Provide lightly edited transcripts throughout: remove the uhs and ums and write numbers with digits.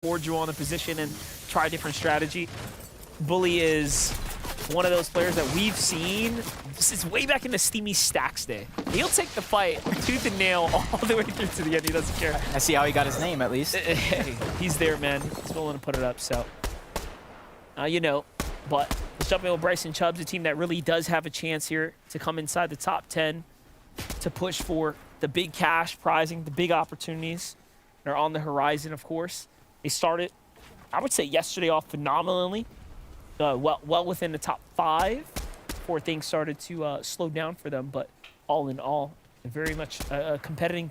forward you on the position and try a different strategy. Bully is one of those players that we've seen since way back in the Steamy Stacks day. He'll take the fight tooth and nail all the way through to the end. He doesn't care. I see how he got his name, at least. Hey, he's there, man. He's willing to put it up, so. You know, but let's jump in with Bryson Chubbs, a team that really does have a chance here to come inside the top 10, to push for the big cash prizing, the big opportunities that are on the horizon, of course. They started, I would say, yesterday off phenomenally, well within the top 5 before things started to slow down for them. But all in all, very much a competing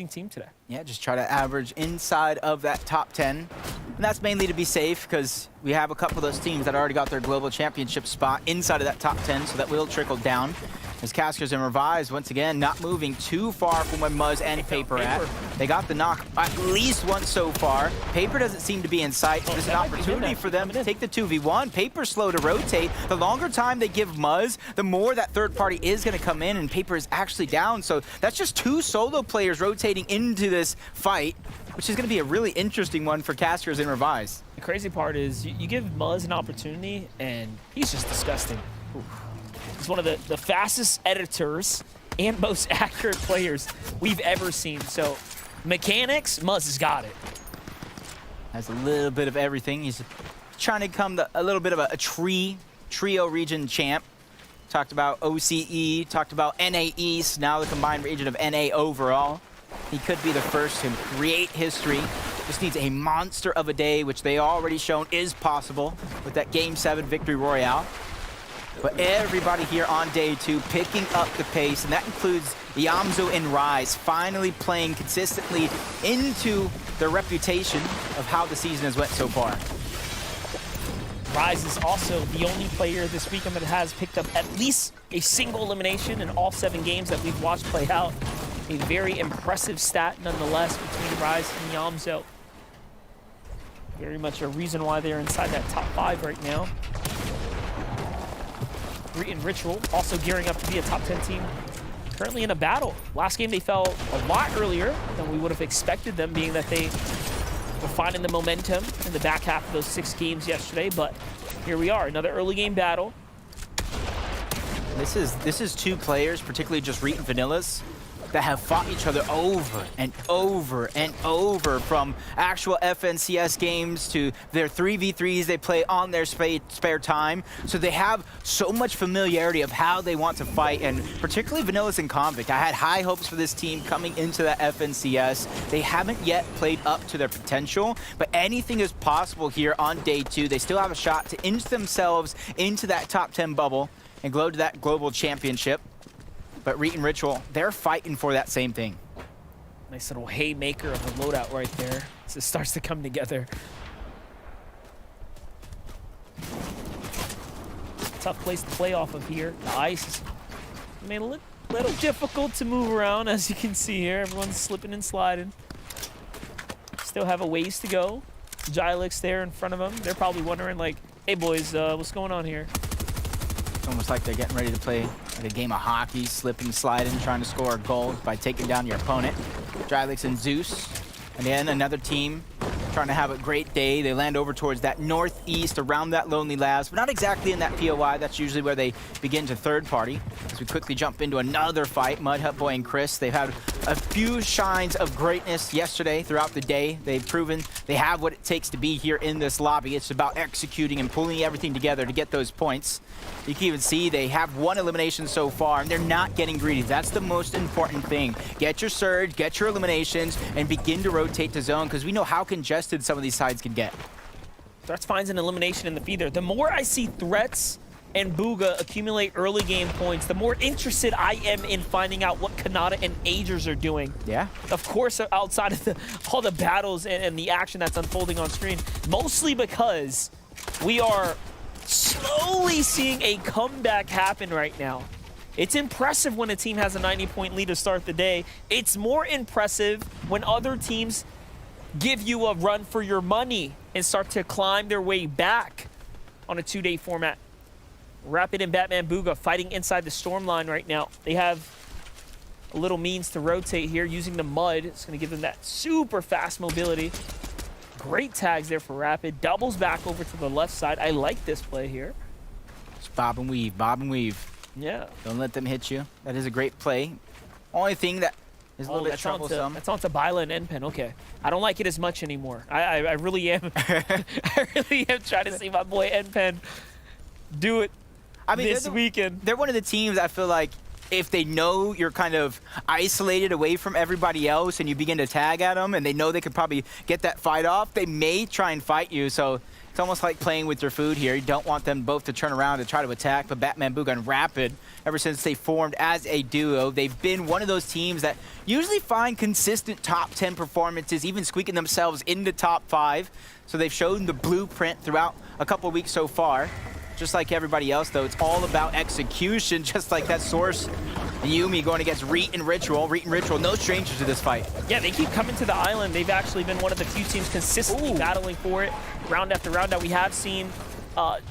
team today. Yeah, just try to average inside of that top 10. And that's mainly to be safe because we have a couple of those teams that already got their global championship spot inside of that top 10, so that will trickle down. As Caskers and Revise, once again, not moving too far from where Muzz and Paper at. They got the knock at least once so far. Paper doesn't seem to be in sight. There's an opportunity for them to take the 2v1. Paper's slow to rotate. The longer time they give Muzz, the more that third party is going to come in, and Paper is actually down. So that's just 2 solo players rotating into this fight, which is going to be a really interesting one for Caskers and Revise. The crazy part is you give Muzz an opportunity, and he's just disgusting. Oof. He's one of the fastest editors and most accurate players we've ever seen. So mechanics, Muzz has got it. Has a little bit of everything. He's trying to become a little bit of a trio region champ. Talked about OCE, talked about NA East, now the combined region of NA overall. He could be the first to create history. Just needs a monster of a day, which they already shown is possible with that Game 7 Victory Royale. But everybody here on day 2 picking up the pace, and that includes Yamzo and Rise finally playing consistently into their reputation of how the season has went so far. Rise is also the only player this weekend that has picked up at least a single elimination in all 7 games that we've watched play out. A very impressive stat nonetheless between Rise and Yamzo. Very much a reason why they're inside that top 5 right now. And Ritual also gearing up to be a top 10 team, currently in a battle. Last game they fell a lot earlier than we would have expected them, being that they were finding the momentum in the back half of those 6 games yesterday. But here we are, another early game battle. This is 2 players, particularly just Reet and Vanillas, that have fought each other over and over and over, from actual FNCS games to their 3v3s they play on their spare time. So they have so much familiarity of how they want to fight, and particularly Vanillas and Convict. I had high hopes for this team coming into that FNCS. They haven't yet played up to their potential, but anything is possible here on day 2. They still have a shot to inch themselves into that top 10 bubble and go to that global championship. But Reet and Ritual, they're fighting for that same thing. Nice little haymaker of a loadout right there as it starts to come together. Tough place to play off of here. The ice is made a little difficult to move around, as you can see here. Everyone's slipping and sliding. Still have a ways to go. Jylix there in front of them. They're probably wondering, like, hey boys, what's going on here? It's almost like they're getting ready to play like a game of hockey, slipping, sliding, trying to score a goal by taking down your opponent. Jylix and Zeus. And then another team trying to have a great day. They land over towards that northeast around that Lonely Labs, but not exactly in that POI. That's usually where they begin to third party. As we quickly jump into another fight, Mud Hut Boy and Chris. They've had a few shines of greatness yesterday throughout the day. They've proven they have what it takes to be here in this lobby. It's about executing and pulling everything together to get those points. You can even see they have 1 elimination so far, and they're not getting greedy. That's the most important thing. Get your surge, get your eliminations, and begin to rotate to zone, because we know how congested some of these sides can get. Threats finds an elimination in the feeder. The more I see Threats and Booga accumulate early game points, the more interested I am in finding out what Kanata and Agers are doing. Yeah. Of course, outside of all the battles and the action that's unfolding on screen, mostly because we are slowly seeing a comeback happen right now. It's impressive when a team has a 90-point lead to start the day. It's more impressive when other teams give you a run for your money and start to climb their way back on a 2-day format. Rapid and Batman Booga fighting inside the storm line right now. They have a little means to rotate here using the mud. It's going to give them that super fast mobility. Great tags there for Rapid. Doubles back over to the left side. I like this play here. Just bob and weave, bob and weave. Yeah. Don't let them hit you. That is a great play. Only thing that is a little bit troublesome. That's onto Bila and N-Pen. Okay. I don't like it as much anymore. I really am. I really am trying to see my boy N-Pen do it this weekend. They're one of the teams I feel like if they know you're kind of isolated away from everybody else and you begin to tag at them and they know they could probably get that fight off, they may try and fight you. So it's almost like playing with your food here. You don't want them both to turn around and try to attack, but Batman, Booga, and Rapid, ever since they formed as a duo, they've been one of those teams that usually find consistent top 10 performances, even squeaking themselves into top 5. So they've shown the blueprint throughout a couple of weeks so far. Just like everybody else, though, it's all about execution, just like that Source and Yuumi going against Reet and Ritual. Reet and Ritual, no strangers to this fight. Yeah, they keep coming to the island. They've actually been one of the few teams consistently battling for it. Round after round that we have seen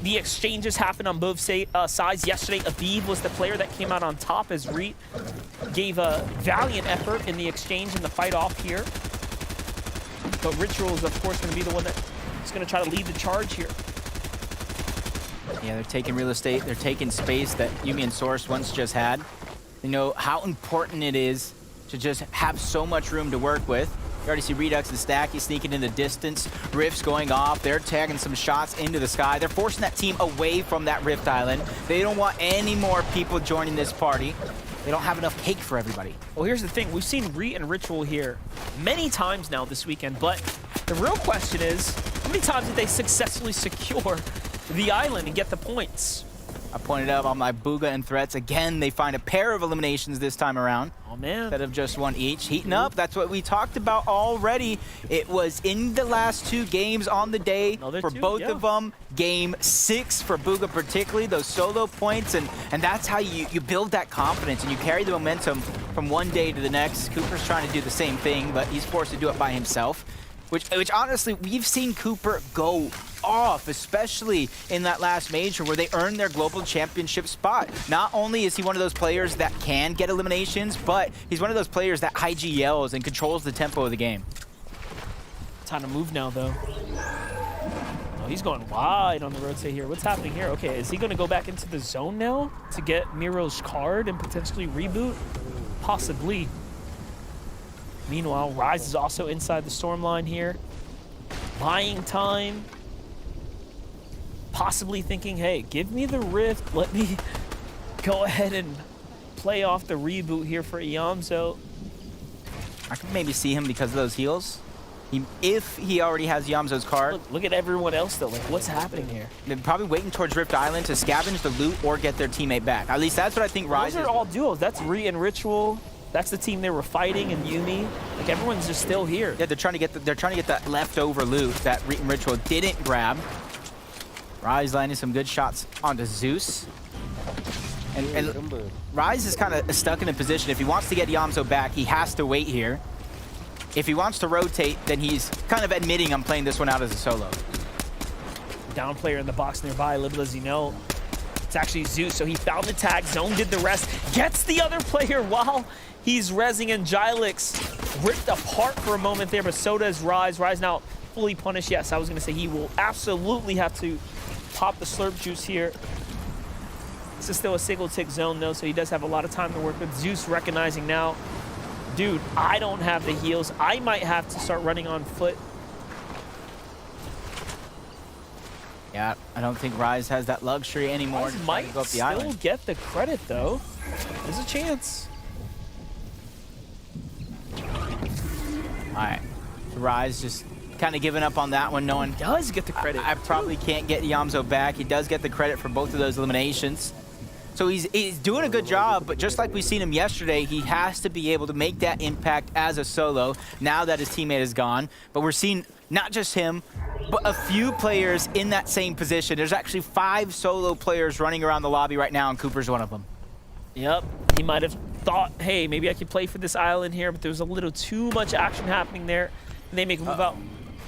the exchanges happen on both sides. Yesterday, Abib was the player that came out on top as Reet gave a valiant effort in the exchange and the fight off here. But Ritual is, of course, going to be the one that's going to try to lead the charge here. Yeah, they're taking real estate. They're taking space that Yuumi and Source once just had. They know how important it is to just have so much room to work with. You already see Redux and Stacky sneaking in the distance. Rifts going off. They're tagging some shots into the sky. They're forcing that team away from that Rift Island. They don't want any more people joining this party. They don't have enough cake for everybody. Well, here's the thing. We've seen Reet and Ritual here many times now this weekend, but the real question is, how many times did they successfully secure the island and get the points? I pointed out on my Booga and Threats. Again, they find a pair of eliminations this time around. Oh, man. Instead of just one each. Heating up, that's what we talked about already. It was in the last 2 games on the day for both of them. Game 6 for Booga particularly, those solo points. And that's how you build that confidence and you carry the momentum from one day to the next. Cooper's trying to do the same thing, but he's forced to do it by himself. Which honestly, we've seen Cooper go off, especially in that last major where they earned their global championship spot. Not only is he one of those players that can get eliminations, but he's one of those players that IGLs and controls the tempo of the game. Time to move now, though. Oh, he's going wide on the rotate here. What's happening here? Okay, is he going to go back into the zone now to get Miro's card and potentially reboot? Possibly. Meanwhile, Rise is also inside the storm line here. Buying time. Possibly thinking, hey, give me the rift. Let me go ahead and play off the reboot here for Yamzo. I could maybe see him because of those heals. If he already has Yamzo's card. Look at everyone else, though. Like, what's happening here? They're probably waiting towards Rift Island to scavenge the loot or get their teammate back. At least that's what I think Rise is. Those are all duos. That's Reet and Ritual. That's the team they were fighting, and Yuumi. Like, everyone's just still here. Yeah, they're trying to get that leftover loot that Reet and Ritual didn't grab. Rise landing some good shots onto Zeus. And Rise is kind of stuck in a position. If he wants to get Yamzo back, he has to wait here. If he wants to rotate, then he's kind of admitting I'm playing this one out as a solo. Down player in the box nearby, little does he know. It's actually Zeus, so he found the tag. Zone did the rest. Gets the other player while he's rezzing, and Jylix ripped apart for a moment there, but so does Rise. Rise now fully punished. Yes, I was going to say he will absolutely have to pop the slurp juice here. This is still a single tick zone, though, so he does have a lot of time to work with. Zeus recognizing now, dude, I don't have the heals. I might have to start running on foot. Yeah, I don't think Rise has that luxury anymore. Rise might go up the still island. get the credit, though. There's a chance. All right, Rise just kind of giving up on that one, knowing He does get the credit. I probably can't get Yamzo back. He does get the credit for both of those eliminations. So he's doing a good job, but just like we seen him yesterday, he has to be able to make that impact as a solo now that his teammate is gone. But we're seeing not just him, but a few players in that same position. There's actually 5 solo players running around the lobby right now, and Cooper's one of them. Yep, he might have thought, hey, maybe I could play for this island here, but there was a little too much action happening there. And they make a move out.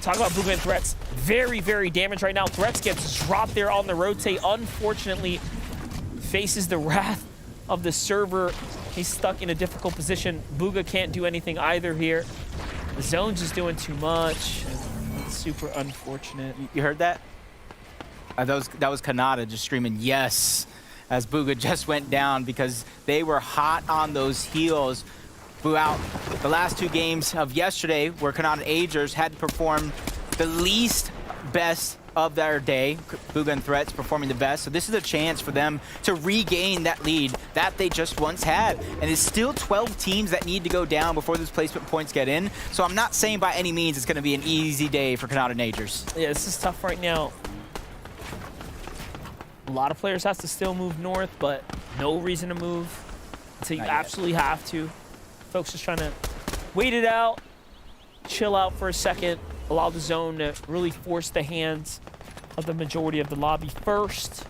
Talk about Booga and Threats. Very, very damaged right now. Threats gets dropped there on the rotate. Unfortunately, faces the wrath of the server. He's stuck in a difficult position. Booga can't do anything either here. The zone's just doing too much. super unfortunate. You heard that? That was Kanata just screaming yes as Bugha just went down because they were hot on those heels throughout the last 2 games of yesterday, where Kanata Agers had performed the least best of their day. Bugha and Threats performing the best. So this is a chance for them to regain that lead that they just once had. And it's still 12 teams that need to go down before those placement points get in. So I'm not saying by any means it's going to be an easy day for Kanata Agers. Yeah, this is tough right now. A lot of players have to still move north, but no reason to move until you absolutely have to. Folks just trying to wait it out, chill out for a second, allow the zone to really force the hands of the majority of the lobby first.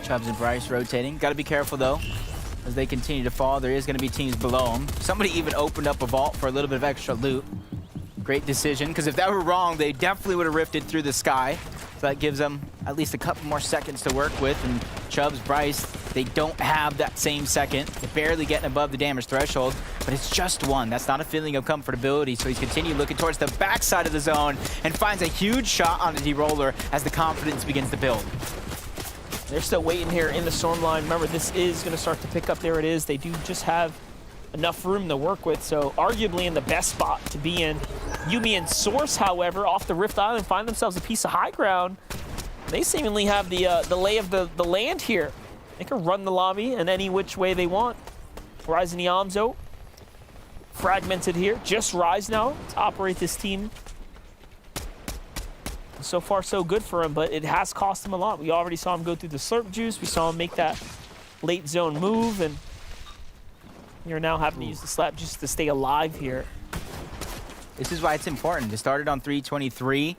Chubbs and Bryce rotating. Got to be careful, though, as they continue to fall. There is going to be teams below them. Somebody even opened up a vault for a little bit of extra loot. Great decision, because if that were wrong, they definitely would have rifted through the sky. So that gives them at least a couple more seconds to work with. And Chubbs, Bryce, they don't have that same second. They're barely getting above the damage threshold, but it's just 1. That's not a feeling of comfortability. So he's continuing looking towards the backside of the zone and finds a huge shot on the D-roller as the confidence begins to build. They're still waiting here in the storm line. Remember, this is going to start to pick up. There it is. They do just have enough room to work with, so arguably in the best spot to be in. Yuumi and Source, however, off the Rift Island, find themselves a piece of high ground. They seemingly have the lay of the land here. They can run the lobby in any which way they want. Rise and Yamzo fragmented here. Just Rise now to operate this team. So far, so good for him, but it has cost him a lot. We already saw him go through the Slurp Juice. We saw him make that late zone move, and you're now having to use the Slap Juice to stay alive here. This is why it's important. They started on 323.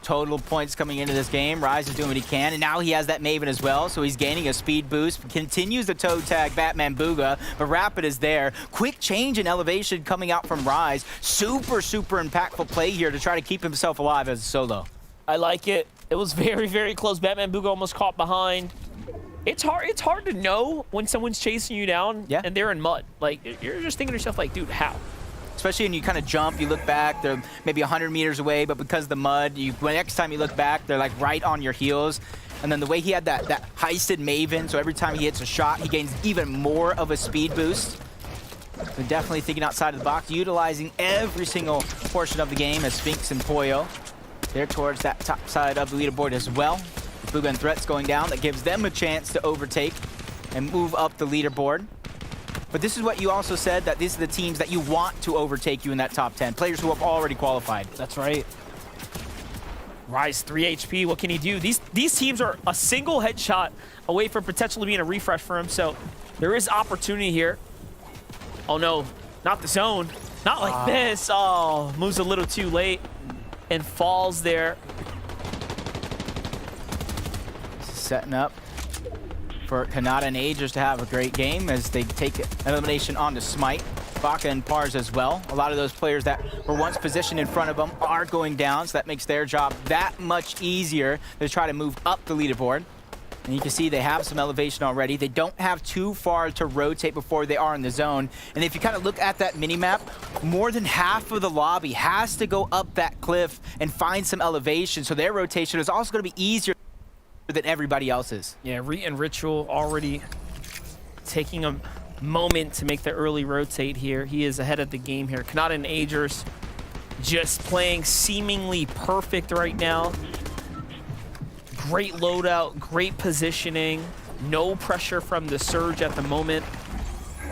Total points coming into this game. Rise is doing what he can, and now he has that Maven as well, so he's gaining a speed boost. Continues the toe tag Batman Bugha, but Rapid is there. Quick change in elevation coming out from Rise. Super impactful play here to try to keep himself alive as a solo. I like it. It was very close. Batman Bugha almost caught behind. It's hard to know when someone's chasing you down and they're in mud. Like, you're just thinking to yourself, like, dude, how? Especially when you kind of jump, you look back, they're maybe 100 meters away, but because of the mud, next time you look back, they're like right on your heels. And then the way he had that heisted Maven, so every time he hits a shot, he gains even more of a speed boost. So definitely thinking outside of the box, utilizing every single portion of the game as Sphinx and Poyo. They're towards that top side of the leaderboard as well. Bugha and Threats going down, that gives them a chance to overtake and move up the leaderboard. But this is what you also said, that these are the teams that you want to overtake you in that top 10. Players who have already qualified. That's right. Rise 3 HP, what can he do? These teams are a single headshot away from potentially being a refresh for him, so there is opportunity here. Oh no, not the zone. Not like this. Oh, moves a little too late and falls there. Setting up for Kanata and Agers to have a great game as they take elimination onto Smite. Baka and Pars as well. A lot of those players that were once positioned in front of them are going down, so that makes their job that much easier to try to move up the leaderboard. And you can see they have some elevation already. They don't have too far to rotate before they are in the zone. And if you kind of look at that mini-map, more than half of the lobby has to go up that cliff and find some elevation. So their rotation is also going to be easier than everybody else's. Yeah, and Ritual already taking a moment to make the early rotate here. He is ahead of the game here. Kanata and Agers just playing seemingly perfect right now. Great loadout, great positioning, no pressure from the Surge at the moment.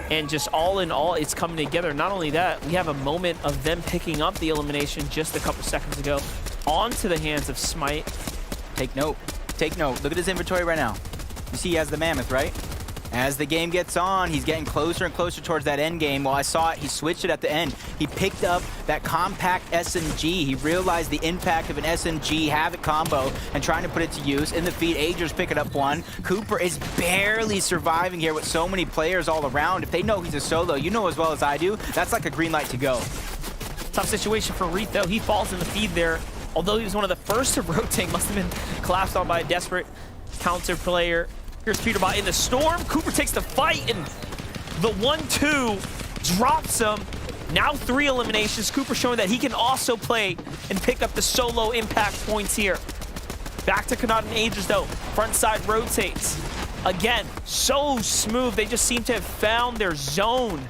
And just all in all, it's coming together. Not only that, we have a moment of them picking up the elimination just a couple seconds ago onto the hands of Smite. Take note. Take note. Look at his inventory right now. You see he has the Mammoth, right? As the game gets on, he's getting closer and closer towards that end game. Well, I saw it. He switched it at the end. He picked up that compact SMG. He realized the impact of an SMG Havoc combo and trying to put it to use. In the feed, Agers picking up one. Cooper is barely surviving here with so many players all around. If they know he's a solo, you know as well as I do, that's like a green light to go. Tough situation for Reeth, though. He falls in the feed there. Although he was one of the first to rotate, must have been collapsed on by a desperate counter player. Here's Peterbot in the storm. Cooper takes the fight, and the 1-2 drops him. Now 3 eliminations. Cooper showing that he can also play and pick up the solo impact points here. Back to Kanata and Aegis though. Front side rotates. Again, so smooth. They just seem to have found their zone.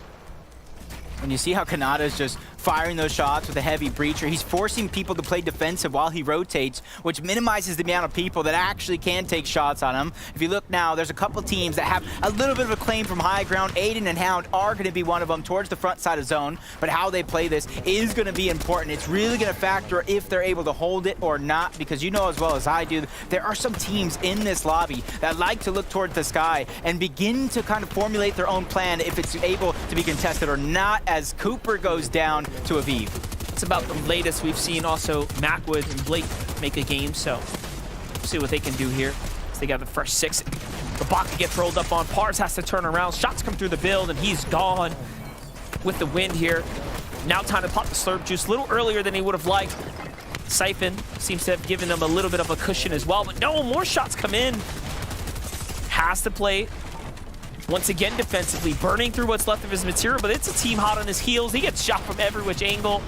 When you see how Kanata is just firing those shots with a heavy breacher, he's forcing people to play defensive while he rotates, which minimizes the amount of people that actually can take shots on him. If you look now, there's a couple teams that have a little bit of a claim from high ground. Aiden and Hound are going to be one of them towards the front side of zone, but how they play this is going to be important. It's really going to factor if they're able to hold it or not, because you know as well as I do, there are some teams in this lobby that like to look towards the sky and begin to kind of formulate their own plan if it's able to be contested or not, as Cooper goes down to Aviv. It's about the latest we've seen also Macwood and Blake make a game, so we'll see what they can do here. So they got the first 6. The Baka gets rolled up on. Pars has to turn around. Shots come through the build, and he's gone with the wind here. Now time to pop the Slurp Juice a little earlier than he would have liked. Siphon seems to have given them a little bit of a cushion as well, but no, more shots come in. Has to play once again defensively, burning through what's left of his material, but it's a team hot on his heels. He gets shot from every which angle.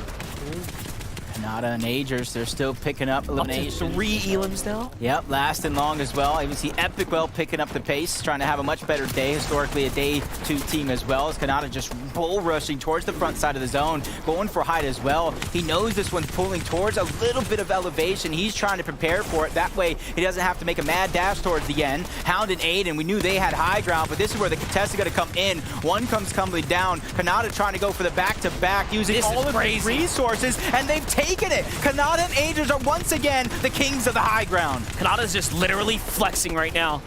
Kanata and Agers, they're still picking up eliminations. Up to 3 elims now. Yep, last and long as well. I even see Epic well picking up the pace, trying to have a much better day. Historically, a day 2 team as well, as Kanata just bull rushing towards the front side of the zone, going for height as well. He knows this one's pulling towards a little bit of elevation. He's trying to prepare for it. That way, he doesn't have to make a mad dash towards the end. Hound and Aiden, we knew they had high ground, but this is where the contest is going to come in. One comes tumbling down. Kanata trying to go for the back-to-back, using all of his resources, and they've taken it. Kanata and Agers are once again the kings of the high ground. Kanata's just literally flexing right now.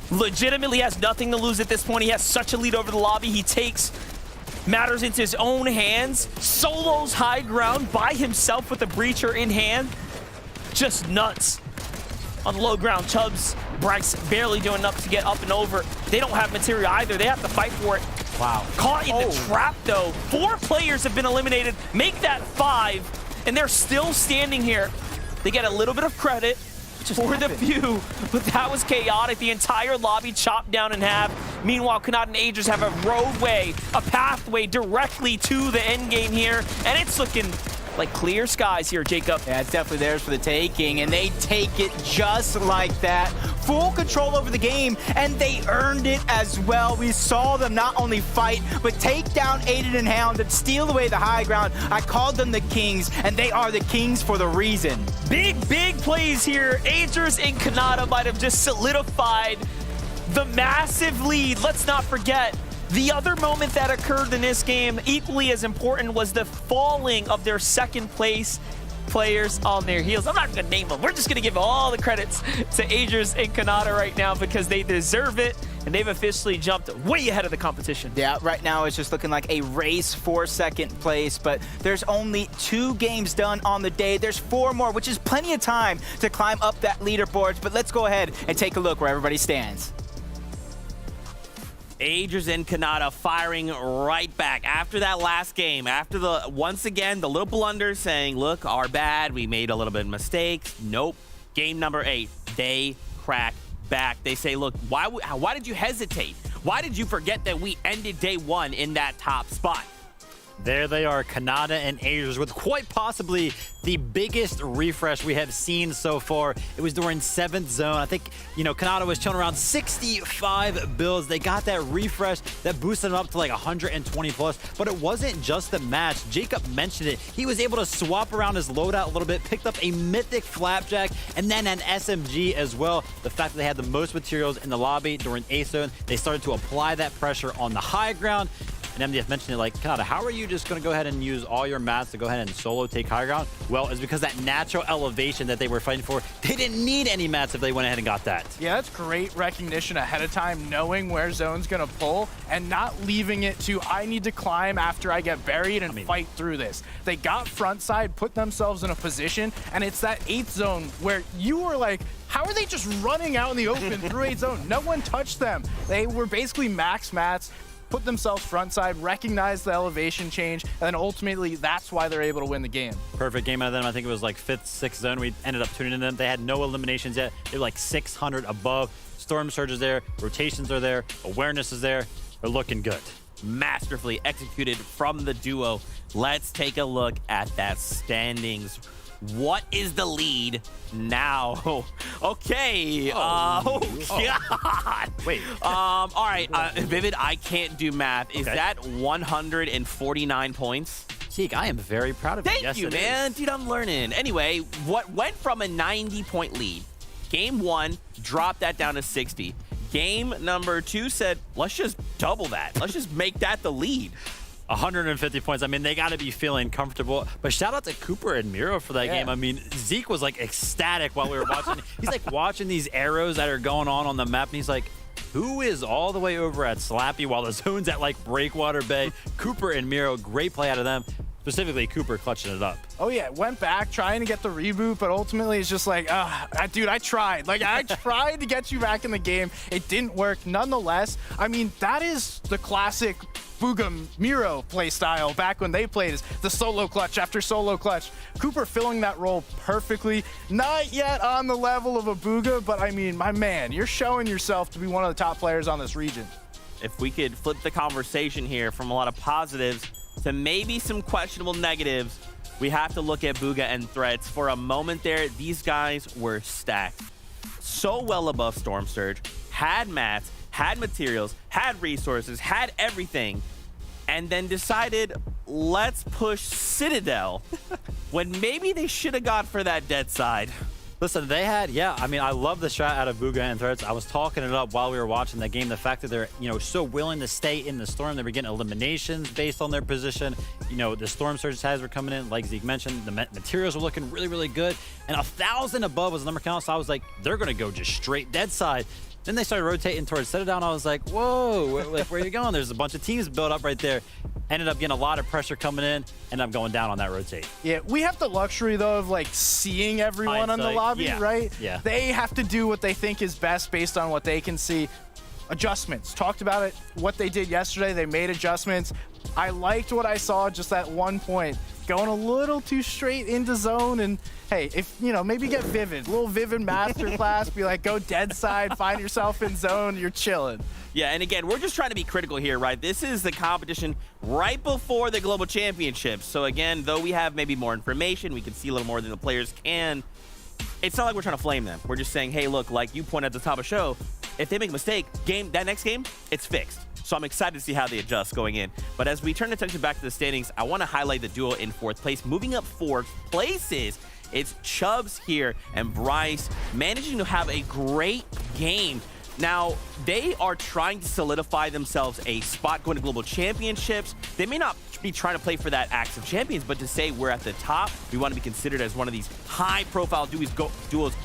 Legitimately has nothing to lose at this point. He has such a lead over the lobby. He takes matters into his own hands. Solos high ground by himself with the breacher in hand. Just nuts. On the low ground, Chubbs, Bryce barely doing enough to get up and over. They don't have material either. They have to fight for it. Wow. Caught in the trap though. 4 players have been eliminated. Make that 5. And they're still standing here. They get a little bit of credit for the view, but that was chaotic. The entire lobby chopped down in half. Meanwhile, Kanata and Agers have a roadway, a pathway directly to the end game here, and it's looking like clear skies here, Jacob. Yeah, it's definitely theirs for the taking, and they take it just like that. Full control over the game, and they earned it as well. We saw them not only fight, but take down Aiden and Hound and steal away the high ground. I called them the kings, and they are the kings for the reason. Big plays here. Agers and Kanata might have just solidified the massive lead. Let's not forget, the other moment that occurred in this game, equally as important, was the falling of their second place players on their heels. I'm not going to name them. We're just going to give all the credits to Agers and Kanata right now because they deserve it, and they've officially jumped way ahead of the competition. Yeah, right now it's just looking like a race for second place, but there's only 2 games done on the day. There's 4 more, which is plenty of time to climb up that leaderboard, but let's go ahead and take a look where everybody stands. Agers and Kanata firing right back after that last game, after the, once again, the little blunder saying, look, our bad, we made a little bit of mistakes. Nope. Game number 8, they crack back. They say, look, why did you hesitate? Why did you forget that we ended day 1 in that top spot? There they are, Kanata and Agers, with quite possibly the biggest refresh we have seen so far. It was during 7th zone. I think, you know, Kanata was chilling around 65 builds. They got that refresh that boosted them up to like 120 plus, but it wasn't just the match. Jacob mentioned it. He was able to swap around his loadout a little bit, picked up a mythic flapjack, and then an SMG as well. The fact that they had the most materials in the lobby during A zone, they started to apply that pressure on the high ground. And MDF mentioned it like, Kanata, how are you just going to go ahead and use all your mats to go ahead and solo take high ground? Well, it's because that natural elevation that they were fighting for, they didn't need any mats if they went ahead and got that. Yeah, that's great recognition ahead of time, knowing where zone's going to pull and not leaving it to, I need to climb after I get buried and fight through this. They got front side, put themselves in a position, and it's that 8th zone where you were like, how are they just running out in the open through 8th zone? No one touched them. They were basically max mats, put themselves front side, recognize the elevation change, and then ultimately that's why they're able to win the game. Perfect game out of them. I think it was like 5th, 6th zone. We ended up tuning in them. They had no eliminations yet. They were like 600 above. Storm surge is there, rotations are there, awareness is there. They're looking good. masterfully executed from the duo. Let's take a look at that standings. What is the lead now? Okay. Oh, God. Wait. All right. Vivid, I can't do math. Is Okay. that 149 points? Teak, I am very proud of you. Thank Yes, you, it man. is. Dude, I'm learning. Anyway, what went from a 90-point lead? Game 1 dropped that down to 60. Game number 2 said, let's just double that. Let's just make that the lead. 150 points. I mean, they got to be feeling comfortable. But shout out to Cooper and Miro for that Yeah. game. I mean, Zeke was like ecstatic while we were watching. He's like watching these arrows that are going on the map, and he's like, who is all the way over at Slappy while the zone's at like Breakwater Bay? Cooper and Miro, great play out of them. Specifically, Cooper clutching it up. Oh yeah, went back trying to get the reboot, but ultimately it's just like, dude, I tried. Like, I tried to get you back in the game. It didn't work. Nonetheless, I mean, that is the classic Boogum Miro play style back when they played, is the solo clutch after solo clutch. Cooper filling that role perfectly. Not yet on the level of a Booga, but I mean, my man, you're showing yourself to be one of the top players on this region. If we could flip the conversation here from a lot of positives to maybe some questionable negatives, we have to look at Booga and Threats. For a moment there, these guys were stacked so well above Storm Surge, had mats, had materials, had resources, had everything, and then decided, let's push Citadel when maybe they should have got for that dead side. Listen, they had, I mean, I love the shot out of Booga and Threats. I was talking it up while we were watching that game. The fact that they're, so willing to stay in the Storm. They were getting eliminations based on their position. The Storm Surge ties were coming in, like Zeke mentioned. The materials were looking really, really good. And 1,000 above was the number count. So I was like, they're going to go just straight dead side. Then they started rotating towards Citadel, and I was like, whoa, where are you going? There's a bunch of teams built up right there. Ended up getting a lot of pressure coming in, and I'm going down on that rotate. Yeah, we have the luxury, though, of, like, seeing everyone on the Hindsight, lobby, yeah. right? Yeah. They have to do what they think is best based on what they can see. Adjustments. Talked about it, what they did yesterday. They made adjustments. I liked what I saw just at one point. Going a little too straight into zone, and hey, if maybe get Vivid, a little Vivid masterclass, be like, go dead side, find yourself in zone, you're chilling. Yeah, and again, we're just trying to be critical here, right? This is the competition right before the Global Championships. So again, though we have maybe more information, we can see a little more than the players can. It's not like we're trying to flame them. We're just saying, hey, look, like you pointed at the top of the show, if they make a mistake, that next game, it's fixed. So I'm excited to see how they adjust going in. But as we turn attention back to the standings, I want to highlight the duo in 4th place. Moving up 4 places, it's Chubbs here and Bryce managing to have a great game. Now, they are trying to solidify themselves a spot going to global championships. They may not be trying to play for that Axe of Champions, but to say we're at the top, we want to be considered as one of these high-profile duos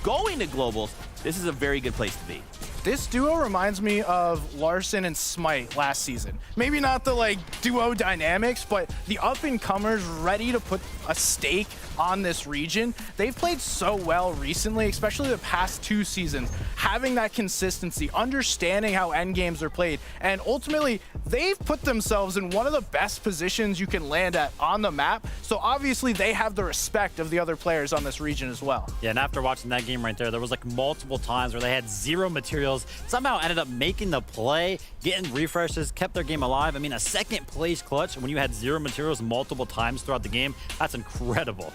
going to globals. This is a very good place to be. This duo reminds me of Larson and Smite last season. Maybe not the duo dynamics, but the up-and-comers ready to put a stake on this region. They've played so well recently, especially the past 2 seasons, having that consistency, understanding how end games are played, and ultimately they've put themselves in one of the best positions you can land at on the map. So obviously they have the respect of the other players on this region as well. Yeah, and after watching that game right there, there was like multiple times where they had 0 materials, somehow ended up making the play, getting refreshes, kept their game alive. I mean, a 2nd place clutch when you had 0 materials multiple times throughout the game, that's incredible.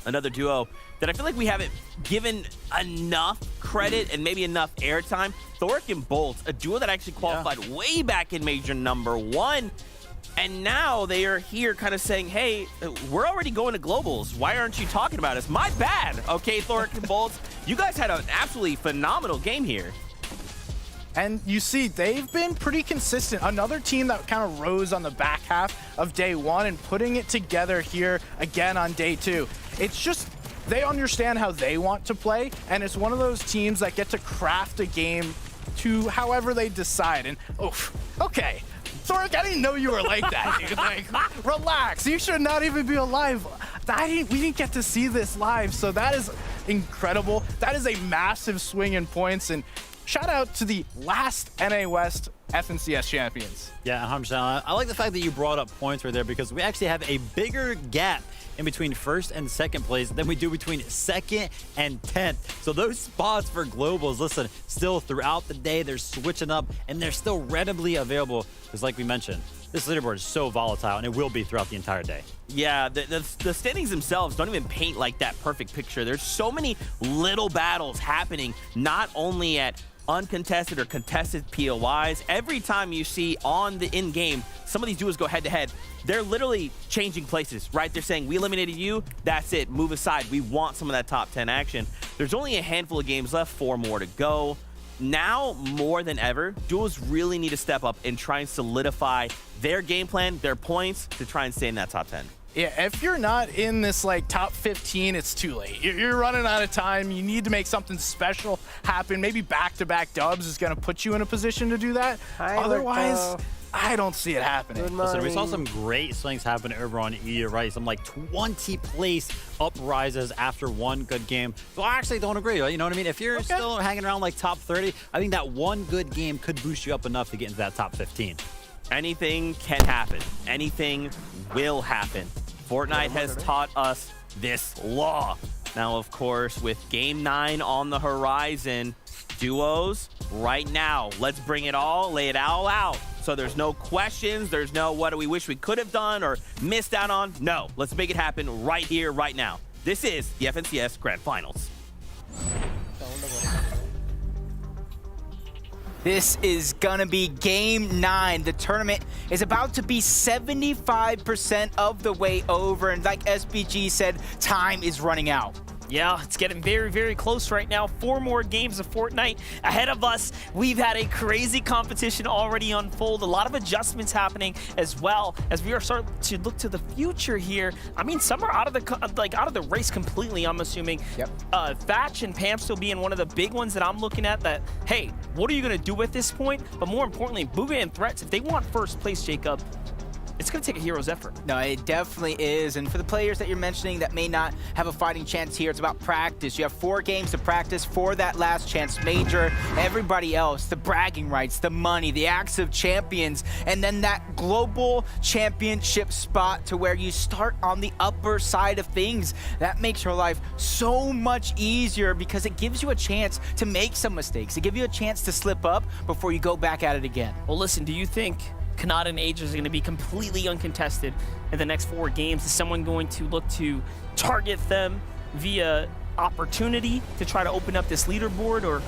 Another duo that I feel like we haven't given enough credit and maybe enough airtime. Thoric and Bolt, a duo that actually qualified way back in Major number 1. And now they are here kind of saying, hey, we're already going to globals. Why aren't you talking about us? My bad. Okay, Thoric and Bolt, you guys had an absolutely phenomenal game here. And you see, they've been pretty consistent. Another team that kind of rose on the back half of day 1 and putting it together here again on day 2. It's just, they understand how they want to play, and it's one of those teams that get to craft a game to however they decide. And, okay. Thoric, I didn't know you were like that, dude. Like, relax. You should not even be alive. We didn't get to see this live, so that is incredible. That is a massive swing in points, and shout out to the last NA West FNCS champions. Yeah, 100%. I like the fact that you brought up points right there because we actually have a bigger gap in between first and second place than we do between second and 10th. So those spots for globals, listen, still throughout the day, they're switching up and they're still readily available. Because like we mentioned, this leaderboard is so volatile and it will be throughout the entire day. Yeah, the standings themselves don't even paint like that perfect picture. There's so many little battles happening, not only at uncontested or contested POIs. Every time you see on the in-game, some of these duos go head-to-head, they're literally changing places, right? They're saying, we eliminated you, that's it, move aside. We want some of that top 10 action. There's only a handful of games left, 4 more to go. Now, more than ever, duos really need to step up and try and solidify their game plan, their points, to try and stay in that top 10. Yeah, if you're not in this like top 15, it's too late. You're running out of time. You need to make something special happen. Maybe back-to-back dubs is going to put you in a position to do that. Otherwise, I don't see it happening. Listen, we saw some great swings happen over on E, right? Some like 20 place uprises after one good game. So I actually don't agree. You know what I mean? If you're still hanging around like top 30, I think that one good game could boost you up enough to get into that top 15. Anything can happen. Anything will happen. Fortnite has taught us this law. Now, of course, with Game 9 on the horizon, duos, right now, let's bring it all, lay it all out. So there's no questions, there's no what do we wish we could have done or missed out on. No, let's make it happen right here, right now. This is the FNCS Grand Finals. This is gonna be Game 9. The tournament is about to be 75% of the way over, and like SBG said, time is running out. Yeah, it's getting very, very close right now. 4 more games of Fortnite ahead of us. We've had a crazy competition already unfold. A lot of adjustments happening as well as we are starting to look to the future here. I mean, some are out of the race completely, I'm assuming. Yep. Thatch and Pam still being one of the big ones that I'm looking at that, hey, what are you going to do at this point? But more importantly, Booga and Threats, if they want first place, Jacob, it's going to take a hero's effort. No, it definitely is. And for the players that you're mentioning that may not have a fighting chance here, it's about practice. You have 4 games to practice for that last chance major. Everybody else, the bragging rights, the money, the acts of champions, and then that global championship spot to where you start on the upper side of things. That makes your life so much easier because it gives you a chance to make some mistakes. It gives you a chance to slip up before you go back at it again. Well, listen, do you think Kanata and Aegis are going to be completely uncontested in the next 4 games? Is someone going to look to target them via opportunity to try to open up this leaderboard, or?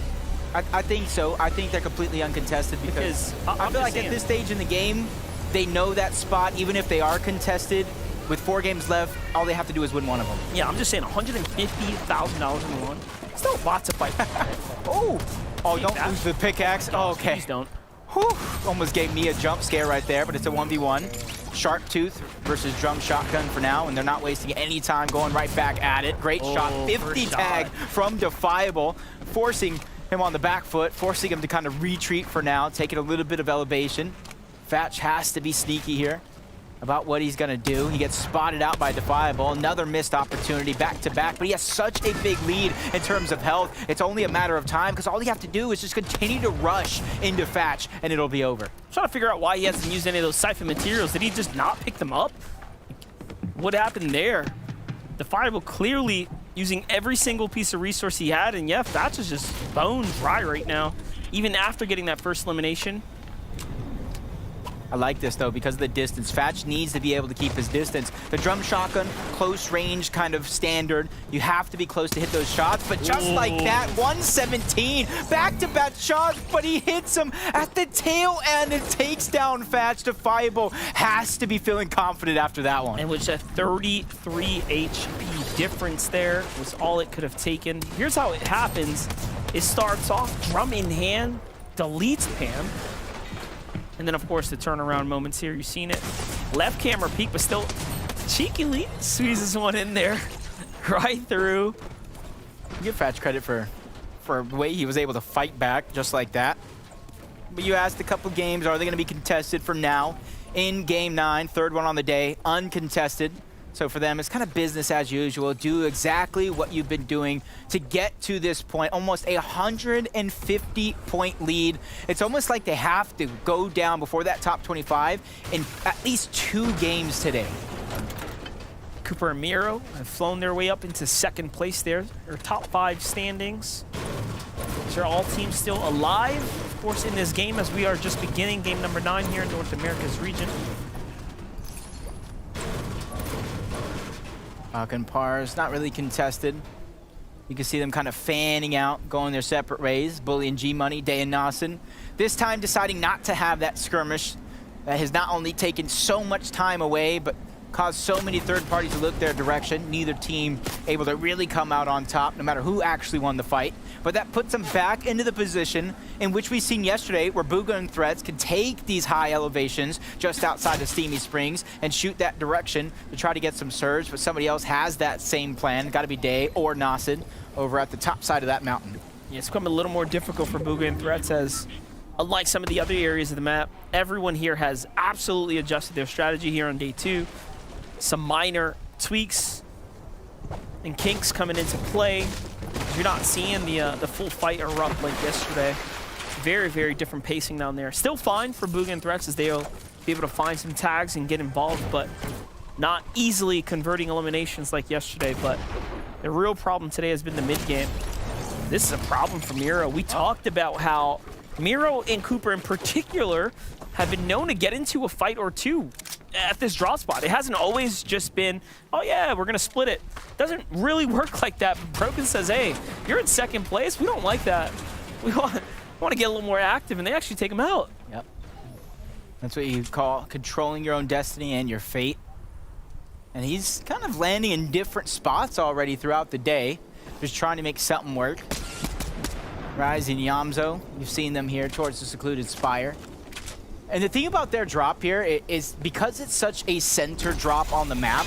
I think so. I think they're completely uncontested because I feel like at this stage in the game, they know that spot, even if they are contested. With 4 games left, all they have to do is win one of them. Yeah, I'm just saying $150,000 in one. Still lots of fight. Oh, don't lose the pickaxe. Oh, okay. Please don't. Whew. Almost gave me a jump scare right there, but it's a 1v1. Sharp Tooth versus Drum Shotgun for now, and they're not wasting any time going right back at it. Great shot, 50 tag from Defiable, forcing him on the back foot, forcing him to kind of retreat for now, taking a little bit of elevation. Thatch has to be sneaky here about what he's gonna do. He gets spotted out by Defiable. Another missed opportunity back-to-back, but he has such a big lead in terms of health. It's only a matter of time because all you have to do is just continue to rush into Thatch and it'll be over. I'm trying to figure out why he hasn't used any of those siphon materials. Did he just not pick them up? What happened there? Defiable clearly using every single piece of resource he had, and yeah, Thatch is just bone dry right now, even after getting that first elimination. I like this, though, because of the distance. Thatch needs to be able to keep his distance. The Drum Shotgun, close range kind of standard. You have to be close to hit those shots, but just like that, 117, back-to-back shots, but he hits him at the tail end and takes down Thatch. Defiable has to be feeling confident after that one. And with a 33 HP difference there was all it could have taken. Here's how it happens. It starts off drum in hand, deletes Pam, and then, of course, the turnaround moments here. You've seen it. Left camera peek, but still cheekily squeezes one in there right through. Give Thatch credit for the way he was able to fight back just like that. But you asked a couple games, are they going to be contested for now? In Game 9, 3rd one on the day, uncontested. So for them, it's kind of business as usual. Do exactly what you've been doing to get to this point. Almost a 150-point lead. It's almost like they have to go down before that top 25 in at least 2 games today. Cooper and Miro have flown their way up into second place there. Their top 5 standings. These are all teams still alive, of course, in this game as we are just beginning game number 9 here in North America's region. Falcon Pars, not really contested. You can see them kind of fanning out, going their separate ways. Bully and G-Money, Day and Nasen. This time deciding not to have that skirmish that has not only taken so much time away, but caused so many third parties to look their direction. Neither team able to really come out on top, no matter who actually won the fight. But that puts them back into the position in which we seen yesterday, where Bugha and Threats can take these high elevations just outside of Steamy Springs and shoot that direction to try to get some surge, but somebody else has that same plan. Got to be Day or Nasid over at the top side of that mountain. Yeah, it's become a little more difficult for Bugha and Threats as, unlike some of the other areas of the map, everyone here has absolutely adjusted their strategy here on day 2. Some minor tweaks and kinks coming into play. You're not seeing the full fight erupt like yesterday. Very, very different pacing down there. Still fine for Bugha and Threats as they'll be able to find some tags and get involved, but not easily converting eliminations like yesterday. But the real problem today has been the mid game. This is a problem for Miro. We talked about how Miro and Cooper in particular have been known to get into a fight or two at this draw spot. It hasn't always just been, oh yeah, we're gonna split it. Doesn't really work like that. Broken says, hey, you're in second place. We don't like that. We want to get a little more active, and they actually take him out. Yep. That's what you call controlling your own destiny and your fate. And he's kind of landing in different spots already throughout the day, just trying to make something work. Rise and Yamzo, you've seen them here towards the secluded spire. And the thing about their drop here is because it's such a center drop on the map,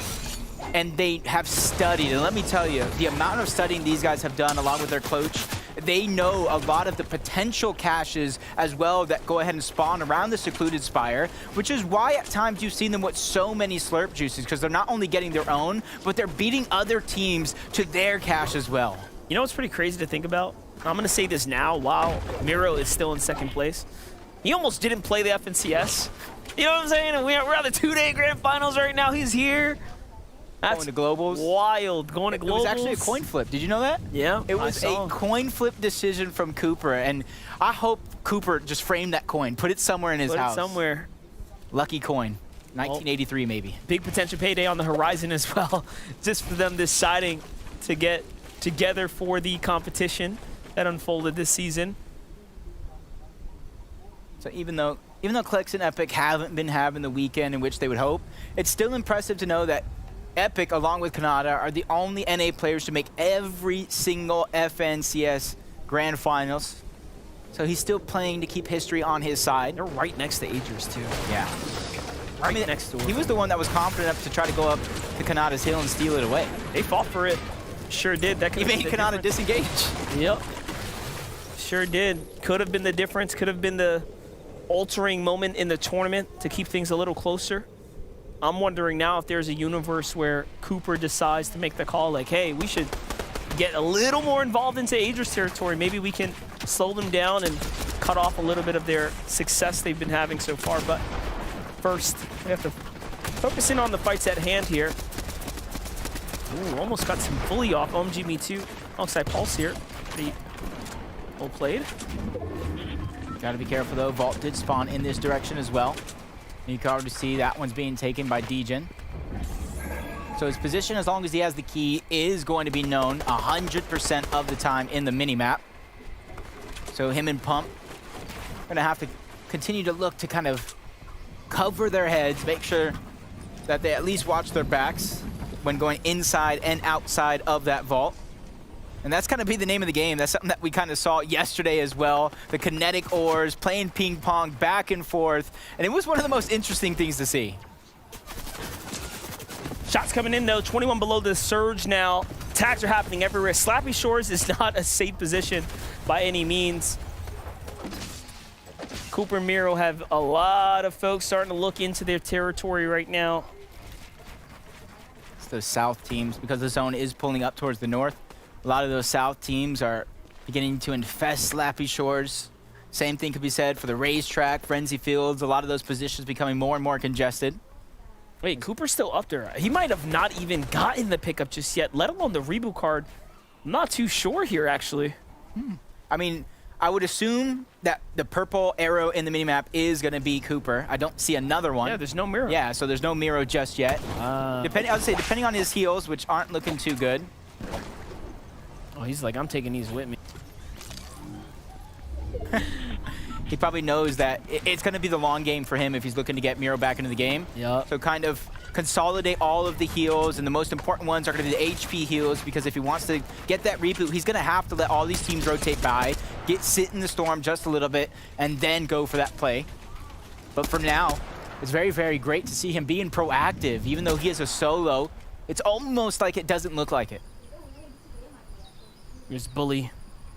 and they have studied, and let me tell you, the amount of studying these guys have done along with their coach, they know a lot of the potential caches as well that go ahead and spawn around the secluded spire, which is why at times you've seen them with so many slurp juices, because they're not only getting their own, but they're beating other teams to their cache as well. You know what's pretty crazy to think about? I'm going to say this now while Miro is still in second place. He almost didn't play the FNCS. You know what I'm saying? We're at the 2-day grand finals right now. He's here. That's going to globals. Wild. Going to globals. It was actually a coin flip. Did you know that? Yeah, it was a coin flip decision from Cooper, and I hope Cooper just framed that coin, put it somewhere in his house. Put it somewhere. Lucky coin. 1983 maybe. Big potential payday on the horizon as well. Just for them deciding to get together for the competition that unfolded this season. So even though Klex and Epic haven't been having the weekend in which they would hope, it's still impressive to know that Epic, along with Canada, are the only NA players to make every single FNCS Grand Finals. So he's still playing to keep history on his side. They're right next to Agers, too. Yeah. Right next door. He was the one that was confident enough to try to go up to Canada's hill and steal it away. They fought for it. Sure did. That could he made Canada disengage. Yep. Sure did. Could have been the difference. Could have been the altering moment in the tournament to keep things a little closer. I'm wondering now if there's a universe where Cooper decides to make the call like, hey, we should get a little more involved into Agers territory. Maybe we can slow them down and cut off a little bit of their success they've been having so far. But first, we have to focus in on the fights at hand here. Ooh, almost got some fully off OMG Me Too alongside Pulse here. Pretty well played. Got to be careful though. Vault did spawn in this direction as well. You can already see that one's being taken by Degen. So his position, as long as he has the key, is going to be known 100% of the time in the minimap. So him and Pump are going to have to continue to look to kind of cover their heads, make sure that they at least watch their backs when going inside and outside of that vault. And that's going to be the name of the game. That's something that we kind of saw yesterday as well. The kinetic ores, playing ping pong back and forth. And it was one of the most interesting things to see. Shots coming in though, 21 below the surge now. Attacks are happening everywhere. Slappy Shores is not a safe position by any means. Cooper and Miro have a lot of folks starting to look into their territory right now. It's those south teams, because the zone is pulling up towards the north. A lot of those south teams are beginning to infest Slappy Shores. Same thing could be said for the racetrack, Frenzy Fields. A lot of those positions becoming more and more congested. Wait, Cooper's still up there. He might have not even gotten the pickup just yet, let alone the reboot card. I'm not too sure here, actually. I mean, I would assume that the purple arrow in the minimap is going to be Cooper. I don't see another one. Yeah, there's no mirror. Yeah, so there's no Miro just yet. I would say depending on his heals, which aren't looking too good. Oh, he's like, I'm taking these with me. He probably knows that it's going to be the long game for him if he's looking to get Miro back into the game. Yeah. So kind of consolidate all of the heals, and the most important ones are going to be the HP heals, because if he wants to get that reboot, he's going to have to let all these teams rotate by, sit in the storm just a little bit, and then go for that play. But for now, it's very, very great to see him being proactive. Even though he is a solo, it's almost like it doesn't look like it. Here's Bully,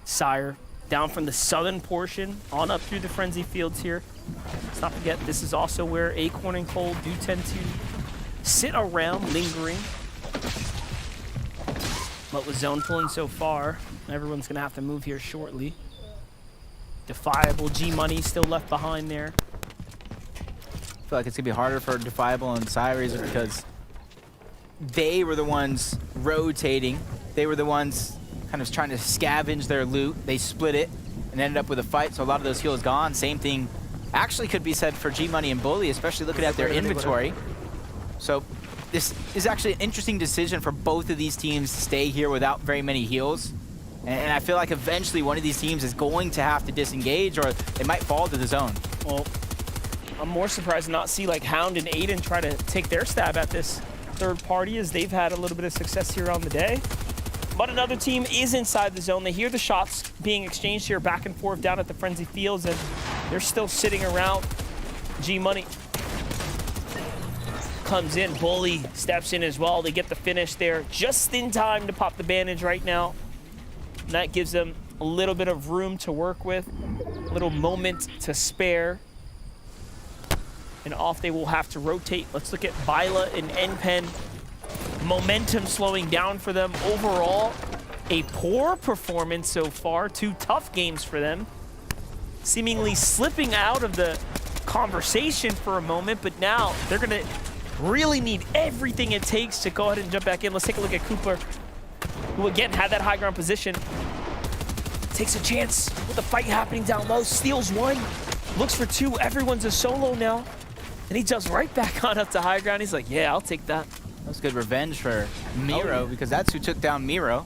Sire, down from the southern portion, on up through the Frenzy Fields here. Let's not forget, this is also where Acorn and Cole do tend to sit around, lingering. But with zone pulling so far, everyone's going to have to move here shortly. Defiable, G-Money still left behind there. I feel like it's going to be harder for Defiable and Cyrazer because they were the ones rotating. They were the ones kind of trying to scavenge their loot. They split it and ended up with a fight, so a lot of those heals gone. Same thing actually could be said for G-Money and Bully, especially looking at their inventory. So this is actually an interesting decision for both of these teams to stay here without very many heals. And I feel like eventually one of these teams is going to have to disengage, or they might fall to the zone. Well, I'm more surprised to not see like Hound and Aiden try to take their stab at this third party, as they've had a little bit of success here on the day. But another team is inside the zone. They hear the shots being exchanged here back and forth down at the Frenzy Fields, and they're still sitting around. G-Money comes in. Bully steps in as well. They get the finish there just in time to pop the bandage right now. And that gives them a little bit of room to work with, a little moment to spare. And off they will have to rotate. Let's look at Byla and NPen. Momentum slowing down for them. Overall, a poor performance so far. 2 tough games for them. Seemingly slipping out of the conversation for a moment, but now they're going to really need everything it takes to go ahead and jump back in. Let's take a look at Cooper, who again had that high ground position. Takes a chance with the fight happening down low. Steals 1, looks for 2. Everyone's a solo now. And he jumps right back on up to high ground. He's like, yeah, I'll take that. That's good revenge for Miro, because that's who took down Miro.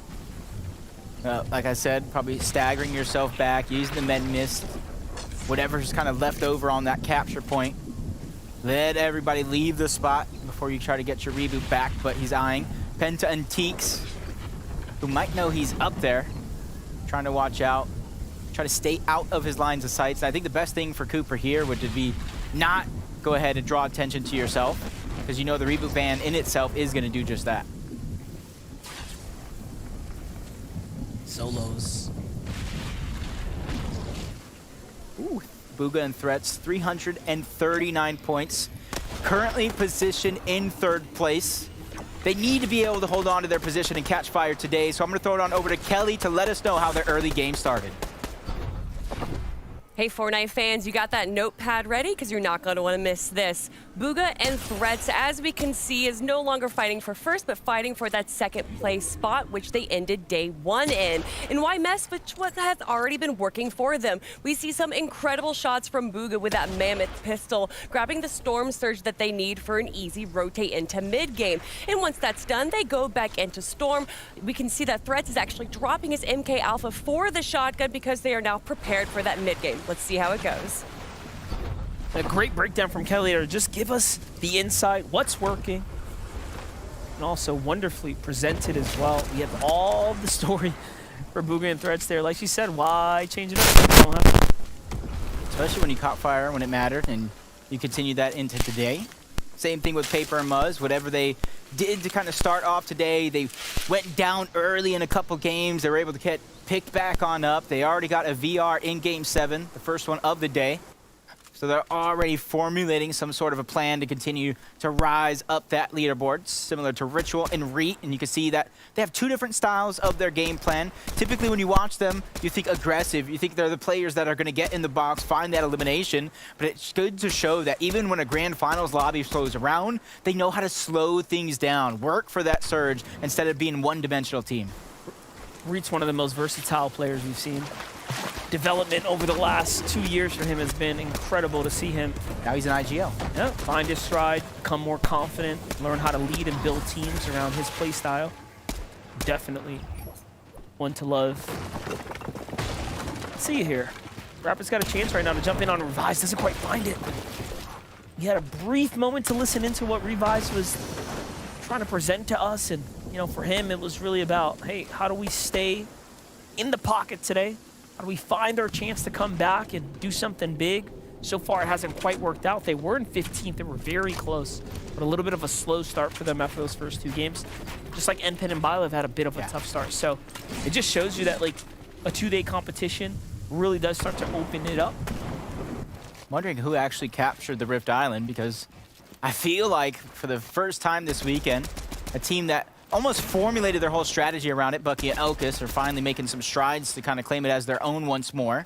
Like I said, probably staggering yourself back, using the med mist, whatever's kind of left over on that capture point. Let everybody leave the spot before you try to get your reboot back, but he's eyeing Penta and Teeks, who might know he's up there, trying to watch out, try to stay out of his lines of sight. And I think the best thing for Cooper here would be not go ahead and draw attention to yourself, because you know the reboot ban in itself is going to do just that. Solos. Ooh, Bugha and Threats, 339 points. Currently positioned in 3rd place. They need to be able to hold on to their position and catch fire today, so I'm going to throw it on over to Kelly to let us know how their early game started. Hey, Fortnite fans, you got that notepad ready? Because you're not going to want to miss this. Bugha and Threats, as we can see, is no longer fighting for first, but fighting for that 2nd place spot, which they ended day 1 in. And why mess with what has already been working for them? We see some incredible shots from Bugha with that mammoth pistol, grabbing the storm surge that they need for an easy rotate into mid-game. And once that's done, they go back into storm. We can see that Threats is actually dropping his MK Alpha for the shotgun because they are now prepared for that mid-game. Let's see how it goes. A great breakdown from Kelly to just give us the insight, what's working, and also wonderfully presented as well. We have all the story for Bugha and Threats there. Like she said, why change it up? You don't have to. Especially when you caught fire when it mattered, and you continue that into today. Same thing with Paper and Muzz. Whatever they did to kind of start off today, they went down early in a couple games. They were able to get picked back on up. They already got a VR in Game 7, the first one of the day. So they're already formulating some sort of a plan to continue to rise up that leaderboard, similar to Ritual and Reet. And you can see that they have two different styles of their game plan. Typically, when you watch them, you think aggressive. You think they're the players that are going to get in the box, find that elimination. But it's good to show that even when a grand finals lobby slows around, they know how to slow things down, work for that surge instead of being one-dimensional team. Reet's one of the most versatile players we've seen. Development over the last 2 years for him has been incredible to see him. Now he's in IGL. Yeah, find his stride, become more confident, learn how to lead and build teams around his play style. Definitely one to love. Let's see you here. Rapid's got a chance right now to jump in on Revise, doesn't quite find it. He had a brief moment to listen into what Revise was trying to present to us, and you know, for him it was really about, hey, how do we stay in the pocket today? How do we find our chance to come back and do something big? So far, it hasn't quite worked out. They were in 15th. They were very close, but a little bit of a slow start for them after those first 2 games. Just like NPen and Bile have had a bit of a tough start. So it just shows you that like a 2-day competition really does start to open it up. Wondering who actually captured the Rift Island, because I feel like for the first time this weekend, a team that almost formulated their whole strategy around it, Bucky and Elkis, are finally making some strides to kind of claim it as their own once more.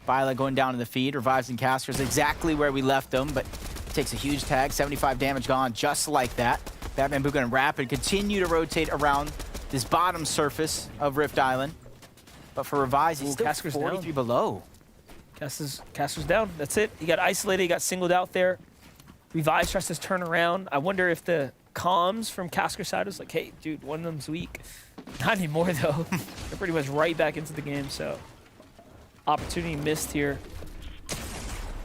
Violet going down to the feed, Revives and Casters exactly where we left them, but takes a huge tag, 75 damage gone just like that. Batman, Booga, and Rapid continue to rotate around this bottom surface of Rift Island. But for Revives, he's still Casker's 43 down. below. Castor's down. That's it. He got isolated. He got singled out there. Revive tries to turn around. I wonder if the comms from Casker's side was like, hey, dude, one of them's weak. Not anymore, though. They're pretty much right back into the game, so opportunity missed here.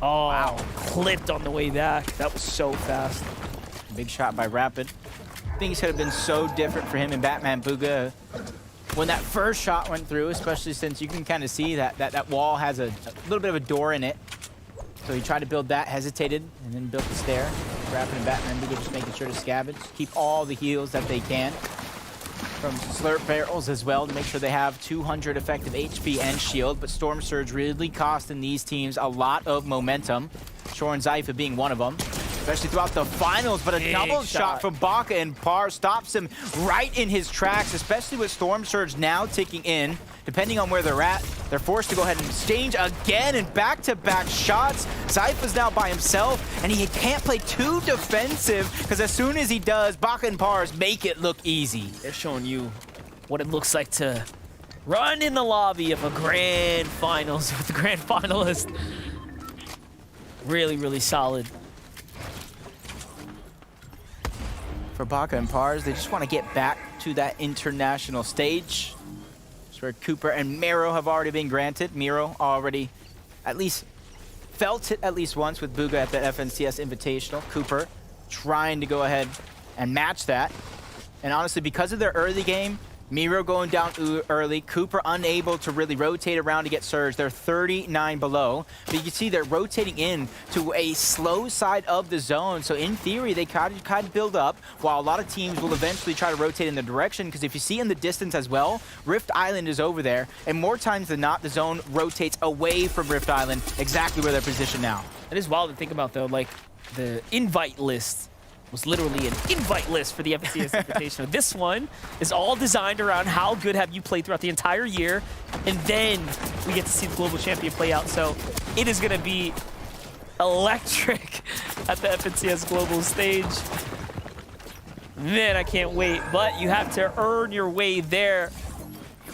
Oh, wow. Clipped on the way back. That was so fast. Big shot by Rapid. Things could have been so different for him and Batman Booga when that first shot went through, especially since you can kind of see that wall has a little bit of a door in it. So he tried to build that, hesitated, and then built the stair. Rapid and Batman Booga just making sure to scavenge, keep all the heals that they can from slurp barrels as well to make sure they have 200 effective HP and shield. But Storm Surge really costing these teams a lot of momentum. Shore and Zypha being one of them, especially throughout the finals. But a double shot from Baka, and Par stops him right in his tracks, especially with Storm Surge now ticking in. Depending on where they're at, they're forced to go ahead and exchange again, and back-to-back shots. Zypha's now by himself, and he can't play too defensive, because as soon as he does, Baka and Pars make it look easy. They're showing you what it looks like to run in the lobby of a grand finals with the grand finalist. Really, really solid. For Baka and Pars, they just want to get back to that international stage. Where Cooper and Miro have already been granted. Miro already at least felt it at least once with Booga at the FNCS Invitational. Cooper trying to go ahead and match that. And honestly, because of their early game, Miro going down early, Cooper unable to really rotate around to get Surge. They're 39 below, but you can see they're rotating in to a slow side of the zone. So in theory, they kind of build up, while a lot of teams will eventually try to rotate in the direction, because if you see in the distance as well, Rift Island is over there, and more times than not, the zone rotates away from Rift Island, exactly where they're positioned now. It is wild to think about, though, like the invite list was literally an invite list for the FNCS Invitational. This one is all designed around how good have you played throughout the entire year, and then we get to see the global champion play out. So it is going to be electric at the FNCS global stage. Man, I can't wait. But you have to earn your way there.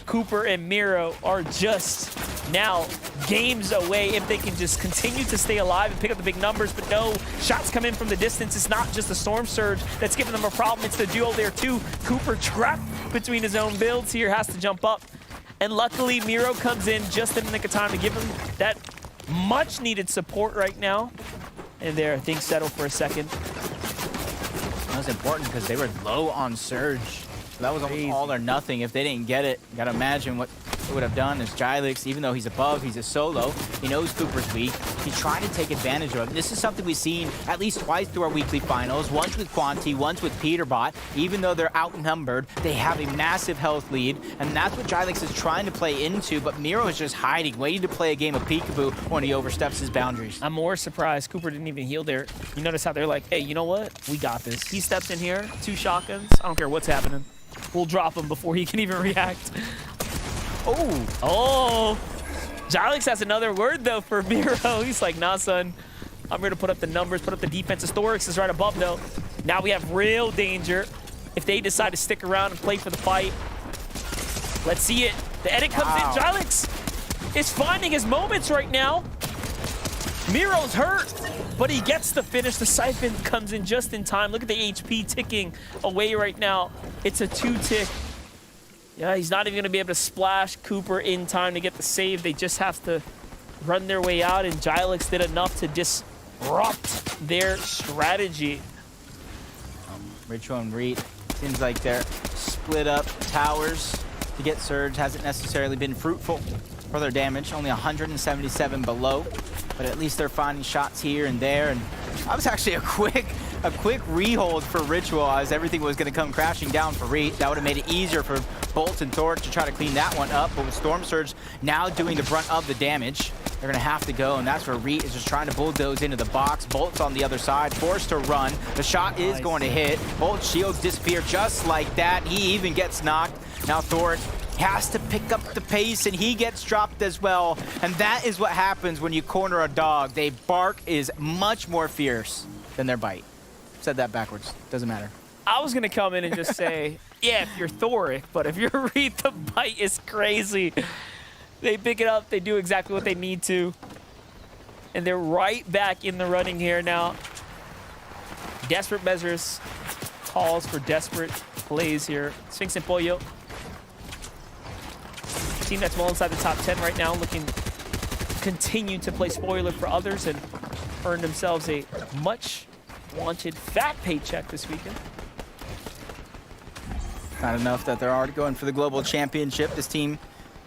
Cooper and Miro are just now games away if they can just continue to stay alive and pick up the big numbers. But no, shots come in from the distance. It's not just the Storm Surge that's giving them a problem. It's the duo there too. Cooper trapped between his own builds here, has to jump up. And luckily, Miro comes in just in the nick of time to give him that much needed support right now. And there, things settle for a second. That was important because they were low on Surge. So that was almost all or nothing. If they didn't get it, you gotta imagine what would have done is Jylix, even though he's above, he's a solo. He knows Cooper's weak. He's trying to take advantage of it. This is something we've seen at least twice through our weekly finals. Once with Quanti, once with Peterbot. Even though they're outnumbered, they have a massive health lead. And that's what Jylix is trying to play into. But Miro is just hiding, waiting to play a game of peekaboo when he oversteps his boundaries. I'm more surprised Cooper didn't even heal there. You notice how they're like, hey, you know what? We got this. He steps in here, 2 shotguns. I don't care what's happening. We'll drop him before he can even react. Oh. Jylix has another word, though, for Miro. He's like, nah, son. I'm here to put up the numbers, put up the defense. Historics is right above, though. Now we have real danger if they decide to stick around and play for the fight. Let's see it. The edit comes in. Jylix is finding his moments right now. Miro's hurt, but he gets the finish. The siphon comes in just in time. Look at the HP ticking away right now. It's a 2-tick. Yeah, he's not even going to be able to splash Cooper in time to get the save. They just have to run their way out, and Jylix did enough to disrupt their strategy. Ritual and Reet, seems like they're split up towers to get Surge. Hasn't necessarily been fruitful for their damage. Only 177 below, but at least they're finding shots here and there. And that was actually a quick rehold for Ritual as everything was going to come crashing down for Reet. That would have made it easier for Bolt and Thor to try to clean that one up. But with Storm Surge now doing the brunt of the damage, they're going to have to go, and that's where Reet is just trying to bulldoze into the box. Bolt's on the other side, forced to run. The shot is going to hit. Bolt's shields disappear just like that. He even gets knocked. Now Thor has to pick up the pace, and he gets dropped as well. And that is what happens when you corner a dog. They bark is much more fierce than their bite. Said that backwards. Doesn't matter. I was going to come in and just say, yeah, if you're Thoric, but if you're Reet, the bite is crazy. They pick it up. They do exactly what they need to. And they're right back in the running here now. Desperate measures calls for desperate plays here. Sphinx and Pollo. Team that's well inside the top 10 right now, looking to continue to play spoiler for others and earn themselves a much wanted fat paycheck this weekend. Not enough that they're already going for the global championship. This team,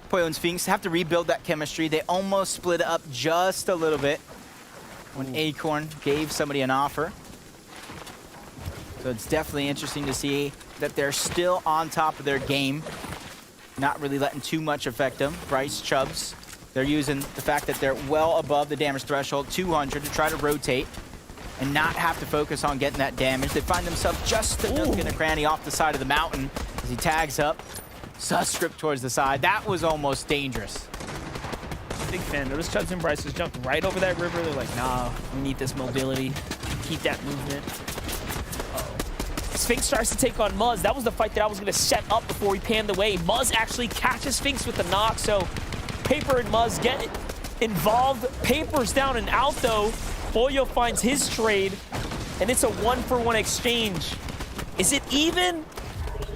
Pollo and Sphinx, have to rebuild that chemistry. They almost split up just a little bit when Acorn gave somebody an offer. So it's definitely interesting to see that they're still on top of their game, not really letting too much affect them. Bryce, Chubbs, they're using the fact that they're well above the damage threshold, 200, to try to rotate and not have to focus on getting that damage. They find themselves just a nook and a cranny off the side of the mountain as he tags up. Suscript towards the side. That was almost dangerous. Big fan. Notice Chubbs and Bryce just jumped right over that river. They're like, nah, we need this mobility. Keep that movement. Sphinx tries to take on Muzz. That was the fight that I was going to set up before he panned away. Muzz actually catches Sphinx with the knock, so Paper and Muzz get involved. Paper's down and out, though. Pollo finds his trade, and it's a 1-for-1 exchange. Is it even?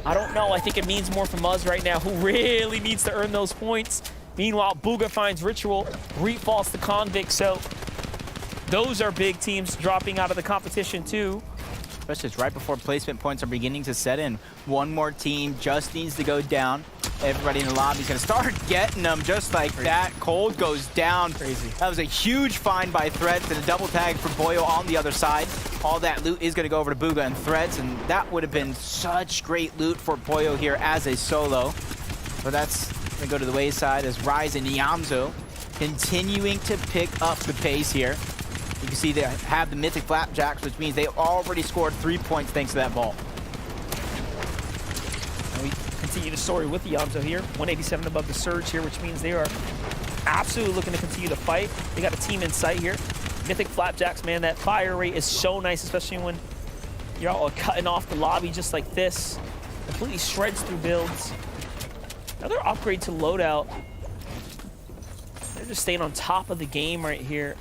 I don't know. I think it means more for Muzz right now, who really needs to earn those points. Meanwhile, Booga finds Ritual. Reet falls to Convict, so those are big teams dropping out of the competition, too. Especially it's right before placement points are beginning to set in. One more team just needs to go down. Everybody in the lobby is going to start getting them just like that. Cold goes down. Crazy. That was a huge find by Threads and a double tag for Pollo on the other side. All that loot is going to go over to Booga and Threads, and that would have been such great loot for Pollo here as a solo. But that's going to go to the wayside as Rise and Yamzo continuing to pick up the pace here. You can see they have the Mythic Flapjacks, which means they already scored 3 points thanks to that ball. And we continue the story with Yamzo here. 187 above the Surge here, which means they are absolutely looking to continue the fight. They got a team in sight here. Mythic Flapjacks, man, that fire rate is so nice, especially when you're all cutting off the lobby just like this. Completely shreds through builds. Another upgrade to loadout. They're just staying on top of the game right here.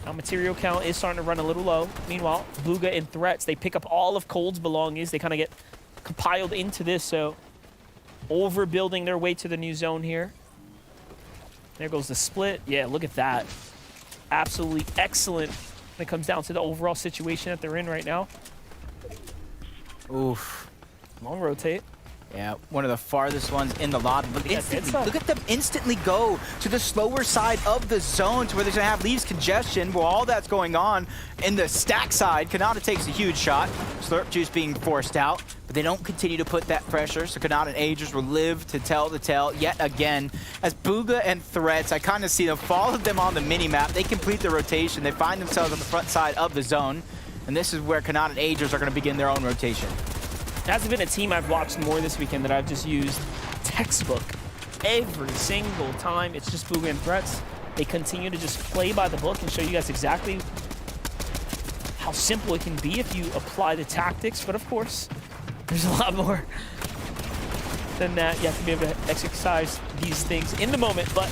Now material count is starting to run a little low. Meanwhile, Booga and Threats, they pick up all of Cold's belongings. They kind of get compiled into this, so overbuilding their way to the new zone here. There goes the split. Yeah, look at that. Absolutely excellent when it comes down to the overall situation that they're in right now. Oof. Long rotate. Yeah, one of the farthest ones in the lobby. Look, Look at them instantly go to the slower side of the zone to where they're going to have Leaves congestion. Well, all that's going on in the stack side. Kanata takes a huge shot. Slurp Juice being forced out, but they don't continue to put that pressure. So Kanata and Agers will live to tell the tale yet again. As Bugha and Threats, I kind of see them, follow them on the mini-map. They complete the rotation. They find themselves on the front side of the zone. And this is where Kanata and Agers are going to begin their own rotation. Hasn't been a team I've watched more this weekend that I've just used textbook every single time. It's just Bugha and Threats. They continue to just play by the book and show you guys exactly how simple it can be if you apply the tactics. But of course, there's a lot more than that. You have to be able to exercise these things in the moment. But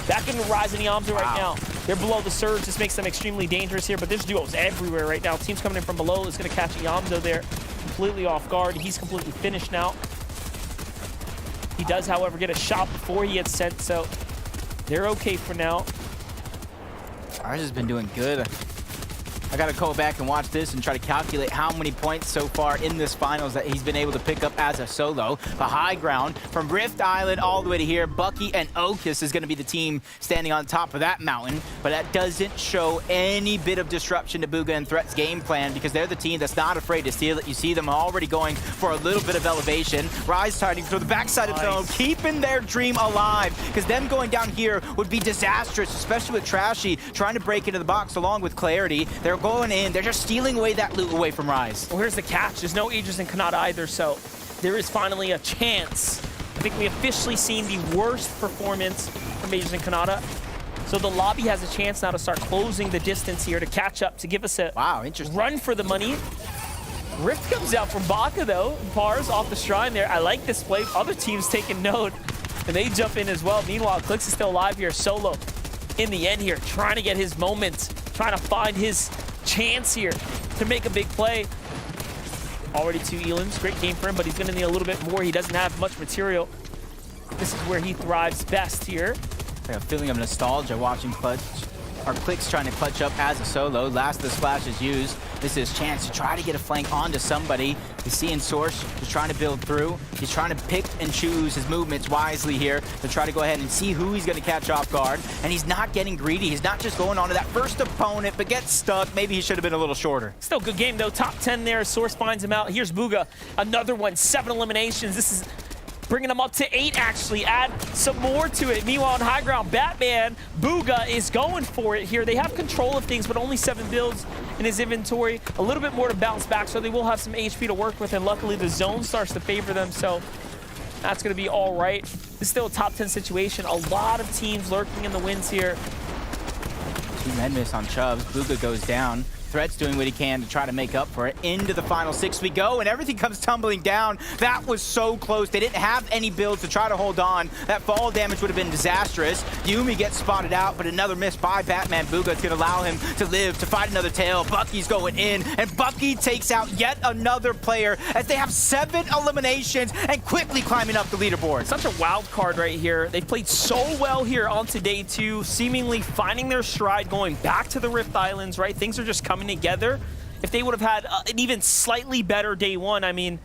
back in the Rise and Yamza right now. They're below the surge. This makes them extremely dangerous here, but there's duos everywhere right now. Teams coming in from below is going to catch Yamzo there completely off guard. He's completely finished now. He does, however, get a shot before he gets sent, so they're okay for now. Ours has been doing good. I got to go back and watch this and try to calculate how many points so far in this finals that he's been able to pick up as a solo. The high ground from Rift Island all the way to here. Bucky and Okus is going to be the team standing on top of that mountain, but that doesn't show any bit of disruption to Bugha and Threat's game plan because they're the team that's not afraid to steal it. You see them already going for a little bit of elevation. Rise starting to the backside of the zone, keeping their dream alive because them going down here would be disastrous, especially with Trashy trying to break into the box along with Clarity. They're going in. They're just stealing away that loot away from Rise. Well, here's the catch. There's no Aegis in Kanata either, so there is finally a chance. I think we officially seen the worst performance from Aegis in Kanata. So the lobby has a chance now to start closing the distance here to catch up, to give us a run for the money. Rift comes out from Baka, though. Pars off the shrine there. I like this play. Other teams taking note, and they jump in as well. Meanwhile, Clix is still alive here. Solo in the end here, trying to get his moment, trying to find his chance here to make a big play. Already 2 elims, great game for him, but he's gonna need a little bit more. He doesn't have much material. This is where he thrives best here. I have a feeling of nostalgia watching Clutch, or Clix trying to clutch up as a solo. Last of the splash is used. This is his chance to try to get a flank onto somebody. He's seeing Source, just trying to build through. He's trying to pick and choose his movements wisely here to try to go ahead and see who he's going to catch off guard. And he's not getting greedy. He's not just going onto that first opponent, but gets stuck. Maybe he should have been a little shorter. Still good game, though. Top 10 there. Source finds him out. Here's Bugha. Another one. 7 eliminations. This is bringing them up to 8, actually. Add some more to it. Meanwhile, on high ground, Batman, Bugha is going for it here. They have control of things, but only 7 builds in his inventory. A little bit more to bounce back, so they will have some HP to work with, and luckily the zone starts to favor them, so that's going to be all right. It's still a top 10 situation. A lot of teams lurking in the wins here. 2 men miss on Chubbs. Bugha goes down. Threat's doing what he can to try to make up for it. Into the final 6 we go, and everything comes tumbling down. That was so close. They didn't have any builds to try to hold on. That fall damage would have been disastrous. Yuumi gets spotted out, but another miss by Batman Bugha is going to allow him to live, to fight another tail. Bucky's going in, and Bucky takes out yet another player as they have 7 eliminations and quickly climbing up the leaderboard. Such a wild card right here. They've played so well here onto day 2, seemingly finding their stride, going back to the Rift Islands, right? Things are just coming together. If they would have had an even slightly better day 1, I mean,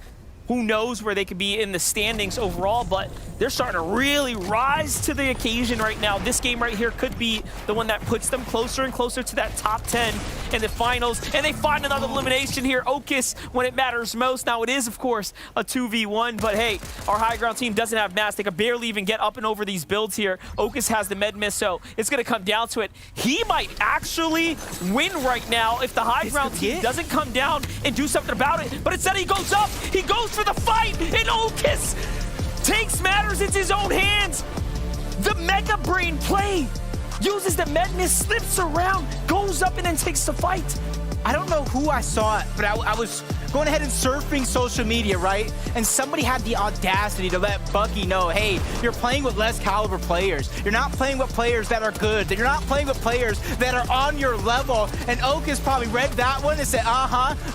who knows where they could be in the standings overall, but they're starting to really rise to the occasion right now. This game right here could be the one that puts them closer and closer to that top 10 in the finals, and they find another elimination here. Okus, when it matters most. Now, it is, of course, a 2v1, but hey, our high ground team doesn't have mass. They can barely even get up and over these builds here. Okus has the med miss, so it's going to come down to it. He might actually win right now if the high ground team doesn't come down and do something about it, but instead he goes up, he goes for the fight, and Okus takes matters into his own hands. The Mega Brain play, uses the Medness, slips around, goes up, and then takes the fight. I don't know who I saw it, but I was going ahead and surfing social media, right? And somebody had the audacity to let Bucky know, hey, you're playing with less caliber players. You're not playing with players that are good. You're not playing with players that are on your level. And Okus probably read that one and said,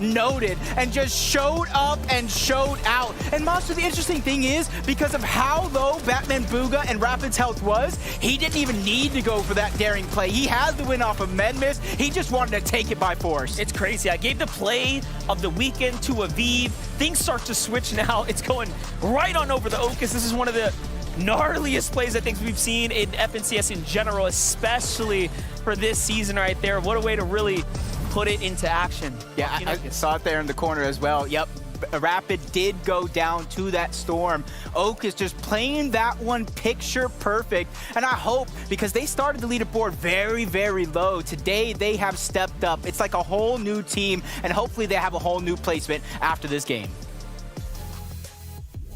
noted, and just showed up and showed out. And Monster, the interesting thing is, because of how low Batman Bugha and Rapid's health was, he didn't even need to go for that daring play. He had the win off of Medmiss. He just wanted to take it by force. first. It's crazy. I gave the play of the weekend to Aviv. Things start to switch now. It's going right on over the Ocus. This is one of the gnarliest plays I think we've seen in FNCS in general, especially for this season right there. What a way to really put it into action. Yeah, I saw it there in the corner as well. Yep. Rapid did go down to that storm. Oak is just playing that one picture perfect. And I hope, because they started the leaderboard very, very low, today they have stepped up. It's like a whole new team, and hopefully they have a whole new placement after this game.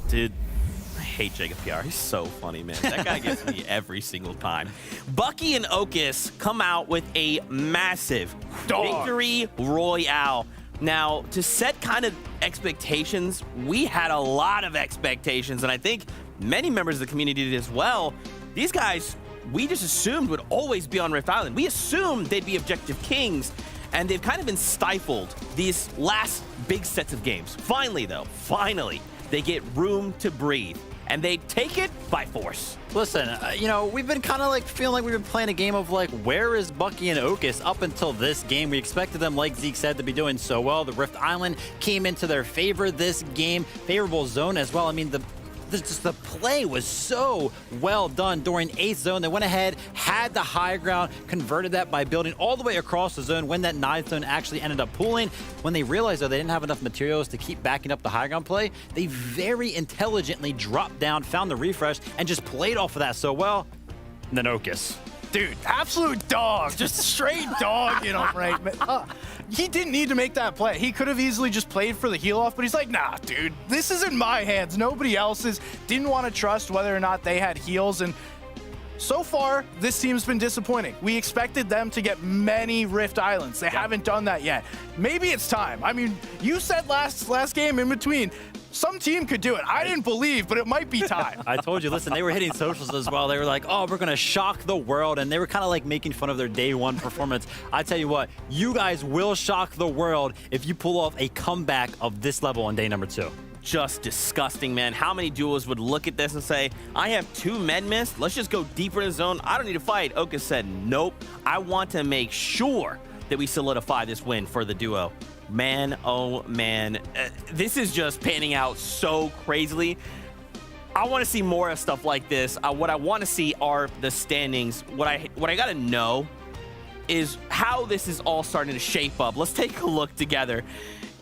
Dude, I hate Jacob PR. He's so funny, man. That guy gets me every single time. Bucky and Ocus come out with a massive victory royale. Now, to set kind of expectations, we had a lot of expectations, and I think many members of the community did as well. These guys, we just assumed would always be on Rift Island. We assumed they'd be Objective Kings, and they've kind of been stifled these last big sets of games. Finally, though, finally, they get room to breathe, and they take it by force. Listen, you know, we've been kind of like feeling like we've been playing a game of like, where is Bucky and Ocus up until this game? We expected them, like Zeke said, to be doing so well. The Rift Island came into their favor this game, favorable zone as well. I mean, the play was so well done during 8th zone. They went ahead, had the high ground, converted that by building all the way across the zone when that 9th zone actually ended up pooling. When they realized, though, they didn't have enough materials to keep backing up the high ground play, they very intelligently dropped down, found the refresh, and just played off of that so well. And then Ocus. Dude, absolute dog. Just straight dog, you know, right? He didn't need to make that play. He could have easily just played for the heal off, but he's like, nah, dude, this is in my hands. Nobody else's. Didn't want to trust whether or not they had heals. And so far, this team's been disappointing. We expected them to get many Rift Islands. They haven't done that yet. Maybe it's time. I mean, you said last game in between, some team could do it. I didn't believe, but it might be time. I told you, listen, they were hitting socials as well. They were like, oh, we're going to shock the world. And they were kind of like making fun of their day one performance. I tell you what, you guys will shock the world if you pull off a comeback of this level on day number 2. Just disgusting, man. How many duos would look at this and say, I have 2 med mist, let's just go deeper in the zone, I don't need to fight. Ocus said, nope, I want to make sure that we solidify this win for the duo. Man, oh man, this is just panning out so crazily. I want to see more of stuff like this. What I want to see are the standings. What I got to know is how this is all starting to shape up. Let's take a look together.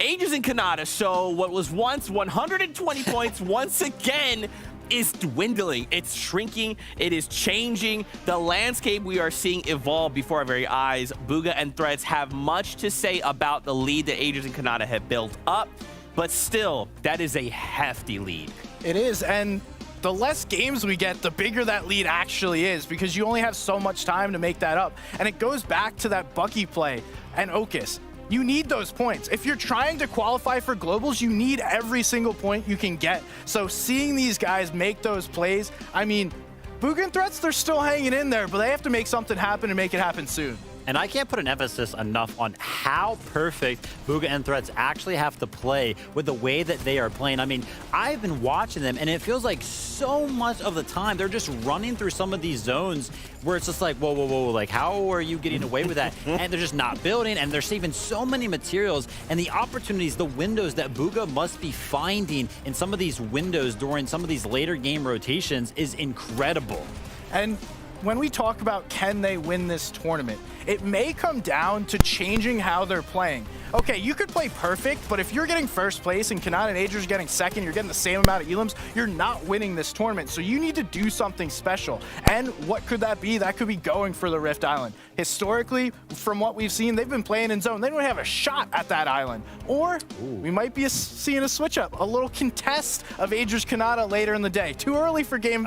Aegis and Kanata show what was once 120 points once again is dwindling. It's shrinking. It is changing. The landscape we are seeing evolve before our very eyes. Bugha and Threads have much to say about the lead that Aegis and Kanata have built up, but still, that is a hefty lead. It is, and the less games we get, the bigger that lead actually is, because you only have so much time to make that up. And it goes back to that Bucky play and Ocus. You need those points. If you're trying to qualify for globals, you need every single point you can get. So seeing these guys make those plays, I mean, Bugha and Threats, they're still hanging in there, but they have to make something happen and make it happen soon. And I can't put an emphasis enough on how perfect Bugha and Threats actually have to play with the way that they are playing. I mean, I've been watching them, and it feels like so much of the time they're just running through some of these zones where it's just like, whoa, whoa, whoa, like, how are you getting away with that? And they're just not building, and they're saving so many materials, and the opportunities, the windows that Bugha must be finding in some of these windows during some of these later game rotations is incredible. And when we talk about can they win this tournament, it may come down to changing how they're playing. Okay, you could play perfect, but if you're getting first place and Kanata and Aegis getting second, you're getting the same amount of elims, you're not winning this tournament. So you need to do something special. And what could that be? That could be going for the Rift Island. Historically, from what we've seen, they've been playing in zone. They don't have a shot at that island. Or we might be seeing a switch up, a little contest of Aegis Kanata later in the day. Too early for game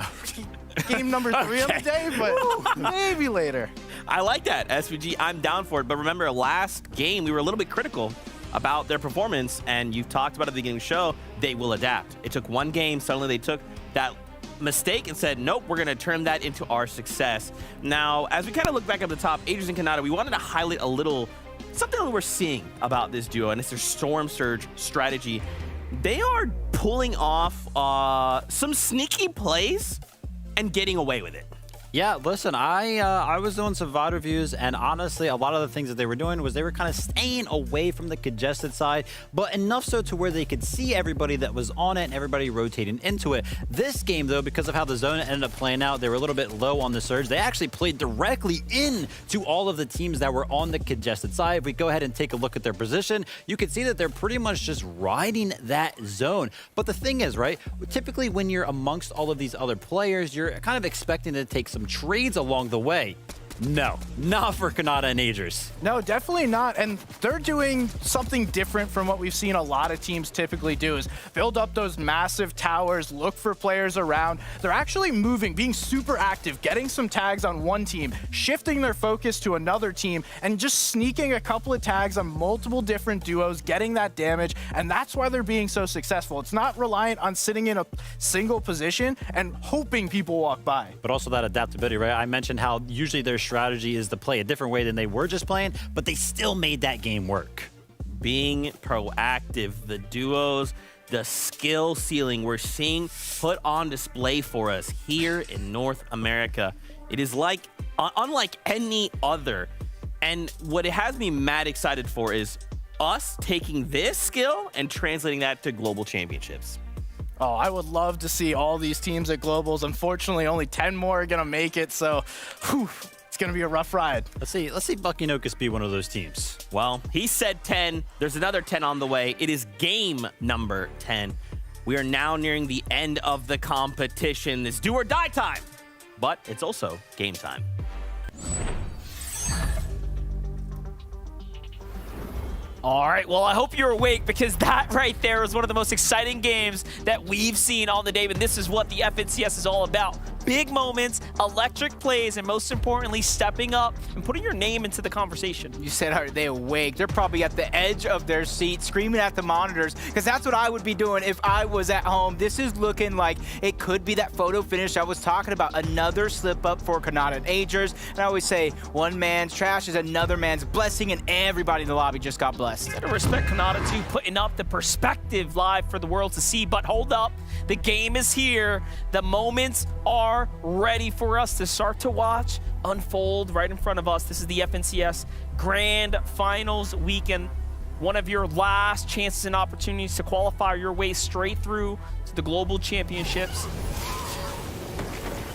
number 3 of the day, but maybe later. I like that, SVG. I'm down for it. But remember, last game, we were a little bit critical about their performance, and you've talked about at the beginning of the show, they will adapt. It took one game. Suddenly they took that mistake and said, nope, we're going to turn that into our success. Now, as we kind of look back up the top, Aegis and Kanata, we wanted to highlight a little something that we're seeing about this duo, and it's their Storm Surge strategy. They are pulling off some sneaky plays and getting away with it. Yeah, listen, I was doing some VOD reviews, and honestly, a lot of the things that they were doing was they were kind of staying away from the congested side, but enough so to where they could see everybody that was on it and everybody rotating into it. This game, though, because of how the zone ended up playing out, they were a little bit low on the surge. They actually played directly into all of the teams that were on the congested side. If we go ahead and take a look at their position, you can see that they're pretty much just riding that zone. But the thing is, right, typically when you're amongst all of these other players, you're kind of expecting to take some trades along the way. No, not for Kanata and Agers. No, definitely not. And they're doing something different from what we've seen a lot of teams typically do, is build up those massive towers, look for players around. They're actually moving, being super active, getting some tags on one team, shifting their focus to another team, and just sneaking a couple of tags on multiple different duos, getting that damage. And that's why they're being so successful. It's not reliant on sitting in a single position and hoping people walk by. But also that adaptability, right? I mentioned how usually their strategy is to play a different way than they were just playing, but they still made that game work. Being proactive, the duos, the skill ceiling we're seeing put on display for us here in North America. It is like unlike any other. And what it has me mad excited for is us taking this skill and translating that to global championships. Oh, I would love to see all these teams at Globals. Unfortunately, only 10 more are going to make it, so whew, it's going to be a rough ride. Let's see Buckinokus be one of those teams. Well, he said 10. There's another 10 on the way. It is game number 10. We are now nearing the end of the competition. It's do or die time, but it's also game time. All right, well, I hope you're awake, because that right there is one of the most exciting games that we've seen on the day, and this is what the FNCS is all about. Big moments, electric plays, and most importantly, stepping up and putting your name into the conversation. You said, are they awake? They're probably at the edge of their seat, screaming at the monitors, because that's what I would be doing if I was at home. This is looking like it could be that photo finish I was talking about. Another slip up for Kanata and Agers. And I always say, one man's trash is another man's blessing, and everybody in the lobby just got blessed. Gotta respect Kanata too, putting up the perspective live for the world to see. But hold up, the game is here. The moments are ready for us to start to watch unfold right in front of us. This is the FNCS Grand Finals weekend. One of your last chances and opportunities to qualify your way straight through to the Global Championships.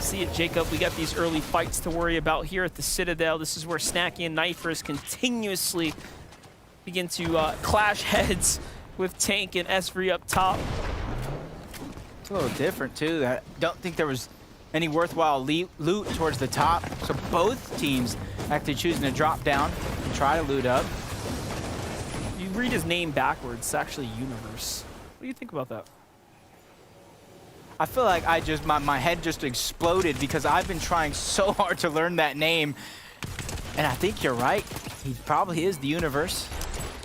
See it, Jacob. We got these early fights to worry about here at the Citadel. This is where Snacky and Knifers continuously begin to clash heads with Tank and Esri up top. It's a little different, too. I don't think there was any worthwhile loot towards the top. So both teams actually choosing to drop down and try to loot up. You read his name backwards. It's actually Universe. What do you think about that? I feel like my head just exploded because I've been trying so hard to learn that name. And I think you're right. He probably is the Universe.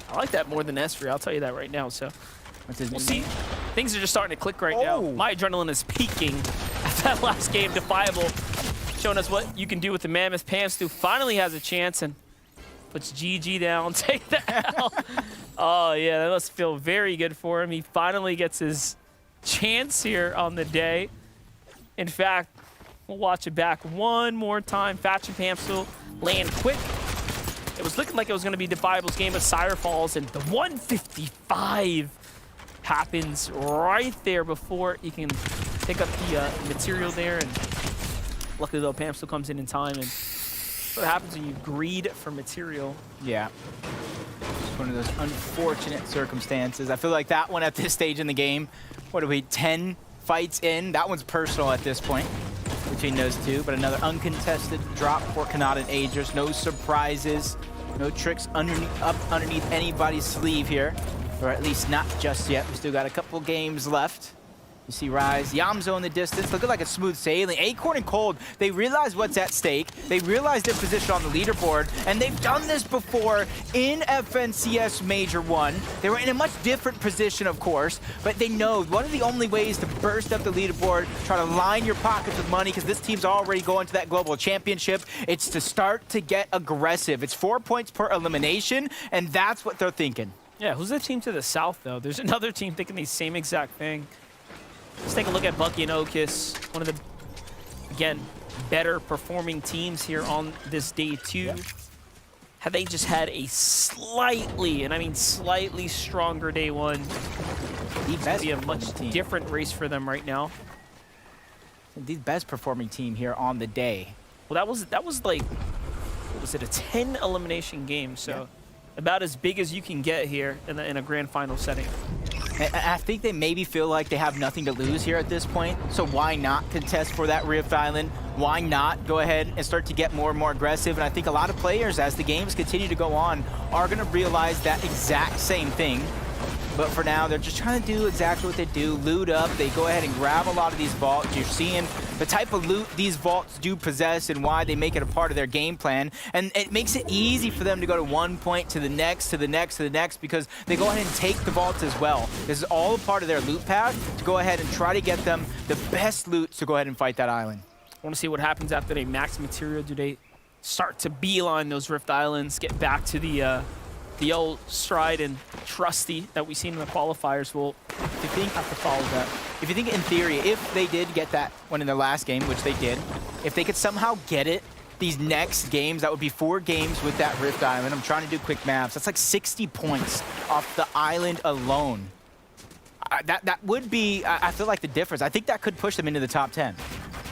I like that more than Esri, I'll tell you that right now. So we'll see. Name? Things are just starting to click right now. My adrenaline is peaking at that last game. Defiable showing us what you can do with the Mammoth Pantsu. Finally has a chance and puts GG down. Take that out. Oh, yeah, that must feel very good for him. He finally gets his chance here on the day. In fact, we'll watch it back one more time. Fatch and Pantsu land quick. It was looking like it was going to be Defiable's game, but Sire falls, and the 155 happens right there before he can pick up the material there. And luckily, though, Pam still comes in time. And that's what happens when you greed for material. Yeah. It's one of those unfortunate circumstances. I feel like that one at this stage in the game, what are we, 10 fights in? That one's personal at this point between those two, but another uncontested drop for Kanata and Agers. No surprises, no tricks underneath anybody's sleeve here, or at least not just yet. We still got a couple games left. You see Rise, Yamzo in the distance, looking like a smooth sailing. Acorn and Cold, they realize what's at stake. They realize their position on the leaderboard, and they've done this before in FNCS Major 1. They were in a much different position, of course, but they know one of the only ways to burst up the leaderboard, try to line your pockets with money, because this team's already going to that global championship, it's to start to get aggressive. It's 4 points per elimination, and that's what they're thinking. Yeah, who's the team to the south, though? There's another team thinking the same exact thing. Let's take a look at Bucky and Okus. One of the, again, better performing teams here on this day 2. Had they just had a slightly, and I mean slightly stronger day 1, The best be a much performing team. different race for them right now. The best performing team here on the day. Well, that was like, what was it, a 10 elimination game? So about as big as you can get here in a grand final setting. I think they maybe feel like they have nothing to lose here at this point, so why not contest for that Rift Island? Why not go ahead and start to get more and more aggressive? And I think a lot of players, as the games continue to go on, are going to realize that exact same thing. But for now, they're just trying to do exactly what they do, loot up. They go ahead and grab a lot of these vaults. You're seeing the type of loot these vaults do possess and why they make it a part of their game plan. And it makes it easy for them to go to one point to the next, to the next, to the next, because they go ahead and take the vaults as well. This is all a part of their loot path to go ahead and try to get them the best loot to go ahead and fight that island. I want to see what happens after they max material. Do they start to beeline those Rift Islands, get back to the old stride and trusty that we've seen in the qualifiers? Will If you think, have to follow that. if you think in theory, if they did get that one in their last game, which they did, if they could somehow get it these next games, that would be 4 games with that Rift Island. I'm trying to do quick maths. That's like 60 points off the island alone. That would be, I feel like, the difference. I think that could push them into the top 10.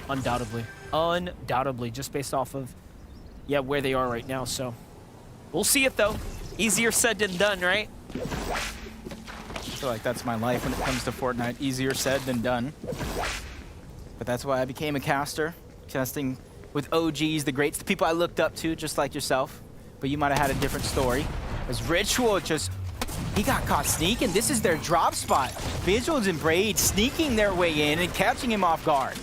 Undoubtedly. Undoubtedly, just based off of, where they are right now. So we'll see it, though. Easier said than done, right? I feel like that's my life when it comes to Fortnite. Easier said than done. But that's why I became a caster, casting with OGs, the greats, the people I looked up to, just like yourself. But you might have had a different story. As Ritual he got caught sneaking. This is their drop spot. Visuals and Braid sneaking their way in and catching him off guard.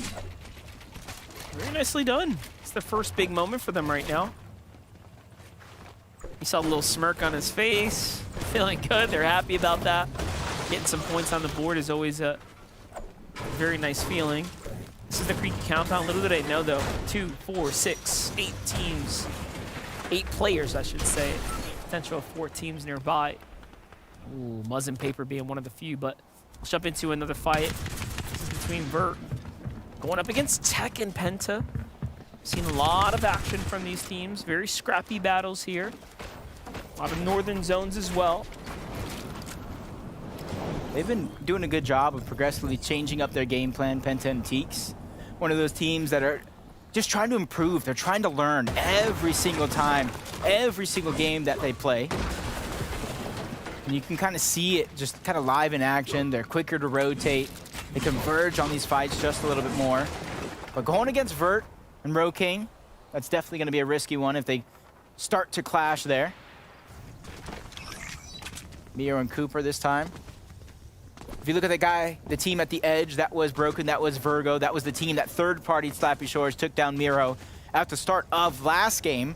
Very nicely done. It's the first big moment for them right now. You saw a little smirk on his face. Feeling good. They're happy about that. Getting some points on the board is always a very nice feeling. This is the Creaky Countdown. Little did I know, though. 2, 4, 6, 8 teams. 8 players, I should say. Potential of 4 teams nearby. Ooh, Muzz and Paper being one of the few, but we'll jump into another fight. This is between Vert going up against Tech and Penta. Seen a lot of action from these teams. Very scrappy battles here. A lot of northern zones as well. They've been doing a good job of progressively changing up their game plan, Penta and Teaks. One of those teams that are just trying to improve. They're trying to learn every single time, every single game that they play. And you can kind of see it just kind of live in action. They're quicker to rotate. They converge on these fights just a little bit more. But going against Vert and Roking, that's definitely going to be a risky one if they start to clash there. Mio and Cooper this time. If you look at the team at the edge, that was Broken, that was Virgo, that was the team that third-party Slappy Shores took down Miro at the start of last game.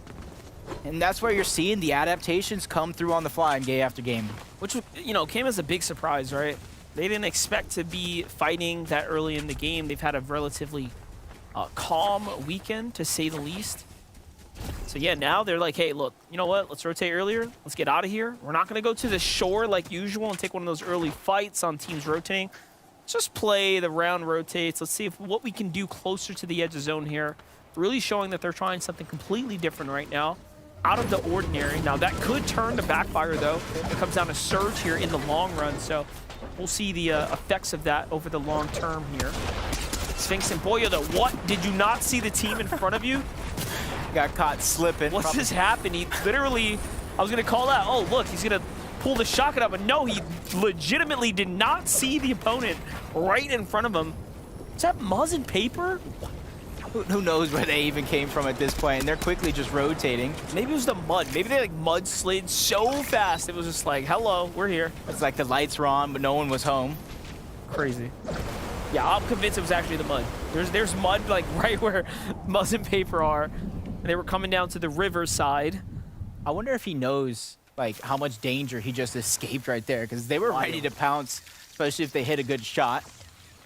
And that's where you're seeing the adaptations come through on the fly in game after game. Which, came as a big surprise, right? They didn't expect to be fighting that early in the game. They've had a relatively calm weekend, to say the least. So yeah, now they're like, hey, look, you know what? Let's rotate earlier. Let's get out of here. We're not going to go to the shore like usual and take one of those early fights on teams rotating. Let's just play the round rotates. Let's see what we can do closer to the edge of zone here. Really showing that they're trying something completely different right now. Out of the ordinary. Now, that could turn to backfire, though. It comes down to Surge here in the long run, so we'll see the effects of that over the long term here. Sphinx and Boyo, though, what? Did you not see the team in front of you? Got caught slipping. What's just happened? He literally, I was going to call out, oh, look, he's going to pull the shotgun up, but no, he legitimately did not see the opponent right in front of him. Is that Muzz and Paper? Who knows where they even came from at this point, and they're quickly just rotating. Maybe it was the mud. Maybe they mud slid so fast, it was just like, hello, we're here. It's like the lights were on, but no one was home. Crazy. Yeah, I'm convinced it was actually the mud. There's mud like right where Muzz and Paper are. And they were coming down to the riverside. I wonder if he knows like how much danger he just escaped right there, because they were ready to pounce, especially if they hit a good shot.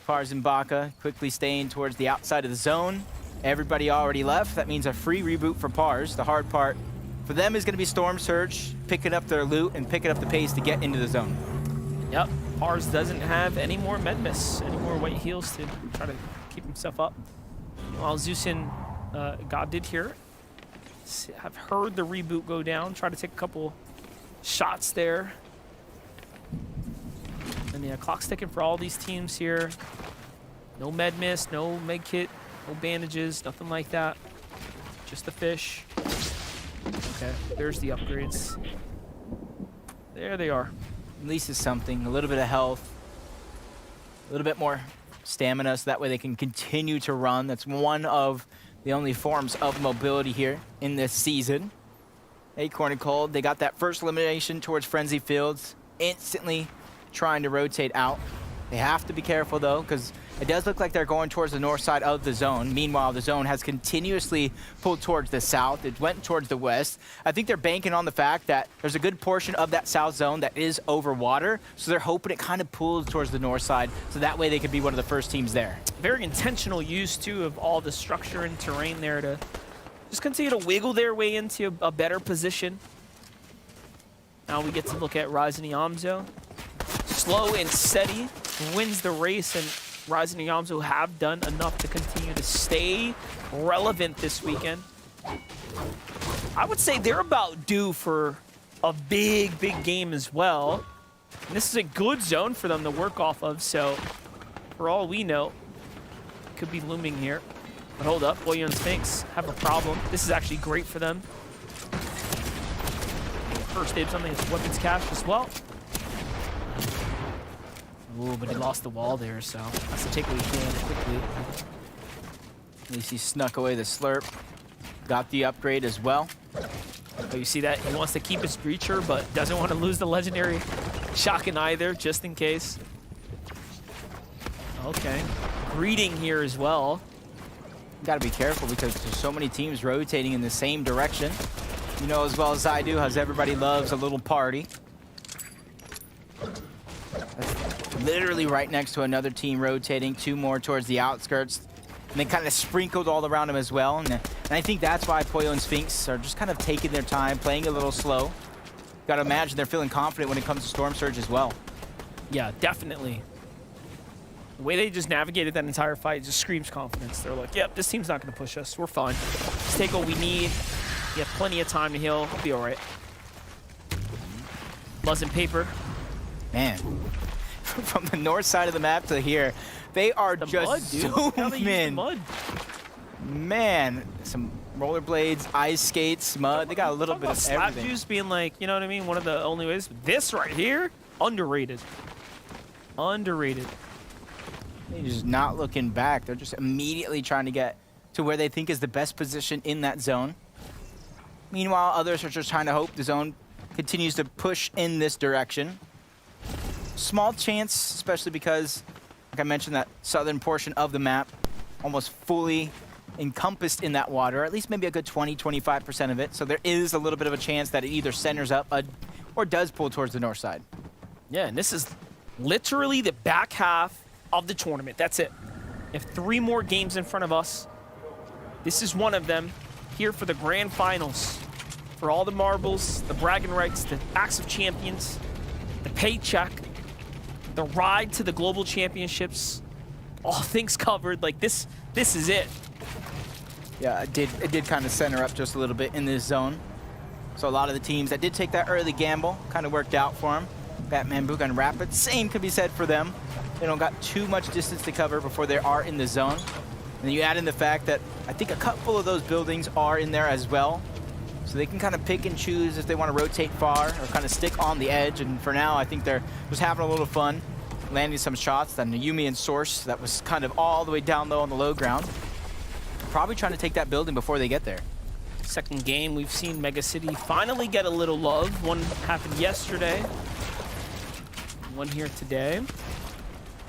Pars and Baka quickly staying towards the outside of the zone. Everybody already left. That means a free reboot for Pars. The hard part for them is going to be Storm Surge, picking up their loot and picking up the pace to get into the zone. Yep, Pars doesn't have any more med miss, any more white heals to try to keep himself up. While Zeus and God did hear it. I've heard the reboot go down. Try to take a couple shots there. And yeah, clock's ticking for all these teams here. No med miss, no med kit, no bandages, nothing like that. Just the fish. Okay, there's the upgrades. There they are. At least it's something. A little bit of health. A little bit more stamina, so that way they can continue to run. That's one of the only forms of mobility here in this season. Acorn and Cold, they got that first elimination towards Frenzy Fields, instantly trying to rotate out. They have to be careful though, because it does look like they're going towards the north side of the zone. Meanwhile, the zone has continuously pulled towards the south. It went towards the west. I think they're banking on the fact that there's a good portion of that south zone that is over water, so they're hoping it kind of pulls towards the north side, so that way they could be one of the first teams there. Very intentional use, too, of all the structure and terrain there to just continue to wiggle their way into a better position. Now we get to look at Ryzen Yamzo. Slow and steady, wins the race, and Ryzen and Yamzo have done enough to continue to stay relevant this weekend. I would say they're about due for a big game as well. And this is a good zone for them to work off of, so for all we know, it could be looming here. But hold up, Boyo and Sphinx have a problem. This is actually great for them. First dibs on the weapons cache as well. Ooh, but he lost the wall there, so that's to take what he can quickly. At least he snuck away the slurp. Got the upgrade as well. Oh, you see that? He wants to keep his breacher, but doesn't want to lose the legendary shotgun either, just in case. Okay. Greeting here as well. Got to be careful because there's so many teams rotating in the same direction. You know as well as I do, how everybody loves a little party. That's literally right next to another team rotating, two more towards the outskirts. And they kind of sprinkled all around them as well. And I think that's why Poyo and Sphinx are just kind of taking their time, playing a little slow. Got to imagine they're feeling confident when it comes to Storm Surge as well. Yeah, definitely. The way they just navigated that entire fight just screams confidence. They're like, yep, this team's not going to push us. We're fine. Let's take what we need. We have plenty of time to heal. We'll be all right. Buzz and paper. Man, from the north side of the map to here, they are just zooming in. Man, some rollerblades, ice skates, mud. They got a little bit of slap everything. juice being like, you know what I mean? One of the only ways. This right here, underrated. Underrated. They're just not looking back. They're just immediately trying to get to where they think is the best position in that zone. Meanwhile, others are just trying to hope the zone continues to push in this direction. Small chance, especially because, like I mentioned, that southern portion of the map almost fully encompassed in that water, at least maybe a good 20-25% of it. So there is a little bit of a chance that it either centers up or does pull towards the north side. Yeah, and this is literally the back half of the tournament. That's it. We have 3 more games in front of us. This is one of them here for the grand finals. For all the marbles, the bragging rights, the acts of champions, the paycheck, the ride to the global championships, all things covered. Like this is it. Yeah, it did kind of center up just a little bit in this zone. So a lot of the teams that did take that early gamble kind of worked out for them. Batman, Booga, and Rapid, same could be said for them. They don't got too much distance to cover before they are in the zone. And then you add in the fact that I think a couple of those buildings are in there as well. So they can kind of pick and choose if they want to rotate far or kind of stick on the edge. And for now, I think they're just having a little fun, landing some shots. That Naomi and Source, that was kind of all the way down low on the low ground. Probably trying to take that building before they get there. Second game, we've seen Mega City finally get a little love. One happened yesterday. One here today.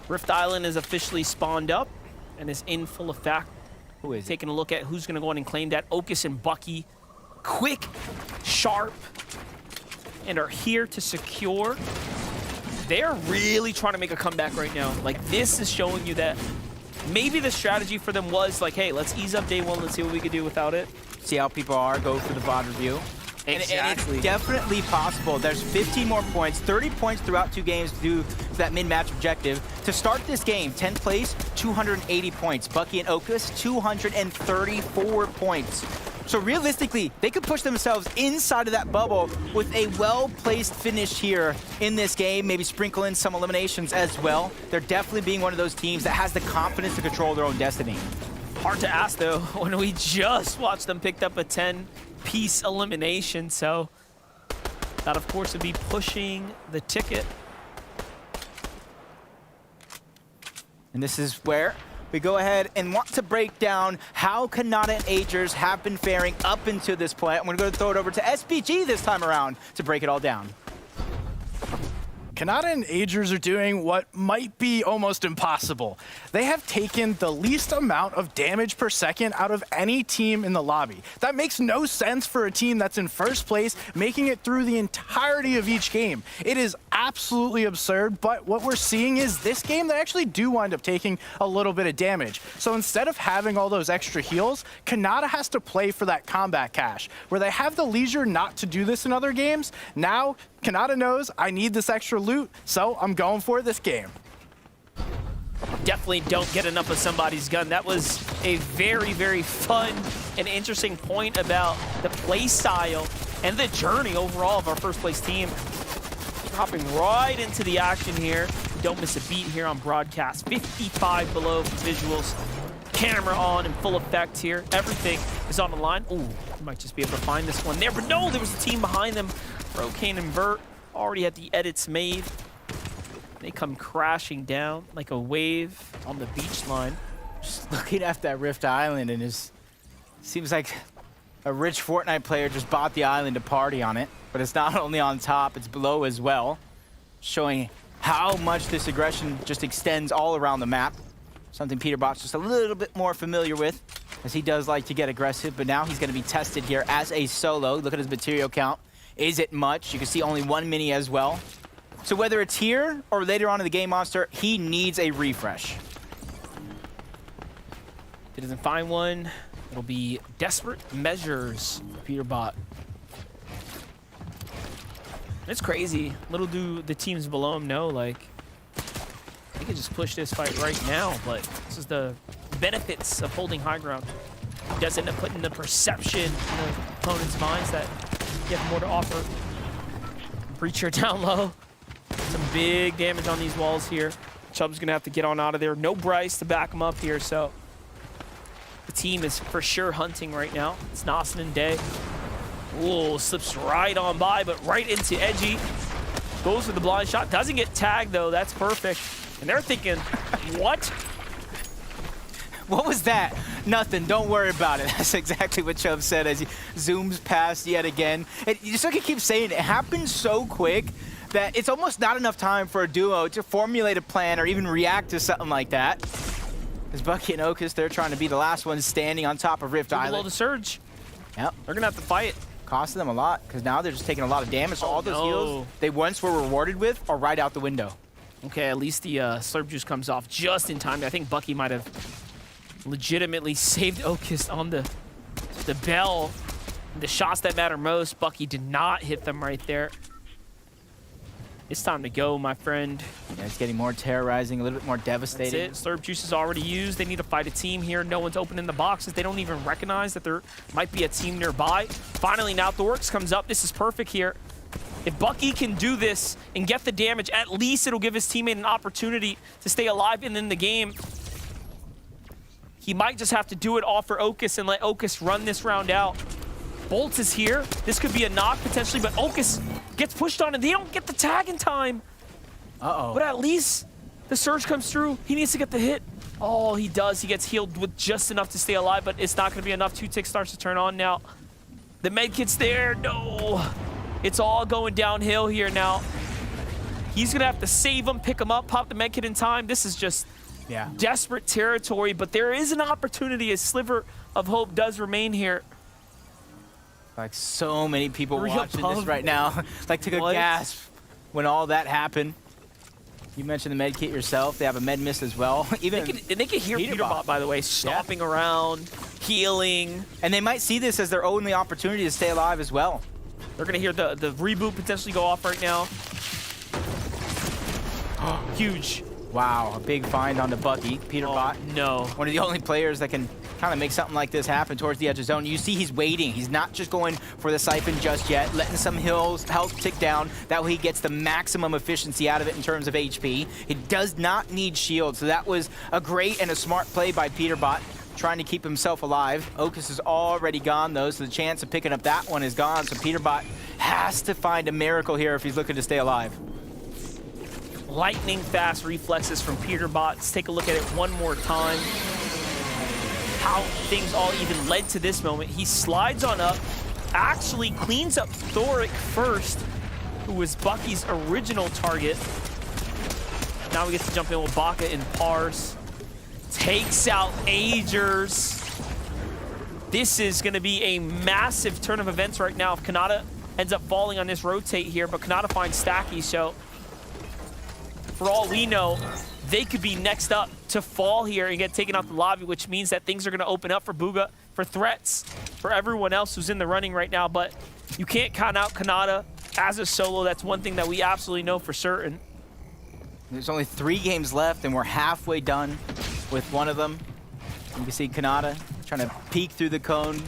Rift Island is officially spawned up and is in full effect. Who is it? Taking a look at who's going to go in and claim that. Okus and Bucky, quick, sharp, and are here to secure. They're really trying to make a comeback right now. Like, this is showing you that maybe the strategy for them was like, hey, let's ease up day one. Let's see what we can do without it. See how people are, go for the VOD review. And Exactly. it's definitely possible. There's 15 more points, 30 points throughout 2 games due to that mid-match objective. To start this game, 10th place, 280 points. Bucky and Okus, 234 points. So realistically, they could push themselves inside of that bubble with a well-placed finish here in this game, maybe sprinkle in some eliminations as well. They're definitely being one of those teams that has the confidence to control their own destiny. Hard to ask, though, when we just watched them pick up a 10-piece elimination. So that, of course, would be pushing the ticket. And this is where we go ahead and want to break down how Kanata and Agers have been faring up into this point. I'm going to go throw it over to SPG this time around to break it all down. Kanata and Agers are doing what might be almost impossible. They have taken the least amount of damage per second out of any team in the lobby. That makes no sense for a team that's in first place, making it through the entirety of each game. It is absolutely absurd, but what we're seeing is this game, they actually do wind up taking a little bit of damage. So instead of having all those extra heals, Kanata has to play for that combat cash, where they have the leisure not to do this in other games. Now, Kanata knows I need this extra loot, so I'm going for it this game. Definitely don't get enough of somebody's gun. That was a very, very fun and interesting point about the play style and the journey overall of our first place team. Hopping right into the action here. Don't miss a beat here on broadcast. 55 below visuals. Camera on in full effect here. Everything is on the line. Ooh, might just be able to find this one there, but no, there was a team behind them. Brocane and Vert already had the edits made. They come crashing down like a wave on the beach line. Just looking at that Rift Island, and it seems like a rich Fortnite player just bought the island to party on it. But it's not only on top, it's below as well, showing how much this aggression just extends all around the map. Something Peterbot's just a little bit more familiar with, as he does like to get aggressive, but now he's going to be tested here as a solo. Look at his material count. Is it much? You can see only 1 mini as well. So whether it's here or later on in the game, Monster, he needs a refresh. If he doesn't find one, it'll be desperate measures for Peterbot. It's crazy. Little do the teams below him know, like, they could just push this fight right now, but this is the benefits of holding high ground. He does end up putting the perception in the opponent's minds that you have more to offer. Breacher down low. Some big damage on these walls here. Chubb's gonna have to get on out of there. No Bryce to back him up here, so the team is for sure hunting right now. It's Nasen and Day. Ooh, slips right on by, but right into Edgy. Goes for the blind shot. Doesn't get tagged, though. That's perfect. And they're thinking, what? What was that? Nothing. Don't worry about it. That's exactly what Chubb said as he zooms past yet again. And you just like to keep saying it happens so quick that it's almost not enough time for a duo to formulate a plan or even react to something like that. As Bucky and Okus, they're trying to be the last ones standing on top of Rift Island. Below the surge. Yep. They're going to have to fight. Costing them a lot, because now they're just taking a lot of damage. So all those heals they once were rewarded with are right out the window. Okay, at least the slurp juice comes off just in time. I think Bucky might have legitimately saved Okus on the bell. The shots that matter most, Bucky did not hit them right there. It's time to go, my friend. Yeah, it's getting more terrorizing, a little bit more devastating. That's it. Slurp juice is already used. They need to fight a team here. No one's opening the boxes. They don't even recognize that there might be a team nearby. Finally, now the works comes up. This is perfect here. If Bucky can do this and get the damage, at least it'll give his teammate an opportunity to stay alive and in the game. He might just have to do it all for Okus and let Okus run this round out. Bolts is here. This could be a knock potentially, but Okus gets pushed on and they don't get the tag in time. Uh-oh. But at least the surge comes through. He needs to get the hit. Oh, he does. He gets healed with just enough to stay alive, but it's not going to be enough. 2 tick starts to turn on now. The med kit's there. No. It's all going downhill here now. He's going to have to save him, pick him up, pop the med kit in time. This is just desperate territory, but there is an opportunity. A sliver of hope does remain here. Like so many people watching this right now, like took a gasp when all that happened. You mentioned the med kit yourself. They have a med miss as well. Even they can hear Peterbot, by the way, stomping around, healing. And they might see this as their only opportunity to stay alive as well. They're gonna hear the reboot potentially go off right now. Huge. Wow, a big find on the Bucky. Peterbot, No. one of the only players that can kind of make something like this happen towards the edge of zone. You see he's waiting. He's not just going for the siphon just yet, letting some health tick down. That way he gets the maximum efficiency out of it in terms of HP. He does not need shield, so that was a great and a smart play by Peterbot, trying to keep himself alive. Okus is already gone, though, so the chance of picking up that one is gone. So Peterbot has to find a miracle here if he's looking to stay alive. Lightning fast reflexes from Peterbot. Let's take a look at it one more time. How things all even led to this moment. He slides on up, actually cleans up Thoric first, who was Bucky's original target. Now we get to jump in with Baka and Pars. Takes out Agers. This is going to be a massive turn of events right now if Kanata ends up falling on this rotate here, but Kanata finds Stacky, so for all we know, they could be next up to fall here and get taken out the lobby, which means that things are going to open up for Bugha, for threats, for everyone else who's in the running right now. But you can't count out Kanata as a solo. That's one thing that we absolutely know for certain. There's only 3 games left, and we're halfway done with one of them. You can see Kanata trying to peek through the cone,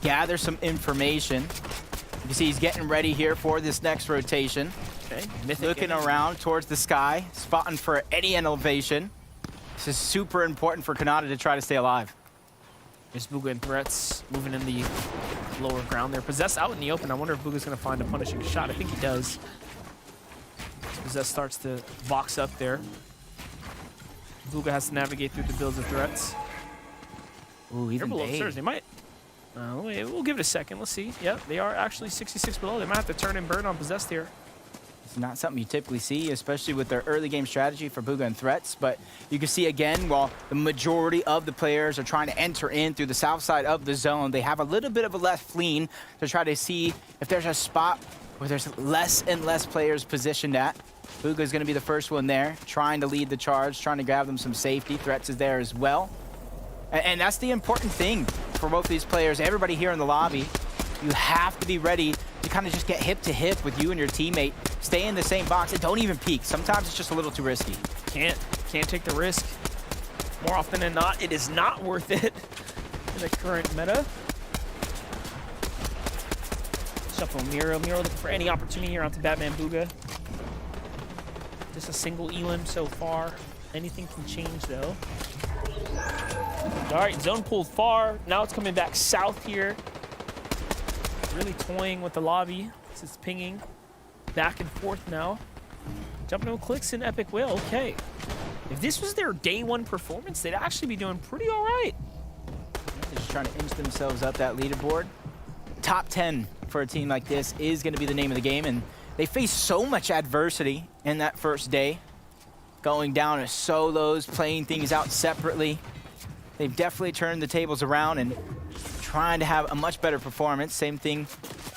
gather some information. You can see he's getting ready here for this next rotation. Okay. Looking around towards the sky, spotting for any elevation. This is super important for Kanata to try to stay alive. There's Bugha and threats moving in the lower ground there. Possess out in the open. I wonder if Bugha's going to find a punishing shot. I think he does. Possess starts to box up there. Bugha has to navigate through the builds of threats. Ooh, They're even below Bade. stairs. They might. Wait, we'll give it a second. Let's see. Yep, they are actually 66 below. They might have to turn and burn on Possessed here. It's not something you typically see, especially with their early game strategy for Bugha and threats. But you can see again, while the majority of the players are trying to enter in through the south side of the zone, they have a little bit of a left lean to try to see if there's a spot where there's less and less players positioned at. Bugha is going to be the first one there, trying to lead the charge, trying to grab them some safety. Threats is there as well. And that's the important thing for both of these players. Everybody here in the lobby, you have to be ready to kind of just get hip to hip with you and your teammate. Stay in the same box and don't even peek. Sometimes it's just a little too risky. Can't take the risk. More often than not, it is not worth it in the current meta. Shuffle Miro. Miro looking for any opportunity here onto Batman Bugha. Just a single elim so far. Anything can change though. All right, zone pulled far. Now it's coming back south here. Really toying with the lobby. This is pinging back and forth now. Jump no clicks in Epic Whale. Okay. If this was their day one performance, they'd actually be doing pretty all right. They're just trying to inch themselves up that leaderboard. Top 10 for a team like this is going to be the name of the game, and they face so much adversity in that first day. Going down as solos, playing things out separately. They've definitely turned the tables around and trying to have a much better performance. Same thing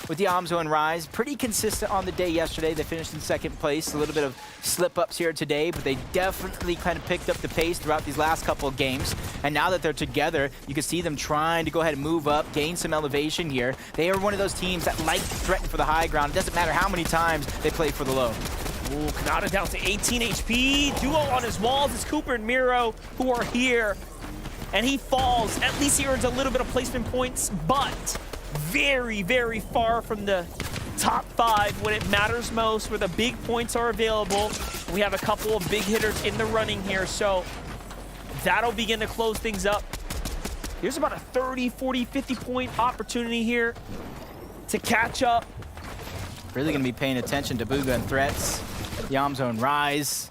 with the Amzo and Rise. Pretty consistent on the day yesterday. They finished in second place. A little bit of slip-ups here today, but they definitely kind of picked up the pace throughout these last couple of games. And now that they're together, you can see them trying to go ahead and move up, gain some elevation here. They are one of those teams that like to threaten for the high ground. It doesn't matter how many times they play for the low. Ooh, Kanata down to 18 HP. Duo on his walls. It's Cooper and Miro who are here. And he falls. At least he earns a little bit of placement points, but very, very far from the top 5 when it matters most, where the big points are available. We have a couple of big hitters in the running here, so that'll begin to close things up. Here's about a 30, 40, 50 point opportunity here to catch up. Really going to be paying attention to Bugha and threats. Yamzo and Rise.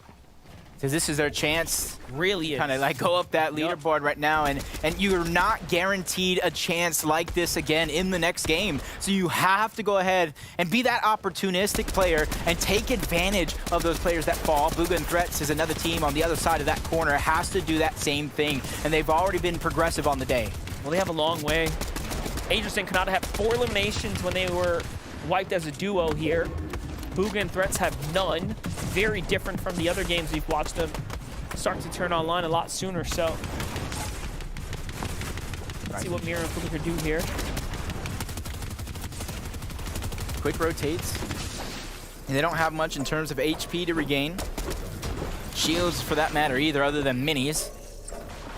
Because this is their chance. Really is. Kind of like go up that leaderboard right now, and you're not guaranteed a chance like this again in the next game. So you have to go ahead and be that opportunistic player and take advantage of those players that fall. Bugha and Threats is another team on the other side of that corner, has to do that same thing, and they've already been progressive on the day. Well, they have a long way. Aegis and Kanata have 4 eliminations when they were wiped as a duo here. Bugha and Threats have none. Very different from the other games we've watched them start to turn online a lot sooner, so let's see what Miro and Cooper could do here. Quick rotates. And they don't have much in terms of HP to regain. Shields, for that matter, either, other than minis.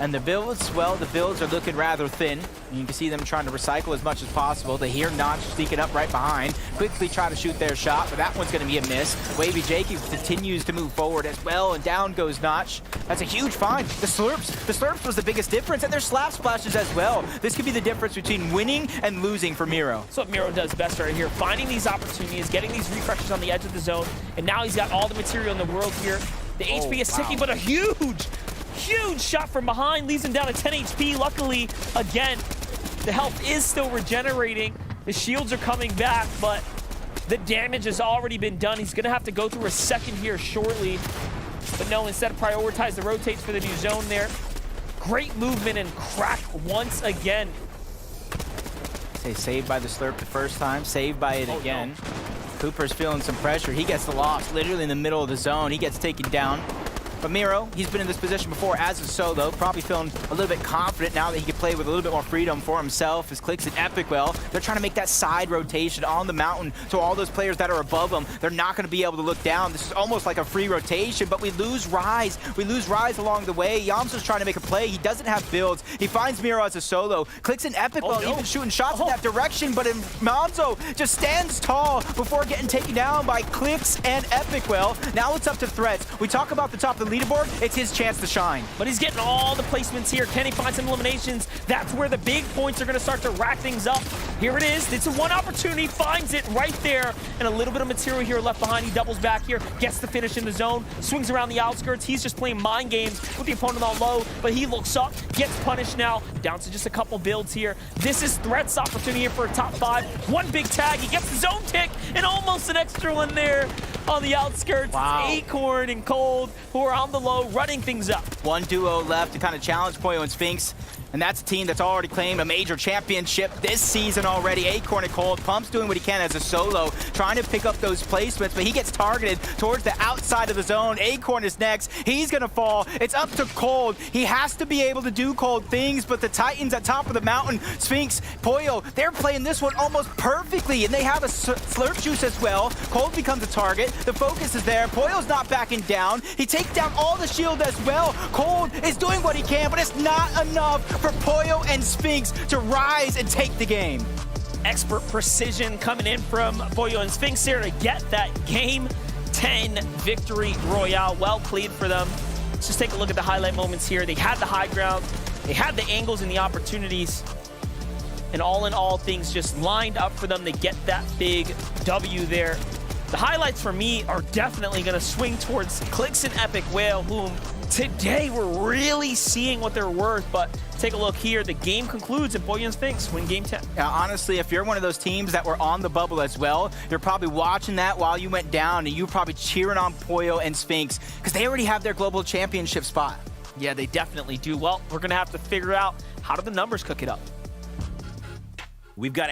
And the builds, well, the builds are looking rather thin. And you can see them trying to recycle as much as possible. They hear Notch sneaking up right behind. Quickly try to shoot their shot, but that one's going to be a miss. Wavy Jakey continues to move forward as well, and down goes Notch. That's a huge find. The Slurps was the biggest difference, and their slap splashes as well. This could be the difference between winning and losing for Miro. That's what Miro does best right here, finding these opportunities, getting these refreshes on the edge of the zone, and now he's got all the material in the world here. The HP is ticking, but a huge shot from behind leaves him down to 10 HP. Luckily, again, the health is still regenerating. The shields are coming back, but the damage has already been done. He's going to have to go through a second here shortly. But no, instead prioritize the rotates for the new zone there. Great movement and crack once again. Say saved by the Slurp the first time, saved by it again. No. Cooper's feeling some pressure. He gets the loss literally in the middle of the zone. He gets taken down. But Miro, he's been in this position before as a solo, probably feeling a little bit confident now that he can play with a little bit more freedom for himself. His clicks and Epic well. They're trying to make that side rotation on the mountain to all those players that are above them. They're not going to be able to look down. This is almost like a free rotation, but we lose Rise. We lose Rise along the way. Yamso's trying to make a play. He doesn't have builds. He finds Miro as a solo. Clicks and Epic well, even shooting shots in that direction, but Manzo just stands tall before getting taken down by Clicks and Epic well. Now it's up to Threats. We talk about the top of the leaderboard. It's his chance to shine. But he's getting all the placements here. Can he find some eliminations? That's where the big points are going to start to rack things up. Here it is. It's a one opportunity. Finds it right there. And a little bit of material here left behind. He doubles back here. Gets the finish in the zone. Swings around the outskirts. He's just playing mind games with the opponent on low. But he looks up. Gets punished now. Down to just a couple builds here. This is Threat's opportunity here for a top 5. One big tag. He gets the zone tick. And almost an extra one there on the outskirts. Wow. It's Acorn and Cold who are on the low, running things up. One duo left to kind of challenge Poyo and Sphinx. And that's a team that's already claimed a major championship this season already. Acorn and Cold. Pump's doing what he can as a solo, trying to pick up those placements, but he gets targeted towards the outside of the zone. Acorn is next. He's going to fall. It's up to Cold. He has to be able to do Cold things, but the Titans at top of the mountain, Sphinx, Poyo, they're playing this one almost perfectly, and they have a Slurp Juice as well. Cold becomes a target. The focus is there. Poyo's not backing down. He takes down all the shield as well. Cold is doing what he can, but it's not enough for Poyo and Sphinx to rise and take the game. Expert precision coming in from Poyo and Sphinx here to get that Game 10 victory royale. Well played for them. Let's just take a look at the highlight moments here. They had the high ground. They had the angles and the opportunities. And all in all, things just lined up for them to get that big W there. The highlights for me are definitely going to swing towards Clicks and Epic Whale, whom today we're really seeing what they're worth. But take a look here. The game concludes and Poyo and Sphinx win Game 10. Now, honestly, if you're one of those teams that were on the bubble as well, you're probably watching that while you went down, and you're probably cheering on Poyo and Sphinx because they already have their global championship spot. Yeah, they definitely do. Well, we're going to have to figure out how do the numbers cook it up. We've got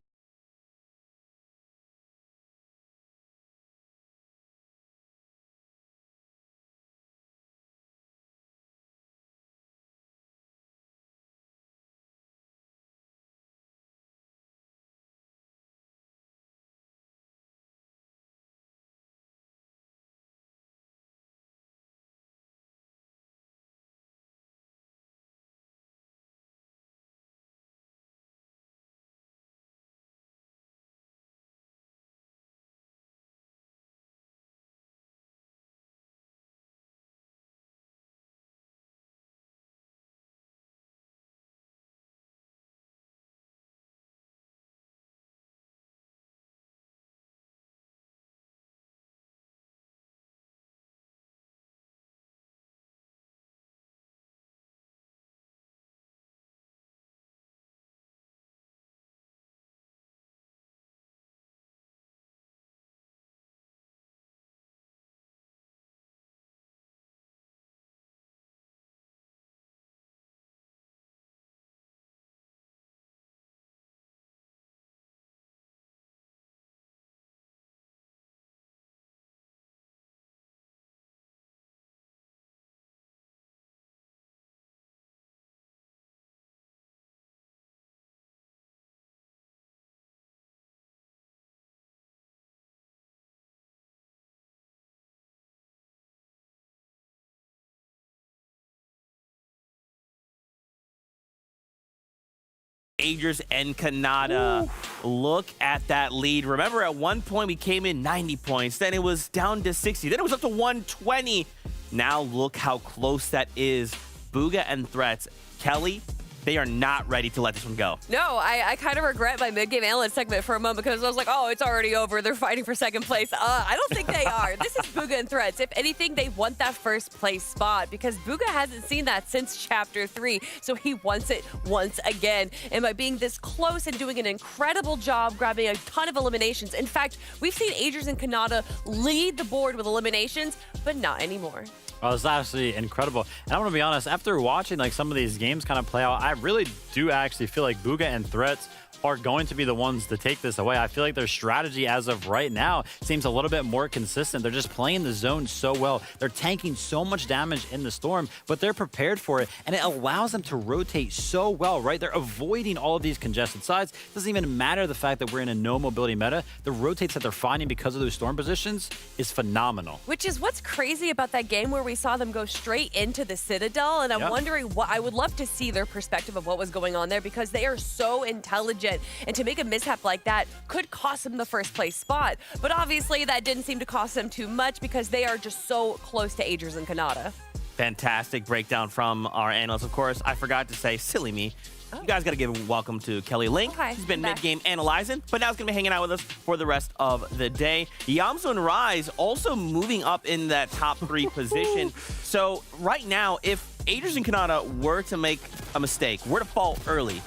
Agers and Kanata. Look at that lead. Remember, at one point we came in 90 points, then it was down to 60, then it was up to 120. Now look how close that is. Bugha and Threats. Kelly, they are not ready to let this one go. No, I kind of regret my mid-game analyst segment for a moment because I was like, oh, it's already over. They're fighting for second place. I don't think they are. This is Bugha and Threats. If anything, they want that first place spot because Bugha hasn't seen that since Chapter 3, so he wants it once again. And by being this close and doing an incredible job grabbing a ton of eliminations. In fact, we've seen Agers and Kanata lead the board with eliminations, but not anymore. Well, it's actually incredible. And I want to be honest, after watching like some of these games kind of play out, I really do actually feel like Bugha and Threats are going to be the ones to take this away. I feel like their strategy as of right now seems a little bit more consistent. They're just playing the zone so well. They're tanking so much damage in the storm, but they're prepared for it, and it allows them to rotate so well, right? They're avoiding all of these congested sides. It doesn't even matter the fact that we're in a no mobility meta. The rotates that they're finding because of those storm positions is phenomenal. Which is what's crazy about that game where we saw them go straight into the Citadel, and I'm wondering what I would love to see their perspective of what was going on there because they are so intelligent. And to make a mishap like that could cost them the first place spot. But obviously that didn't seem to cost them too much because they are just so close to Agers and Kanata. Fantastic breakdown from our analyst. Of course, I forgot to say, silly me. You guys got to give a welcome to Kelly Link. Okay, She's been back. mid-game analyzing, but now she's going to be hanging out with us for the rest of the day. Yamso and Rise also moving up in that top 3 position. So right now, if Agers and Kanata were to make a mistake, were to fall early,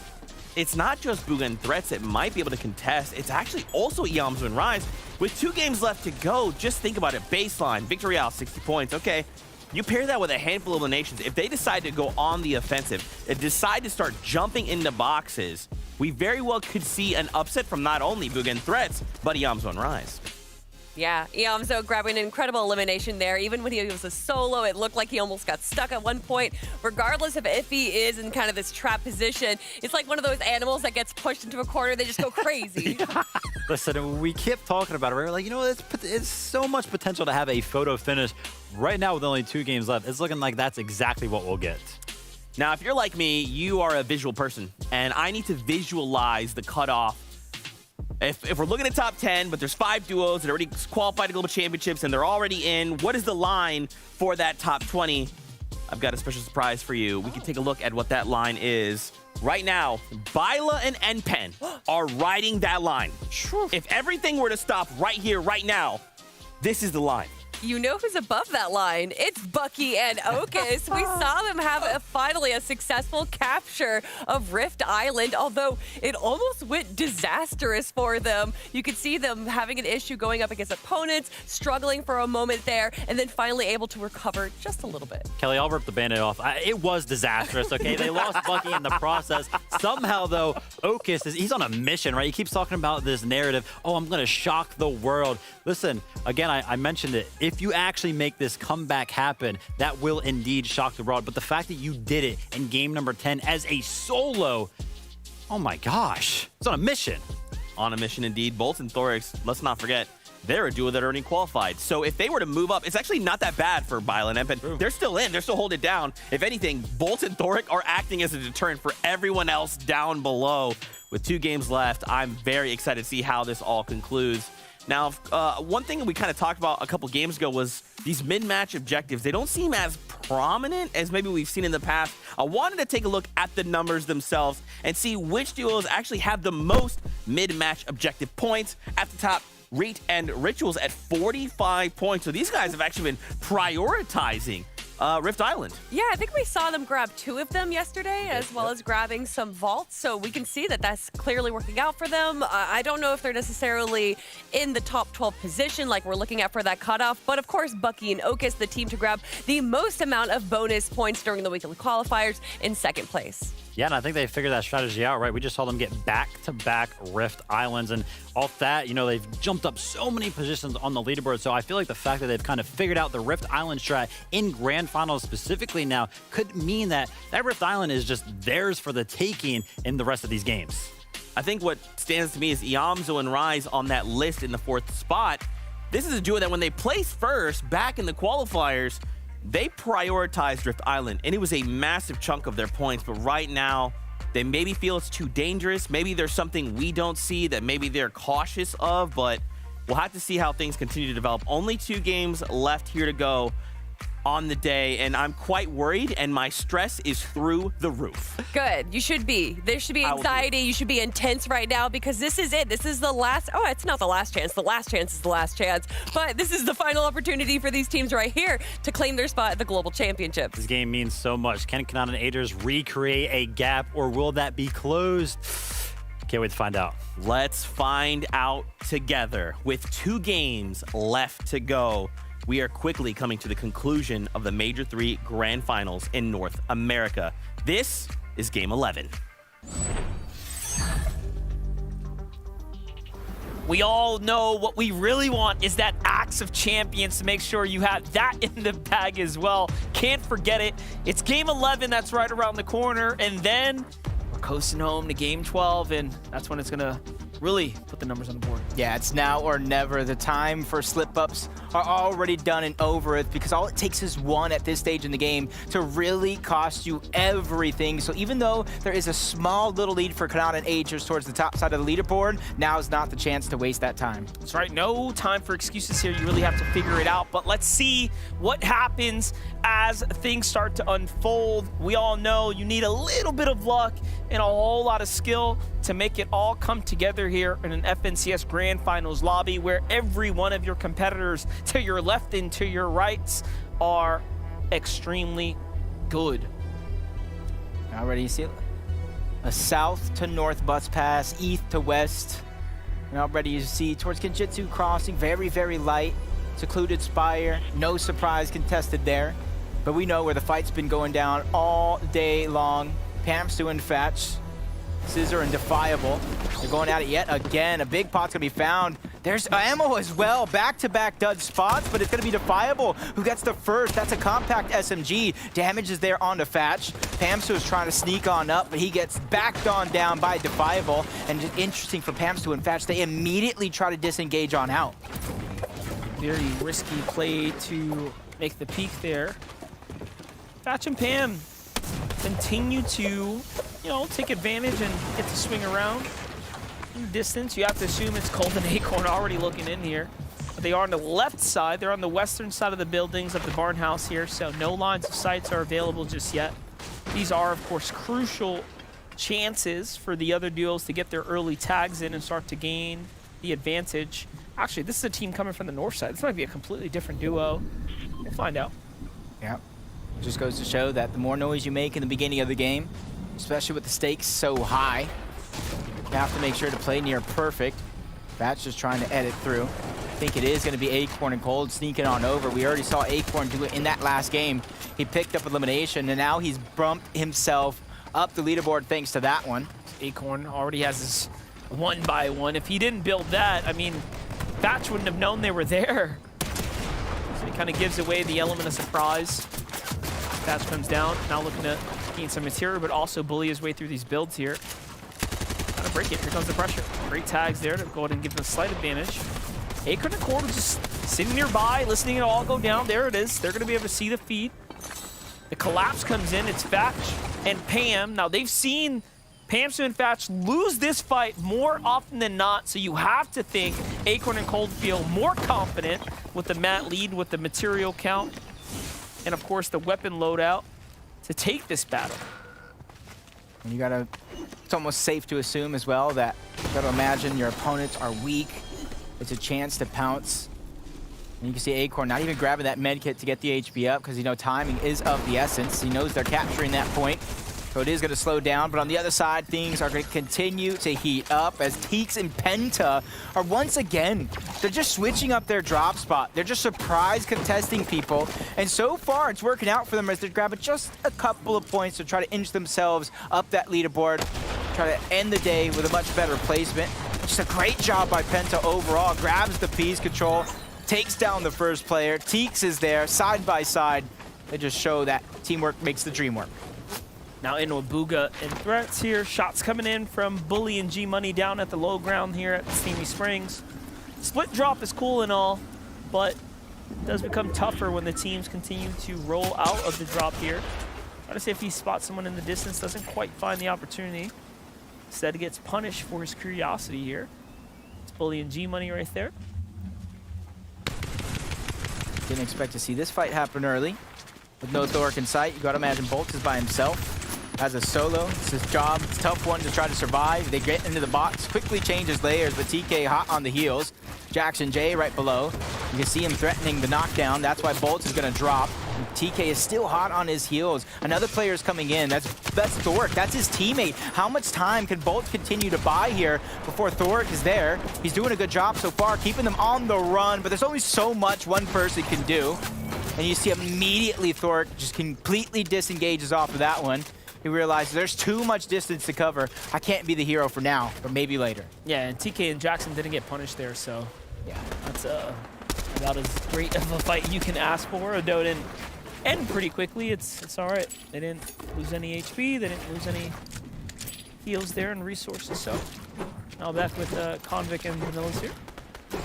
it's not just Bugha and Threats that might be able to contest. It's actually also Yamso and Rise. With 2 games left to go, just think about it. Baseline, Victory Out, 60 points. Okay, you pair that with a handful of eliminations. If they decide to go on the offensive, if they decide to start jumping into boxes, we very well could see an upset from not only Bugha and Threats, but Yamso and Rise. Yeah, Yamso grabbing an incredible elimination there. Even when he was a solo, it looked like he almost got stuck at one point. Regardless of if he is in kind of this trap position, it's like one of those animals that gets pushed into a corner. They just go crazy. Listen, we keep talking about it. We're like, you know, it's so much potential to have a photo finish. Right now, with only 2 games left, it's looking like that's exactly what we'll get. Now, if you're like me, you are a visual person, and I need to visualize the cutoff. If we're looking at top 10, but there's 5 duos that already qualified to global championships and they're already in, what is the line for that top 20? I've got a special surprise for you. We can take a look at what that line is. Right now, Byla and NPen are riding that line. If everything were to stop right here, right now, this is the line. You know who's above that line? It's Bucky and Okus. We saw them have finally a successful capture of Rift Island, although it almost went disastrous for them. You could see them having an issue going up against opponents, struggling for a moment there, and then finally able to recover just a little bit. Kelly, I'll rip the Band-Aid off. It was disastrous, okay? They lost Bucky in the process. Somehow, though, Okus, he's on a mission, right? He keeps talking about this narrative. Oh, I'm going to shock the world. Listen, again, I mentioned it. If you actually make this comeback happen, that will indeed shock the world. But the fact that you did it in game number 10 as a solo, oh my gosh, it's on a mission. On a mission indeed. Bolt and Thorix, let's not forget, they're a duo that already qualified. So if they were to move up, it's actually not that bad for Byla and NPen. They're still in. They're still holding it down. If anything, Bolt and Thoric are acting as a deterrent for everyone else down below. With 2 games left, I'm very excited to see how this all concludes. Now, one thing we kind of talked about a couple games ago was these mid-match objectives. They don't seem as prominent as maybe we've seen in the past. I wanted to take a look at the numbers themselves and see which duos actually have the most mid-match objective points. At the top, Reet and Rituals at 45 points. So these guys have actually been prioritizing Rift Island. Yeah, I think we saw them grab 2 of them yesterday, as well as grabbing some vaults. So we can see that that's clearly working out for them. I don't know if they're necessarily in the top 12 position like we're looking at for that cutoff. But of course, Bucky and Okus, the team to grab the most amount of bonus points during the weekly qualifiers, in second place. Yeah, and I think they figured that strategy out, right? We just saw them get back-to-back Rift Islands, and off that, you know, they've jumped up so many positions on the leaderboard. So I feel like the fact that they've kind of figured out the Rift Island strat in Grand Finals specifically now could mean that that Rift Island is just theirs for the taking in the rest of these games. I think what stands to me is Yamso and Rise on that list in the 4th spot. This is a duo that when they placed first back in the qualifiers, they prioritized Rift Island, and it was a massive chunk of their points. But right now, They maybe feel it's too dangerous. Maybe there's something we don't see that maybe they're cautious of, but we'll have to see how things continue to develop. Only 2 games left here to go on the day, and I'm quite worried, and my stress is through the roof. Good. You should be. There should be anxiety. You should be intense right now because this is it. This is the last. Oh, it's not the last chance. The last chance is the last chance. But this is the final opportunity for these teams right here to claim their spot at the Global Championships. This game means so much. Can Kanata and Agers recreate a gap, or will that be closed? Can't wait to find out. Let's find out together. With 2 games left to go, we are quickly coming to the conclusion of the Major 3 Grand Finals in North America. This is Game 11. We all know what we really want is that Axe of Champions to make sure you have that in the bag as well. Can't forget it. It's Game 11 that's right around the corner, and then we're coasting home to Game 12, and that's when it's going to really put the numbers on the board. Yeah, it's now or never. The time for slip-ups are already done and over with because all it takes is one at this stage in the game to really cost you everything. So even though there is a small little lead for Kanata and Agers towards the top side of the leaderboard, now is not the chance to waste that time. That's right. No time for excuses here. You really have to figure it out. But let's see what happens as things start to unfold. We all know you need a little bit of luck and a whole lot of skill to make it all come together here in an FNCS Grand Finals lobby where every one of your competitors to your left and to your rights are extremely good. Already you see a south to north bus pass, east to west. And already you see towards Kenjutsu Crossing, very, very light. Secluded Spire, no surprise contested there. But we know where the fight's been going down all day long. Pamstu and Fatch, Scissor and Defiable. They're going at it yet again. A big pot's gonna be found. There's ammo as well. Back-to-back dud spots, but it's gonna be Defiable who gets the first. That's a compact SMG. Damage is there onto Fatch. Pamstu is trying to sneak on up, but he gets backed on down by Defiable. And just interesting for Pamstu and Fatch, they immediately try to disengage on out. Very risky play to make the peak there. Fatch and Pam continue to, take advantage and get to swing around. In the distance, you have to assume it's Cold and Acorn already looking in here. But they are on the left side. They're on the western side of the buildings of the barn house here, so no lines of sights are available just yet. These are, of course, crucial chances for the other duos to get their early tags in and start to gain the advantage. Actually, this is a team coming from the north side. This might be a completely different duo. We'll find out. Yeah. It just goes to show that the more noise you make in the beginning of the game, especially with the stakes so high, you have to make sure to play near perfect. Fatch just trying to edit through. I think it is going to be Acorn and Cold sneaking on over. We already saw Acorn do it in that last game. He picked up elimination, and now he's bumped himself up the leaderboard thanks to that one. Acorn already has his 1x1. If he didn't build that, I mean, Fatch wouldn't have known they were there. So he kind of gives away the element of surprise. Fatch comes down, now looking to gain some material, but also bully his way through these builds here. Gotta break it. Here comes the pressure. Great tags there to go ahead and give them a slight advantage. Acorn and Cord just sitting nearby, listening to it all go down. There it is. They're going to be able to see the feed. The collapse comes in. It's Fatch and Pam. Now, they've seen Pamstu and Fatch lose this fight more often than not, so you have to think Acorn and Cold feel more confident with the mat lead, with the material count, and, of course, the weapon loadout to take this battle. You gotta, it's almost safe to assume as well that you gotta imagine your opponents are weak. It's a chance to pounce. And you can see Acorn not even grabbing that med kit to get the HP up because timing is of the essence. He knows they're capturing that point. So it is going to slow down, but on the other side, things are going to continue to heat up as Teeks and Penta are once again, they're just switching up their drop spot. They're just surprise contesting people, and so far it's working out for them as they're grabbing just a couple of points to try to inch themselves up that leaderboard, try to end the day with a much better placement. Just a great job by Penta overall, grabs the piece control, takes down the first player. Teeks is there, side by side. They just show that teamwork makes the dream work. Now in with Booga and threats here. Shots coming in from Bully and G-Money down at the low ground here at Steamy Springs. Split drop is cool and all, but it does become tougher when the teams continue to roll out of the drop here. Try to see if he spots someone in the distance. Doesn't quite find the opportunity. Instead, gets punished for his curiosity here. It's Bully and G Money right there. Didn't expect to see this fight happen early. With no Thoric in sight, you gotta imagine Bolts is by himself. As a solo, it's his job. It's a tough one to try to survive. They get into the box, quickly changes layers, but TK hot on the heels. Jackson J right below. You can see him threatening the knockdown. That's why Bolts is gonna drop. And TK is still hot on his heels. Another player's coming in. That's Thoric. That's his teammate. How much time can Bolts continue to buy here before Thoric is there? He's doing a good job so far, keeping them on the run, but there's only so much one person can do. And you see immediately Thoric just completely disengages off of that one. He realizes there's too much distance to cover. I can't be the hero for now, but maybe later. Yeah, and TK and Jackson didn't get punished there, so yeah, that's about as great of a fight you can ask for. Odo didn't end pretty quickly. It's all right. They didn't lose any HP. They didn't lose any heals there and resources. So now back with Convict and Vanillas here.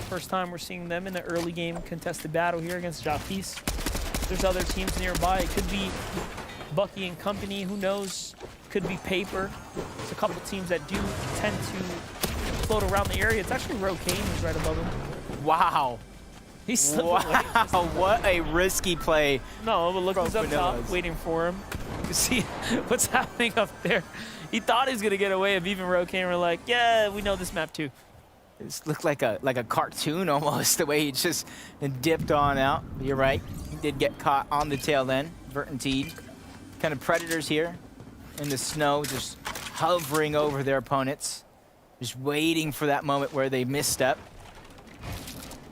First time we're seeing them in the early game contested battle here against Japis. There's other teams nearby. It could be Bucky and company, who knows? Could be Paper. There's a couple teams that do tend to float around the area. It's actually Rokane who's right above him. Wow. He's slipping away. Wow, what a risky play. No, but look who's up top, Vanillas. waiting for him. You see what's happening up there. He thought he was gonna get away, and even Rokane were like, yeah, we know this map too. This looked like a cartoon almost, the way he just dipped on out. You're right, he did get caught on the tail end. Vert and Teed, kind of predators here in the snow, just hovering over their opponents, just waiting for that moment where they misstep.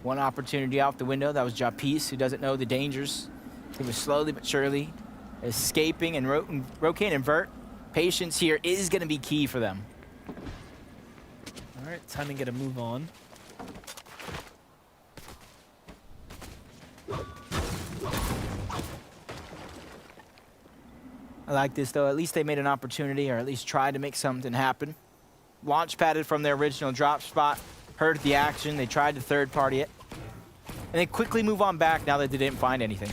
One opportunity out the window, that was Japis, who doesn't know the dangers. He was slowly but surely escaping, and Rokane and Vert, patience here is gonna be key for them. All right, time to get a move on. I like this though, at least they made an opportunity, or at least tried to make something happen. Launch padded from their original drop spot, heard the action, they tried to third party it. And they quickly move on back now that they didn't find anything.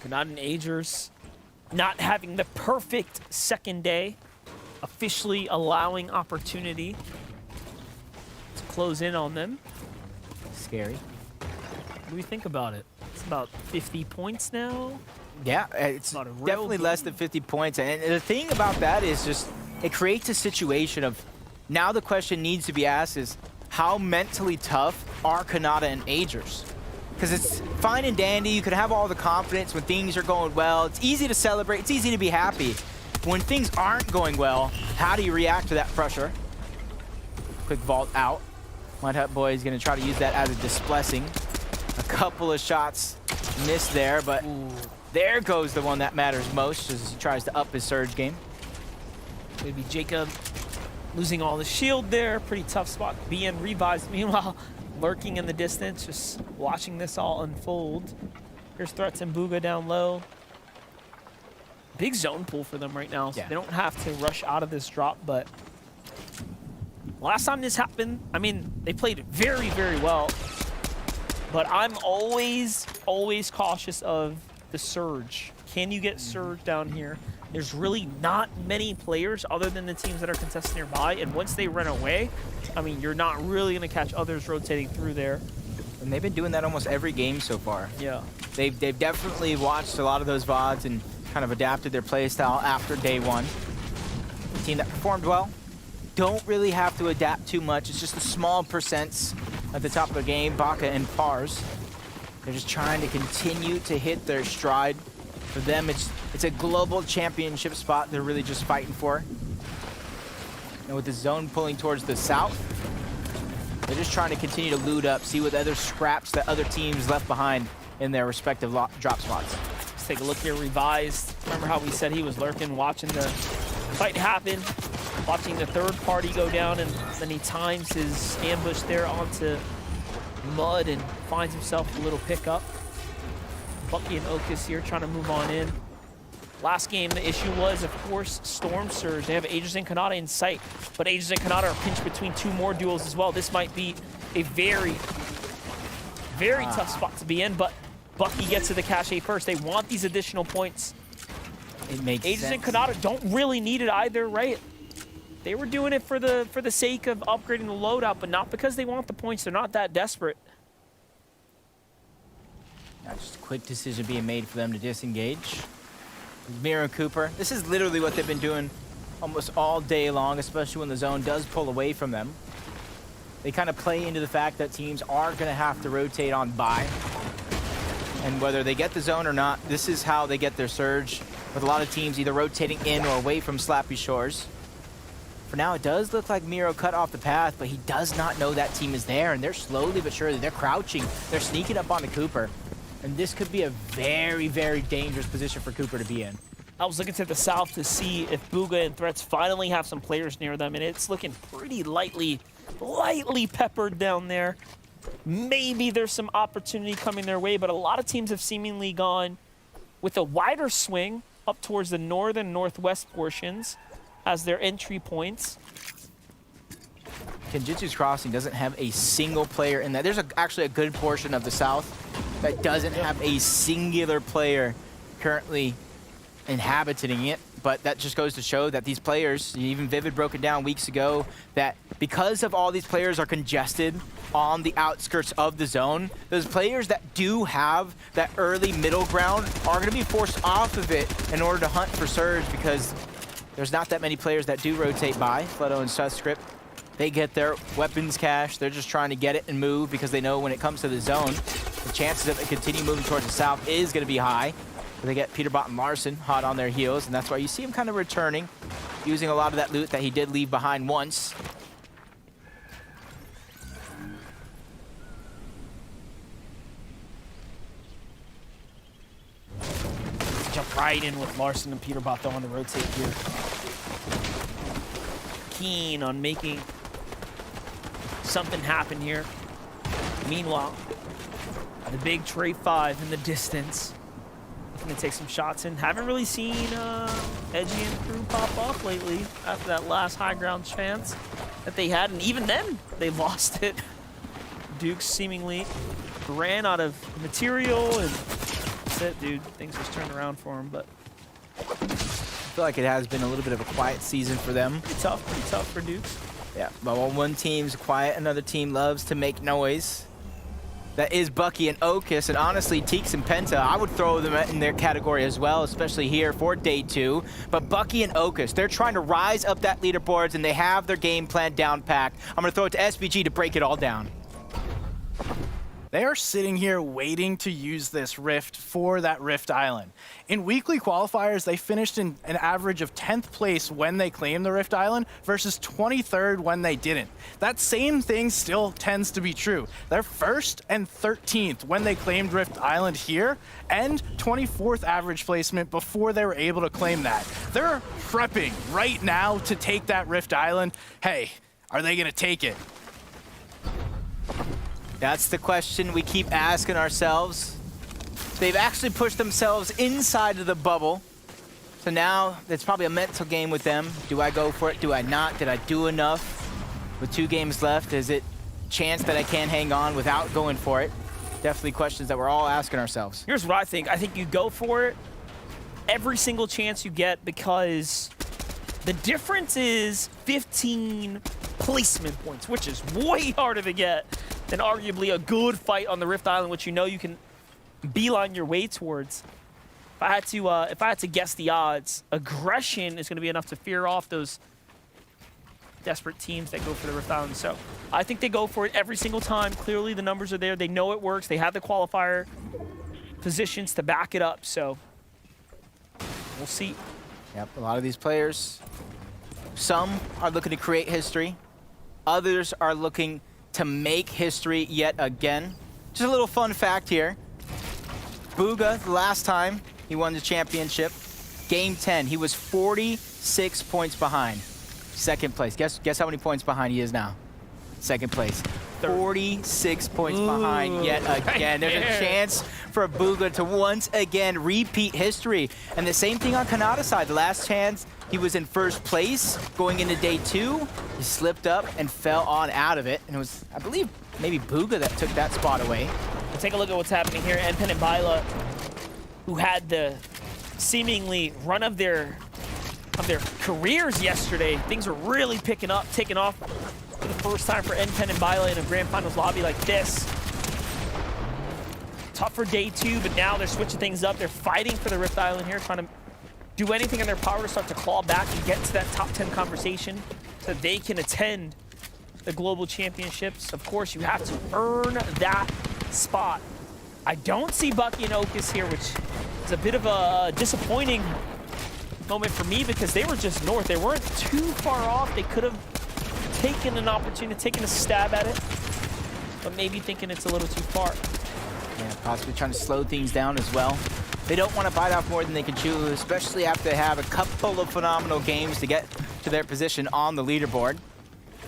Kanada and Agers not having the perfect second day, officially allowing opportunity to close in on them. Scary. What do we think about it? It's about 50 points now. Yeah, it's Not a real definitely game. less than 50 points. And the thing about that is just, it creates a situation of, now the question needs to be asked is, how mentally tough are Kanada and Agers? Because it's fine and dandy, you can have all the confidence when things are going well. It's easy to celebrate, it's easy to be happy. When things aren't going well, how do you react to that pressure? Quick vault out. Mud Hut Boy is gonna try to use that as a displacing. A couple of shots missed there, but there goes the one that matters most as he tries to up his surge game. Maybe Jacob losing all the shield there. Pretty tough spot to be in. Revives, meanwhile, lurking in the distance, just watching this all unfold. Here's Threats and Booga down low. Big zone pool for them right now. So Yeah. they don't have to rush out of this drop, but last time this happened, I mean, they played very, very well. But I'm always cautious of the surge. Can you get surge down here? There's really not many players other than the teams that are contested nearby, and once they run away, I mean, you're not really gonna catch others rotating through there. And they've been doing that almost every game so far. Yeah. They've definitely watched a lot of those VODs and kind of adapted their play style after day one. The team that performed well, don't really have to adapt too much. It's just a small percents at the top of the game, Baka and Pars. They're just trying to continue to hit their stride. For them, it's a global championship spot they're really just fighting for. And with the zone pulling towards the south, they're just trying to continue to loot up, see what other scraps that other teams left behind in their respective drop spots. Let's take a look here, Revised. Remember how we said he was lurking, watching the fight happen, watching the third party go down, and then he times his ambush there onto mud and finds himself a little pickup. Bucky and Okus here trying to move on in. Last game, the issue was, of course, Storm Surge. They have Aegis and Kanata in sight, but Aegis and Kanata are pinched between two more duels as well. This might be a very, very tough spot to be in, but Bucky gets to the cache first. They want these additional points. It makes Aegis sense. and Kanata don't really need it either, right? They were doing it for the sake of upgrading the loadout, but not because they want the points. They're not that desperate. Now just a quick decision being made for them to disengage. Miro and Cooper, this is literally what they've been doing almost all day long, especially when the zone does pull away from them. They kind of play into the fact that teams are going to have to rotate on buy. And whether they get the zone or not, this is how they get their surge, with a lot of teams either rotating in or away from Slappy Shores. For now, it does look like Miro cut off the path, but he does not know that team is there, and they're slowly but surely, they're crouching. They're sneaking up onto Cooper. And this could be a very, very dangerous position for Cooper to be in. I was looking to the south to see if Bugha and Threats finally have some players near them, and it's looking pretty lightly peppered down there. Maybe there's some opportunity coming their way, but a lot of teams have seemingly gone with a wider swing up towards the northern northwest portions as their entry points. Kenjutsu's Crossing doesn't have a single player in that. There's actually a good portion of the south that doesn't have a singular player currently inhabiting it, but that just goes to show that these players, even Vivid broke it down weeks ago, that because of all these players are congested on the outskirts of the zone, those players that do have that early middle ground are going to be forced off of it in order to hunt for surge, because there's not that many players that do rotate by. Fleto and Suscript, they get their weapons cache. They're just trying to get it and move because they know when it comes to the zone, the chances of it continue moving towards the south is going to be high. They get Peterbot and Larson hot on their heels, and that's why you see him kind of returning, using a lot of that loot that he did leave behind once. Jump right in with Larson and Peterbot though on the rotate here. Keen on making something happen here. Meanwhile, the big Trey 5 in the distance. Gonna take some shots in. Haven't really seen Edgy and crew pop off lately after that last high ground chance that they had, and even then they lost it. Duke seemingly ran out of material, and that's it, dude. Things just turned around for him, but I feel like it has been a little bit of a quiet season for them. pretty tough for Dukes. Yeah, but while one team's quiet, another team loves to make noise. That is Bucky and Okus, and honestly, Teeks and Penta, I would throw them in their category as well, especially here for day 2. But Bucky and Okus, they're trying to rise up that leaderboards, and they have their game plan down packed. I'm gonna throw it to SBG to break it all down. They are sitting here waiting to use this Rift for that Rift Island. In weekly qualifiers, they finished in an average of 10th place when they claimed the Rift Island versus 23rd when they didn't. That same thing still tends to be true. They're 1st and 13th when they claimed Rift Island here, and 24th average placement before they were able to claim that. They're prepping right now to take that Rift Island. Hey, are they gonna take it? That's the question we keep asking ourselves. They've actually pushed themselves inside of the bubble. So now it's probably a mental game with them. Do I go for it? Do I not? Did I do enough? With 2 games left, is it a chance that I can hang on without going for it? Definitely questions that we're all asking ourselves. Here's what I think. I think you go for it every single chance you get, because the difference is 15 placement points, which is way harder to get than arguably a good fight on the Rift Island, which you know you can beeline your way towards. If I had to guess the odds, aggression is going to be enough to fear off those desperate teams that go for the Rift Island. So I think they go for it every single time. Clearly the numbers are there. They know it works. They have the qualifier positions to back it up. So we'll see. Yep, a lot of these players, some are looking to create history. Others are looking to make history yet again. Just a little fun fact here. Bugha, the last time he won the championship, game 10, he was 46 points behind. 2nd place. Guess how many points behind he is now? 2nd place. 46 points behind yet again. There's a chance for Bugha to once again repeat history. And the same thing on Kanata's side. The last chance, he was in 1st place going into day 2. He slipped up and fell on out of it. And it was, I believe, maybe Bugha that took that spot away. We'll take a look at what's happening here. Enpen and Byla, who had the seemingly run of their careers yesterday. Things are really taking off for the first time for N10 and Bila in a grand finals lobby like this. Tougher day 2, but now they're switching things up. They're fighting for the Rift Island here, trying to do anything in their power to start to claw back and get to that top 10 conversation so they can attend the global championships. Of course, you have to earn that spot. I don't see Bucky and Okus here, which is a bit of a disappointing moment for me because they were just north. They weren't too far off. They could have taken an opportunity, taken a stab at it, but maybe thinking it's a little too far. Yeah, possibly trying to slow things down as well. They don't want to bite off more than they can chew, especially after they have a couple of phenomenal games to get to their position on the leaderboard.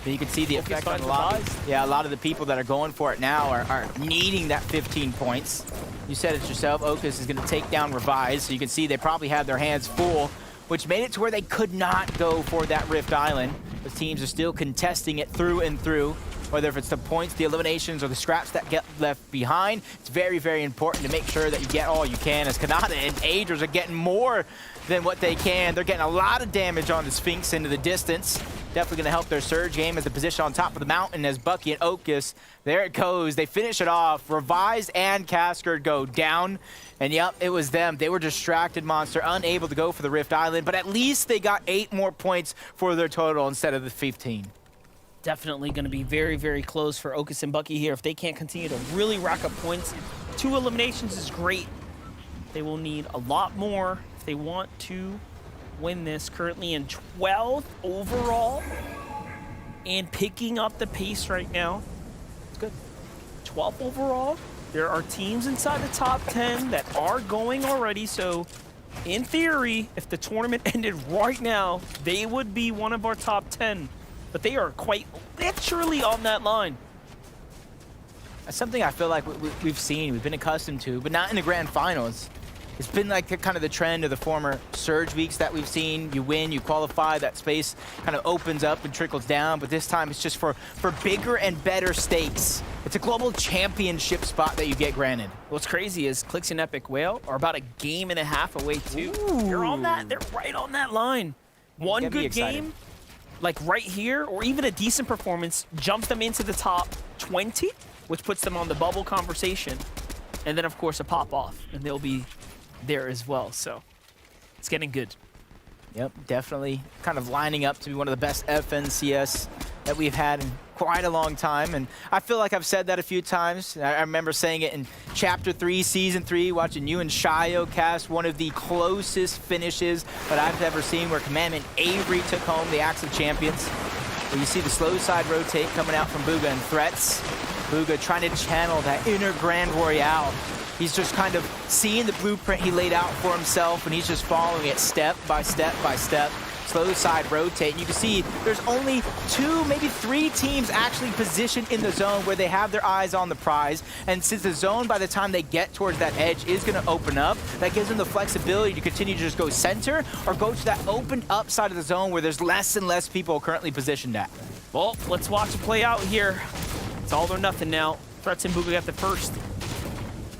But you can see the effect on a lot. Yeah, a lot of the people that are going for it now are needing that 15 points. You said it yourself, Okus is going to take down Revise, so you can see they probably had their hands full, which made it to where they could not go for that Rift Island. The teams are still contesting it through and through, whether if it's the points, the eliminations, or the scraps that get left behind. It's very, very important to make sure that you get all you can, as Kanata and Agers are getting more than what they can. They're getting a lot of damage on the Sphinx into the distance. Definitely going to help their surge game as the position on top of the mountain as Bucky and Okus. There it goes. They finish it off. Revise and Casker go down. And yep, it was them. They were distracted, Monster, unable to go for the Rift Island, but at least they got 8 more points for their total instead of the 15. Definitely going to be very, very close for Okus and Bucky here if they can't continue to really rack up points. 2 eliminations is great. They will need a lot more if they want to win this. Currently in 12th overall and picking up the pace right now. It's good. 12th overall. There are teams inside the top 10 that are going already, so in theory, if the tournament ended right now, they would be one of our top 10. But they are quite literally on that line. That's something I feel like we've seen, we've been accustomed to, but not in the grand finals. It's been like kind of the trend of the former Surge weeks that we've seen. You win, you qualify, that space kind of opens up and trickles down, but this time it's just for bigger and better stakes. It's a global championship spot that you get granted. What's crazy is Clix and Epic Whale are about a game and a half away too. They're on that, they're right on that line. One good game, like right here, or even a decent performance, jumps them into the top 20, which puts them on the bubble conversation. And then of course a pop off, and they'll be there as well, so it's getting good. Yep, definitely kind of lining up to be one of the best FNCS that we've had in quite a long time, and I feel like I've said that a few times. I remember saying it in Chapter 3, Season 3, watching you and Shio cast one of the closest finishes that I've ever seen, where Commandment Avery took home the Axe of Champions. Where you see the slow side rotate coming out from Bugha and Threats. Bugha trying to channel that inner Grand Royale. He's just kind of seeing the blueprint he laid out for himself, and he's just following it step by step by step. Slow side rotate. And you can see there's only 2, maybe 3 teams actually positioned in the zone where they have their eyes on the prize. And since the zone, by the time they get towards that edge, is going to open up, that gives them the flexibility to continue to just go center or go to that opened up side of the zone where there's less and less people currently positioned at. Well, let's watch it play out here. It's all or nothing now. Threats and Bugha got the first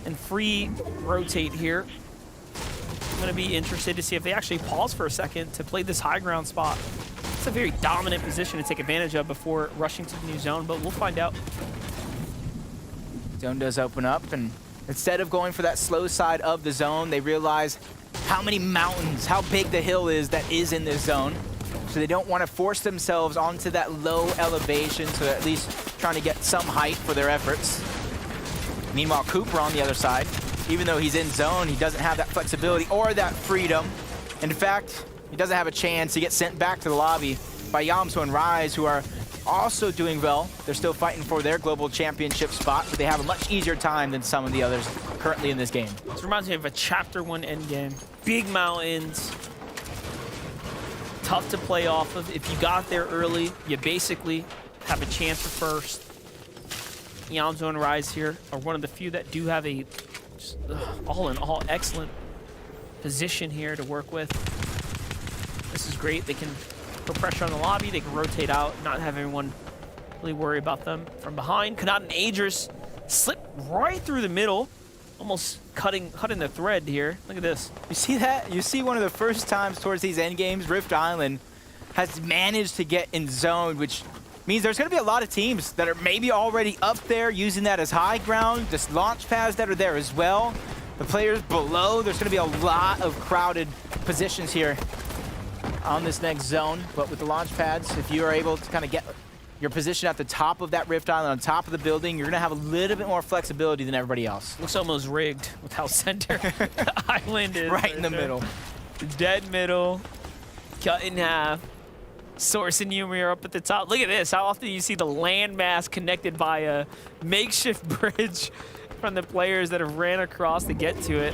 and free rotate here. I'm going to be interested to see if they actually pause for a second to play this high ground spot. It's a very dominant position to take advantage of before rushing to the new zone, but we'll find out. Zone does open up, and instead of going for that slow side of the zone, they realize how many mountains, how big the hill is that is in this zone. So they don't want to force themselves onto that low elevation, so at least trying to get some height for their efforts. Meanwhile, Cooper on the other side, even though he's in zone, he doesn't have that flexibility or that freedom. In fact, he doesn't have a chance to get sent back to the lobby by Yamso and Rise, who are also doing well. They're still fighting for their global championship spot, but they have a much easier time than some of the others currently in this game. This reminds me of a Chapter 1 endgame. Big mountains, tough to play off of. If you got there early, you basically have a chance for first. Yamso and Rise here are one of the few that do have a just, all in all excellent position here to work with. This is great. They can put pressure on the lobby. They can rotate out, not have everyone really worry about them from behind. Kanata and Agers slip right through the middle. almost cutting the thread here. Look at this. You see that? You see one of the first times towards these end games, Rift Island has managed to get in zone, which means there's going to be a lot of teams that are maybe already up there using that as high ground. Just launch pads that are there as well. The players below, there's going to be a lot of crowded positions here on this next zone. But with the launch pads, if you are able to kind of get your position at the top of that Rift Island, on top of the building, you're going to have a little bit more flexibility than everybody else. Looks almost rigged with how center the island is. Right in the middle. Dead middle, cut in half. Source and Yumi are up at the top. Look at this. How often do you see the landmass connected by a makeshift bridge from the players that have ran across to get to it?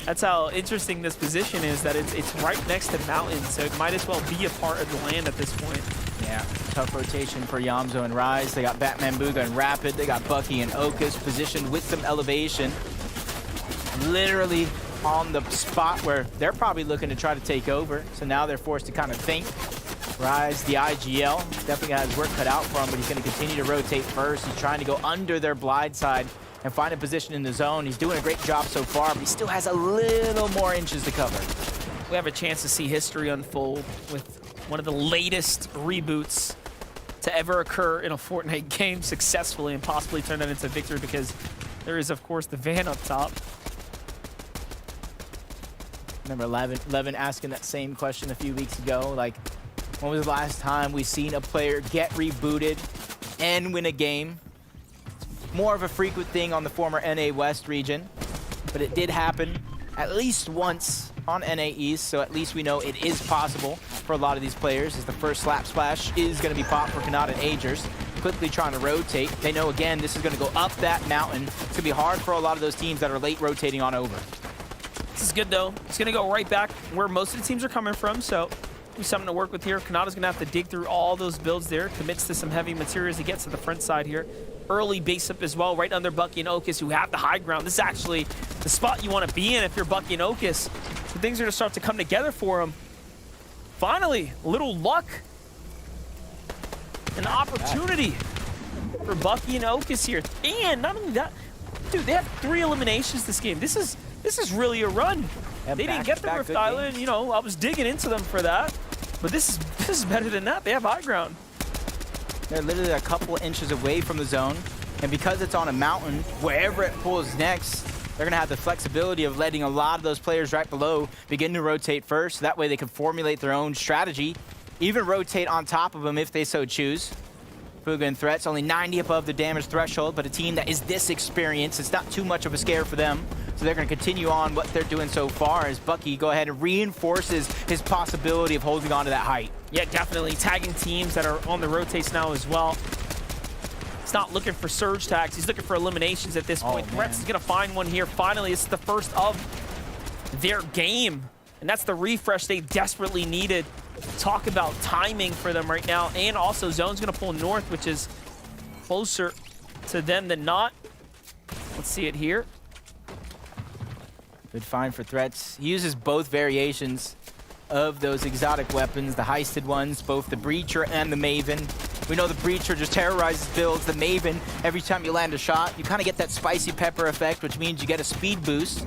That's how interesting this position is, that it's right next to mountains, so it might as well be a part of the land at this point. Yeah, tough rotation for Yamzo and Rise. They got Batman Booga and Rapid. They got Bucky and Okus positioned with some elevation. Literally on the spot where they're probably looking to try to take over. So now they're forced to kind of think. Rise, the IGL, definitely got his work cut out for him, but he's going to continue to rotate first. He's trying to go under their blind side and find a position in the zone. He's doing a great job so far, but he still has a little more inches to cover. We have a chance to see history unfold with one of the latest reboots to ever occur in a Fortnite game successfully, and possibly turn that into victory, because there is, of course, the van up top. Remember Levin asking that same question a few weeks ago, like, when was the last time we seen a player get rebooted and win a game? It's more of a frequent thing on the former NA West region, but it did happen at least once on NA East, so at least we know it is possible for a lot of these players, as the first slap splash is going to be popped for Kanata and Agers. Quickly trying to rotate. They know, again, this is going to go up that mountain. It's going to be hard for a lot of those teams that are late rotating on over. This is good, though. It's going to go right back where most of the teams are coming from, so something to work with here. Kanata's going to have to dig through all those builds there. Commits to some heavy materials. He gets to the front side here. Early base up as well, right under Bucky and Okus, who have the high ground. This is actually the spot you want to be in if you're Bucky and Okus. So things are going to start to come together for him. Finally, a little luck. An opportunity for Bucky and Okus here. And not only that, dude, they have 3 eliminations this game. This is really a run. Yeah, they didn't get the Rift Island. Games. You know, I was digging into them for that. But this is better than that. They have high ground. They're literally a couple inches away from the zone. And because it's on a mountain, wherever it pulls next, they're going to have the flexibility of letting a lot of those players right below begin to rotate first. That way they can formulate their own strategy, even rotate on top of them if they so choose. Fuga and Threats only 90 above the damage threshold, but a team that is this experienced, it's not too much of a scare for them. So they're going to continue on what they're doing so far as Bucky go ahead and reinforces his possibility of holding on to that height. Yeah, definitely. Tagging teams that are on the rotates now as well. He's not looking for surge tags. He's looking for eliminations at this point. Threats is going to find one here. Finally, it's the first of their game. And that's the refresh they desperately needed. Talk about timing for them right now. And also, Zone's going to pull north, which is closer to them than not. Let's see it here. Good find for Threats. He uses both variations of those exotic weapons, the heisted ones, both the Breacher and the Maven. We know the Breacher just terrorizes builds. The Maven, every time you land a shot, you kind of get that spicy pepper effect, which means you get a speed boost.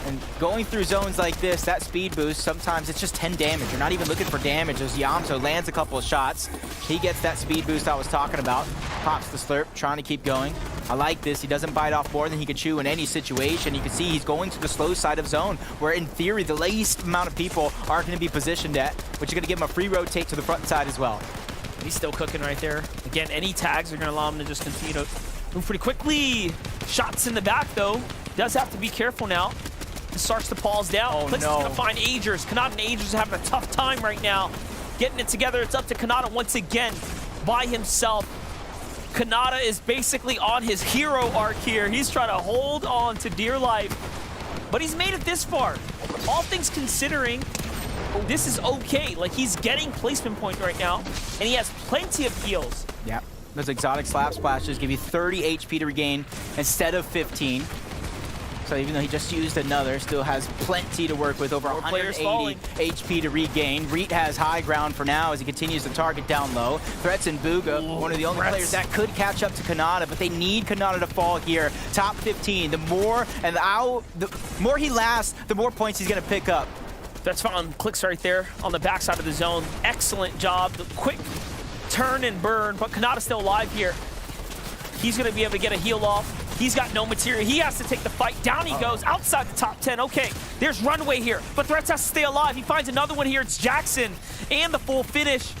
And going through zones like this, that speed boost, sometimes it's just 10 damage. You're not even looking for damage as Yamzo lands a couple of shots. He gets that speed boost I was talking about. Pops the slurp, trying to keep going. I like this. He doesn't bite off more than he could chew in any situation. You can see he's going to the slow side of zone, where in theory the least amount of people are going to be positioned at, which is going to give him a free rotate to the front side as well. He's still cooking right there. Again, any tags are going to allow him to just continue to move pretty quickly. Shots in the back, though. Does have to be careful now. Starts to pause down. Oh, Clicks is going to find Agers. Kanata and Agers are having a tough time right now. Getting it together. It's up to Kanata once again by himself. Kanata is basically on his hero arc here. He's trying to hold on to dear life. But he's made it this far. All things considering, this is okay. Like, he's getting placement point right now, and he has plenty of heals. Yeah, those exotic slap splashes give you 30 HP to regain instead of 15. So even though he just used another, still has plenty to work with, over More players 180 HP to regain. Reet has high ground for now as he continues to target down low. Threats and Booga, one of the only players that could catch up to Kanata, but they need Kanata to fall here. Top 15, the more he lasts, the more points he's gonna pick up. That's found clicks right there on the backside of the zone. Excellent job. The quick turn and burn, but Kanata's still alive here. He's going to be able to get a heal off. He's got no material. He has to take the fight. Down he goes, outside the top 10. Okay, there's runway here, but Threats has to stay alive. He finds another one here. It's Jackson and the full finish.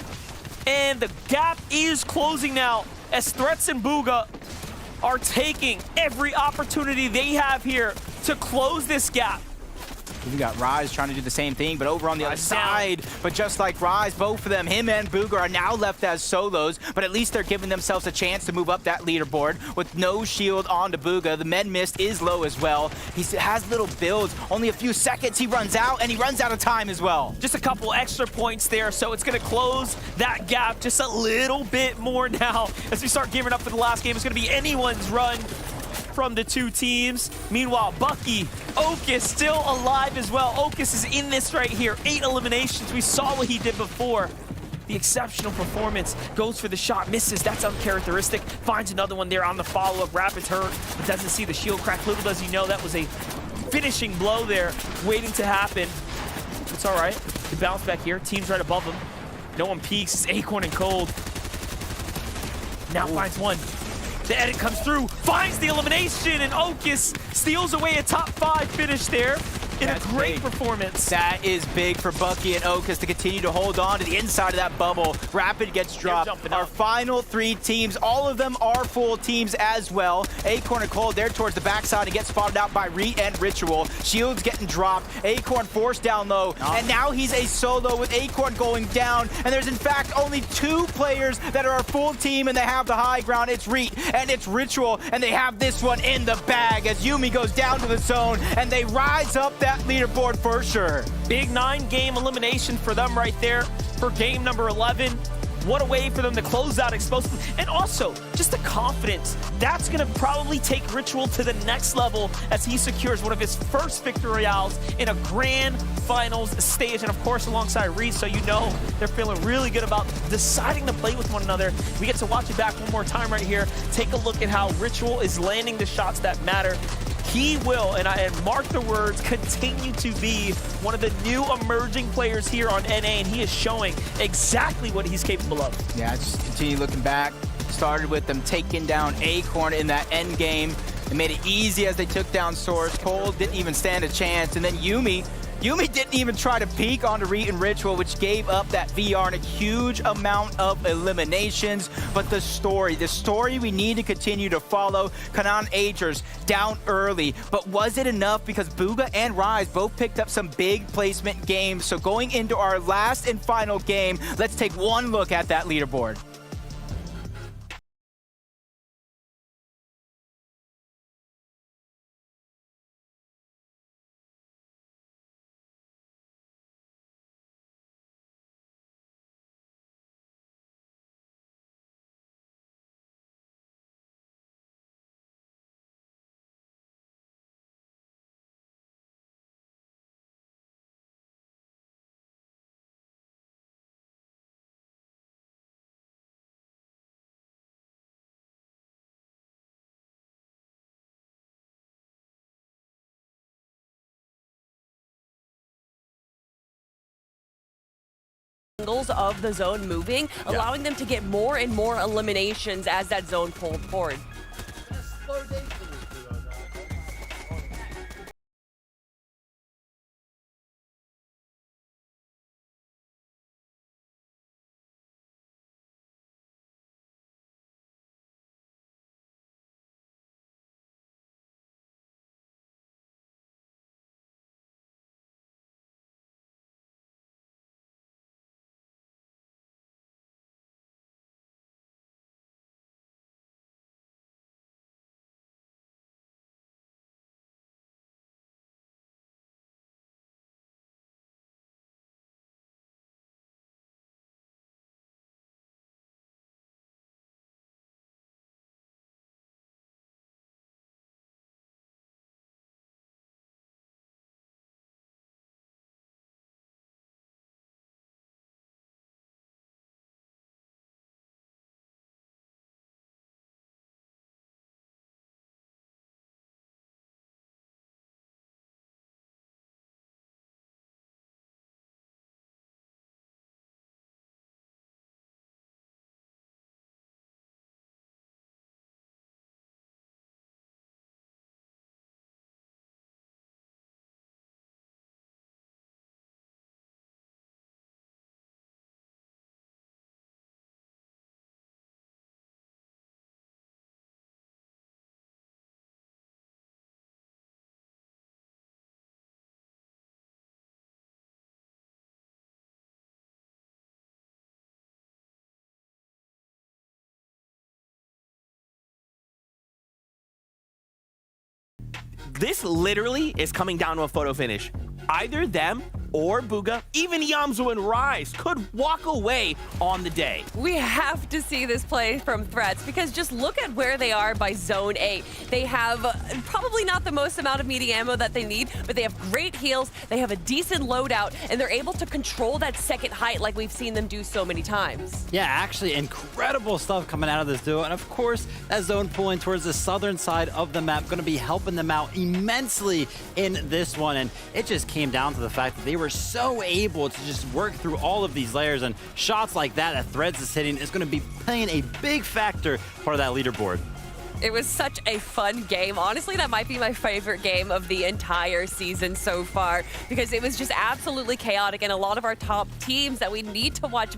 And the gap is closing now as Threats and Booga are taking every opportunity they have here to close this gap. We got Rise trying to do the same thing, but over on the other side. But just like Rise, both of them, him and Booga, are now left as solos, but at least they're giving themselves a chance to move up that leaderboard with no shield onto Booga. The med mist is low as well. He has little builds, only a few seconds he runs out, and he runs out of time as well. Just a couple extra points there, so it's going to close that gap just a little bit more now. As we start gearing up for the last game, it's going to be anyone's run from the two teams. Meanwhile, Bucky, Okus still alive as well. Okus is in this right here. 8 eliminations. We saw what he did before. The exceptional performance. Goes for the shot, misses. That's uncharacteristic. Finds another one there on the follow-up. Rapid's hurt, but doesn't see the shield crack. Little does he know that was a finishing blow there waiting to happen. It's all right. The bounce back here. Team's right above him. No one peeks. It's Acorn and Cold. Now finds one. The edit comes through, finds the elimination, and Okus steals away a top 5 finish there in a great performance. That is big for Bucky and Okus to continue to hold on to the inside of that bubble. Rapid gets dropped. Our final 3 teams, all of them are full teams as well. Acorn and Cold there towards the backside and gets spotted out by Reet and Ritual. Shields getting dropped. Acorn forced down low, and now he's a solo with Acorn going down. And there's in fact only 2 players that are a full team and they have the high ground. It's Reet and it's Ritual, and they have this one in the bag as Yuumi goes down to the zone and they rise up that leaderboard for sure. Big 9-game elimination for them right there for game number 11. What a way for them to close out Explosive. And also, just the confidence. That's going to probably take Ritual to the next level as he secures one of his first victory royales in a grand finals stage. And of course, alongside Reed, so you know they're feeling really good about deciding to play with one another. We get to watch it back one more time right here. Take a look at how Ritual is landing the shots that matter. He will, and mark the words, continue to be one of the new emerging players here on NA, and he is showing exactly what he's capable of. Yeah, just continue looking back. Started with them taking down Acorn in that end game. They made it easy as they took down Source. Cole didn't even stand a chance, and then Yuumi didn't even try to peek onto Reet and Ritual, which gave up that VR and a huge amount of eliminations. But the story we need to continue to follow. Kanan Agers down early, but was it enough? Because Booga and Rise both picked up some big placement games. So going into our last and final game, let's take one look at that leaderboard. Angles of the zone moving, allowing them to get more and more eliminations as that zone pulled forward. This literally is coming down to a photo finish. Either them or Bugha, even Yamzu and Rise could walk away on the day. We have to see this play from Threats because just look at where they are by Zone 8. They have probably not the most amount of meaty ammo that they need, but they have great heals, they have a decent loadout, and they're able to control that second height like we've seen them do so many times. Yeah, actually incredible stuff coming out of this duo. And of course, that zone pulling towards the southern side of the map, going to be helping them out immensely in this one. And it just came down to the fact that they were so able to just work through all of these layers, and shots like that Threads is hitting is going to be playing a big factor part of that leaderboard. It was such a fun game. Honestly, that might be my favorite game of the entire season so far because it was just absolutely chaotic, and a lot of our top teams that we need to watch,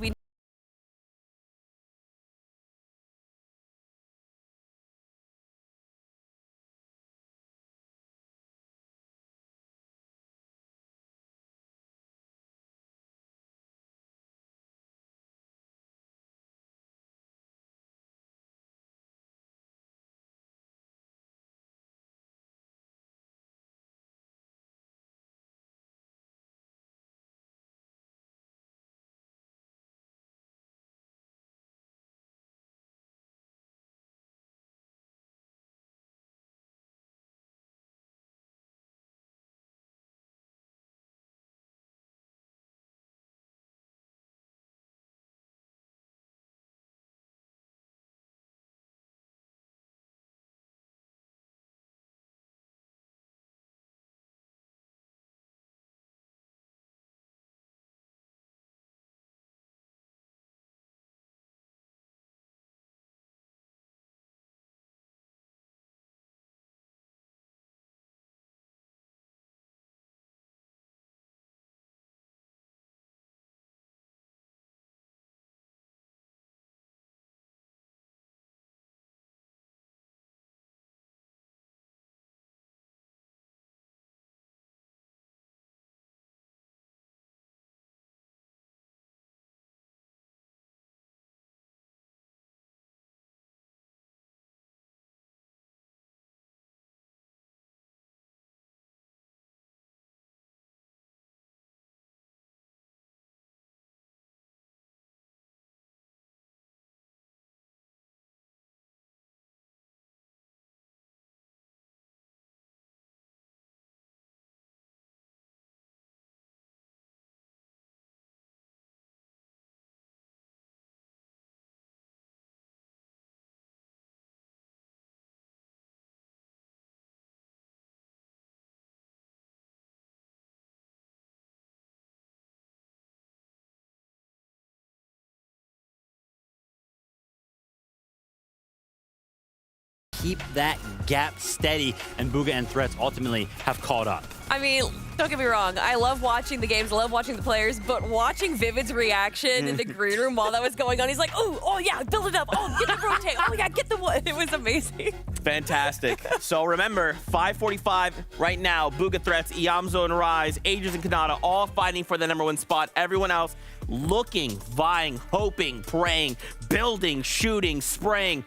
keep that gap steady, and Bugha and Threats ultimately have caught up. I mean, don't get me wrong. I love watching the games. I love watching the players. But watching Vivid's reaction in the green room while that was going on, he's like, oh yeah, build it up. Oh, get the rotate. Oh yeah, get the wood. It was amazing. Fantastic. So remember, 5:45 right now. Bugha, Threats, Yamzu and Rise, Aegis and Kanata all fighting for the #1 spot. Everyone else looking, vying, hoping, praying, building, shooting, spraying.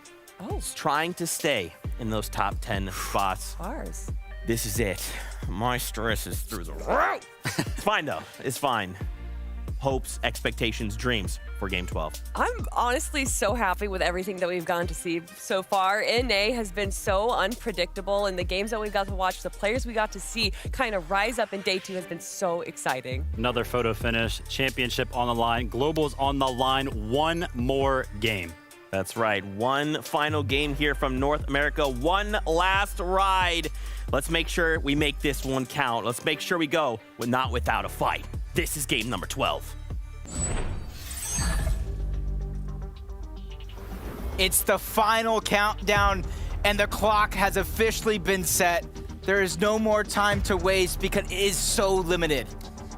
Trying to stay in those top 10 spots. Ours. This is it. My stress is through the roof. It's fine, though. It's fine. Hopes, expectations, dreams for Game 12. I'm honestly so happy with everything that we've gotten to see so far. NA has been so unpredictable, and the games that we've got to watch, the players we got to see kind of rise up in Day 2 has been so exciting. Another photo finish, championship on the line, Global's on the line, one more game. That's right. One final game here from North America. One last ride. Let's make sure we make this one count. Let's make sure we go not without a fight. This is game number 12. It's the final countdown, and the clock has officially been set. There is no more time to waste because it is so limited.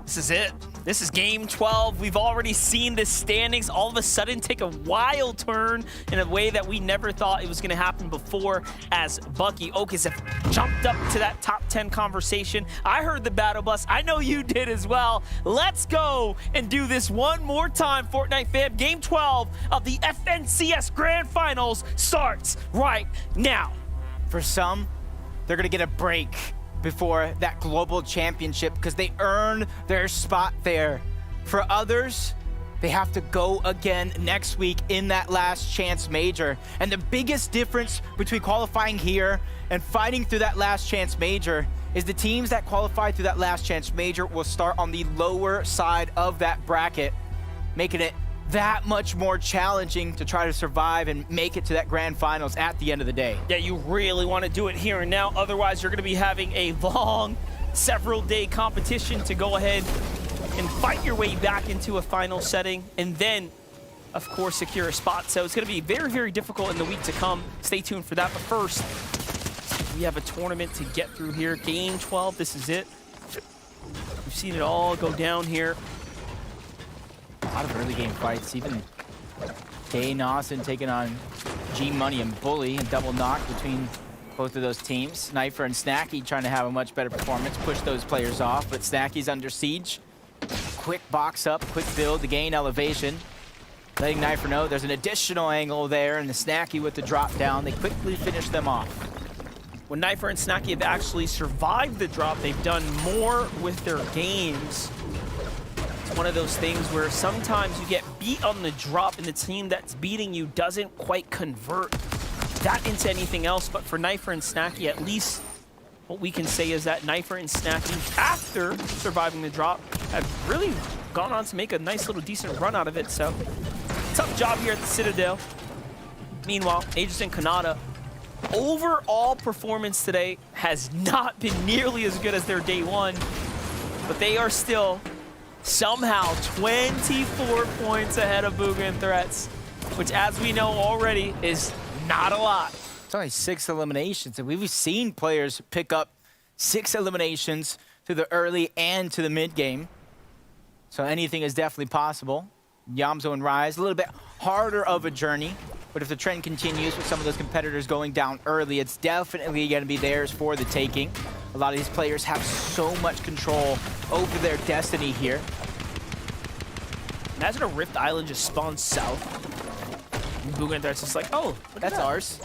This is it. This is game 12. We've already seen the standings all of a sudden take a wild turn in a way that we never thought it was going to happen before, as Bucky Oakes have jumped up to that top 10 conversation. I heard the battle bus. I know you did as well. Let's go and do this one more time, Fortnite fam. Game 12 of the FNCS Grand Finals starts right now. For some, they're going to get a break before that global championship because they earned their spot there. For others, they have to go again next week in that last chance major. And the biggest difference between qualifying here and fighting through that last chance major is the teams that qualify through that last chance major will start on the lower side of that bracket, making it that much more challenging to try to survive and make it to that grand finals at the end of the day. Yeah, you really want to do it here and now. Otherwise, you're going to be having a long, several-day competition to go ahead and fight your way back into a final setting and then, of course, secure a spot. So it's going to be very, very difficult in the week to come. Stay tuned for that. But first, we have a tournament to get through here. Game 12, this is it. We've seen it all go down here. A lot of early game fights, even Day Nawson taking on G-Money and Bully, and double knock between both of those teams. Knifer and Snacky trying to have a much better performance, push those players off, but Snacky's under siege. Quick box up, quick build to gain elevation. Letting Knifer know there's an additional angle there, and the Snacky with the drop down, they quickly finish them off. When Knifer and Snacky have actually survived the drop, they've done more with their games. One of those things where sometimes you get beat on the drop and the team that's beating you doesn't quite convert that into anything else. But for Knifer and Snacky, at least what we can say is that Knifer and Snacky, after surviving the drop, have really gone on to make a nice little decent run out of it. So tough job here at the Citadel. Meanwhile, Aegis and Kanata, overall performance today has not been nearly as good as their day one, but they are still somehow 24 points ahead of Booga and Threats, which, as we know already, is not a lot. It's only 6 eliminations, and we've seen players pick up 6 eliminations to the early and to the mid game. So anything is definitely possible. Yamzo and Rise, a little bit harder of a journey, but if the trend continues with some of those competitors going down early, it's definitely going to be theirs for the taking. A lot of these players have so much control over their destiny here. Imagine a Rift Island just spawns south. Booga and Threats is like, oh, That's ours.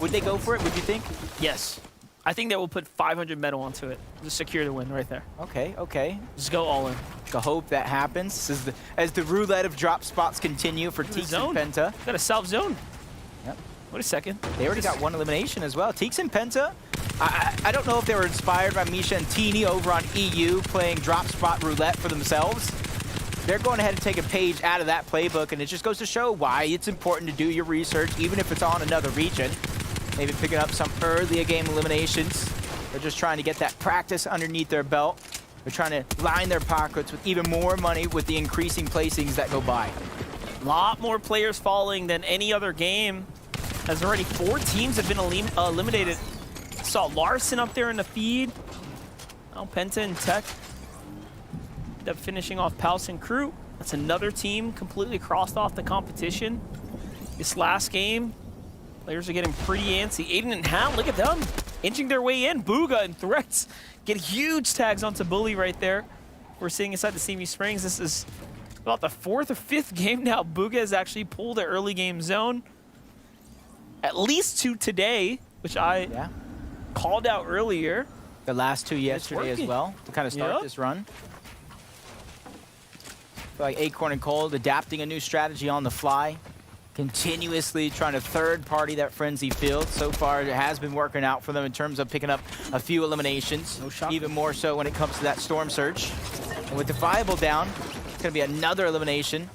Would they go for it, would you think? Yes. I think they will put 500 metal onto it. Just secure the win right there. Okay, okay. Just go all in. I hope that happens as the roulette of drop spots continue for Teeks and Penta. Got a south zone. Yep. Wait a second. They already got 1 elimination as well. Teeks and Penta, I don't know if they were inspired by Misha and Teeny over on EU playing drop spot roulette for themselves. They're going ahead and take a page out of that playbook, and it just goes to show why it's important to do your research, even if it's on another region. Maybe picking up some early game eliminations. They're just trying to get that practice underneath their belt. They're trying to line their pockets with even more money with the increasing placings that go by. A lot more players falling than any other game, as already 4 teams have been eliminated. Saw Larson up there in the feed. Oh, Penta and Tech end up finishing off Pals and Crew. That's another team completely crossed off the competition. This last game, players are getting pretty antsy. Aiden and Hound, look at them, inching their way in. Booga and Threats get huge tags onto Bully right there. We're seeing inside the CB Springs. This is about the 4th or 5th game now. Booga has actually pulled an early game zone. At least 2 today, which I called out earlier. The last 2 yesterday as well to kind of start this run. I feel like Acorn and Cold adapting a new strategy on the fly. Continuously trying to third-party that Frenzy field. So far, it has been working out for them in terms of picking up a few eliminations. No shock. Even more so when it comes to that Storm Surge. And with the Viable down, it's going to be another elimination.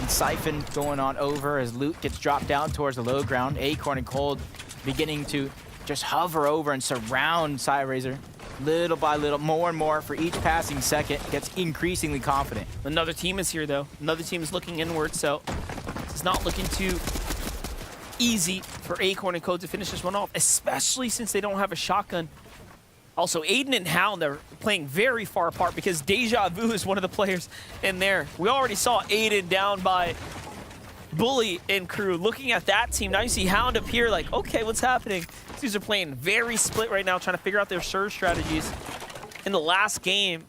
And Siphon going on over as Loot gets dropped down towards the low ground. Acorn and Cold beginning to just hover over and surround Cyrazor. Little by little, more and more for each passing second, gets increasingly confident. Another team is here, though. Another team is looking inward, so it's not looking too easy for Acorn and Code to finish this one off, especially since they don't have a shotgun. Also, Aiden and Hound, they're playing very far apart because Deja Vu is one of the players in there. We already saw Aiden down by Bully and Crew. Looking at that team, now you see Hound up here like, okay, what's happening? These dudes are playing very split right now, trying to figure out their surge strategies. In the last game,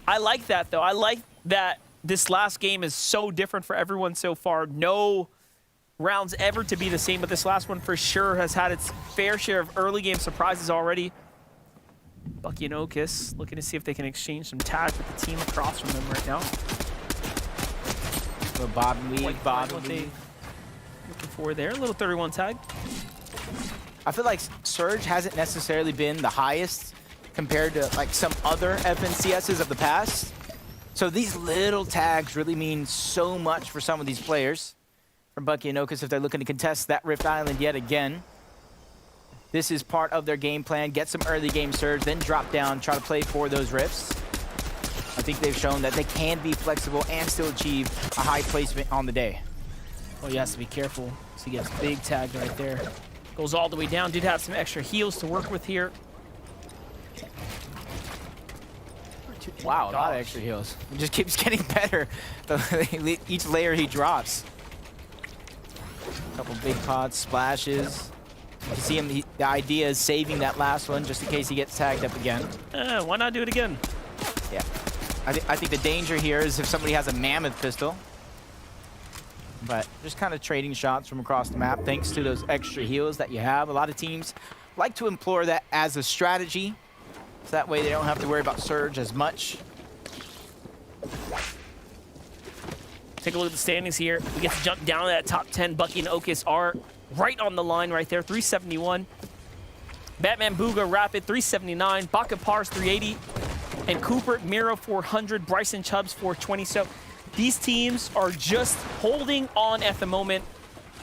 I like that, though. I like that this last game is so different for everyone so far. No rounds ever to be the same, but this last one for sure has had its fair share of early game surprises already. Bucky and Okis looking to see if they can exchange some tags with the team across from them right now. Little bob and weave, bob and What they weave. looking for there, a little 31 tag. I feel like Surge hasn't necessarily been the highest compared to like some other FNCSs of the past. So these little tags really mean so much for some of these players. From Bucky and Okis if they're looking to contest that Rift Island yet again. This is part of their game plan. Get some early game Surge, then drop down, try to play for those rifts. I think they've shown that they can be flexible and still achieve a high placement on the day. Well, he has to be careful. So he gets big tag right there. Goes all the way down. Did have some extra heals to work with here. Wow, a lot of extra heals. It just keeps getting better each layer he drops. Couple big pots, splashes. You see him, the idea is saving that last one just in case he gets tagged up again. Why not do it again? Yeah. I think the danger here is if somebody has a mammoth pistol. But just kind of trading shots from across the map thanks to those extra heals that you have. A lot of teams like to employ that as a strategy. So that way they don't have to worry about Surge as much. Take a look at the standings here. We get to jump down to that top 10. Bucky and Okis are right on the line right there, 371. Batman Booga Rapid, 379. Baka Pars, 380. And Cooper, Miro, 400. Bryson Chubbs, 420. So these teams are just holding on at the moment.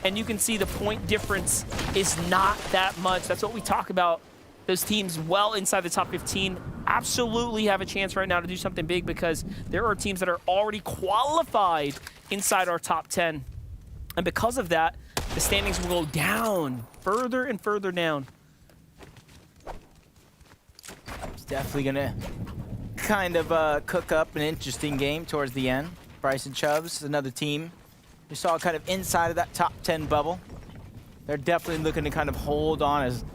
And you can see the point difference is not that much. That's what we talk about. Those teams well inside the top 15 absolutely have a chance right now to do something big because there are teams that are already qualified inside our top 10. And because of that, the standings will go down, further and further down. It's definitely going to kind of cook up an interesting game towards the end. Bryson Chubbs, another team. We saw kind of inside of that top 10 bubble. They're definitely looking to kind of hold on as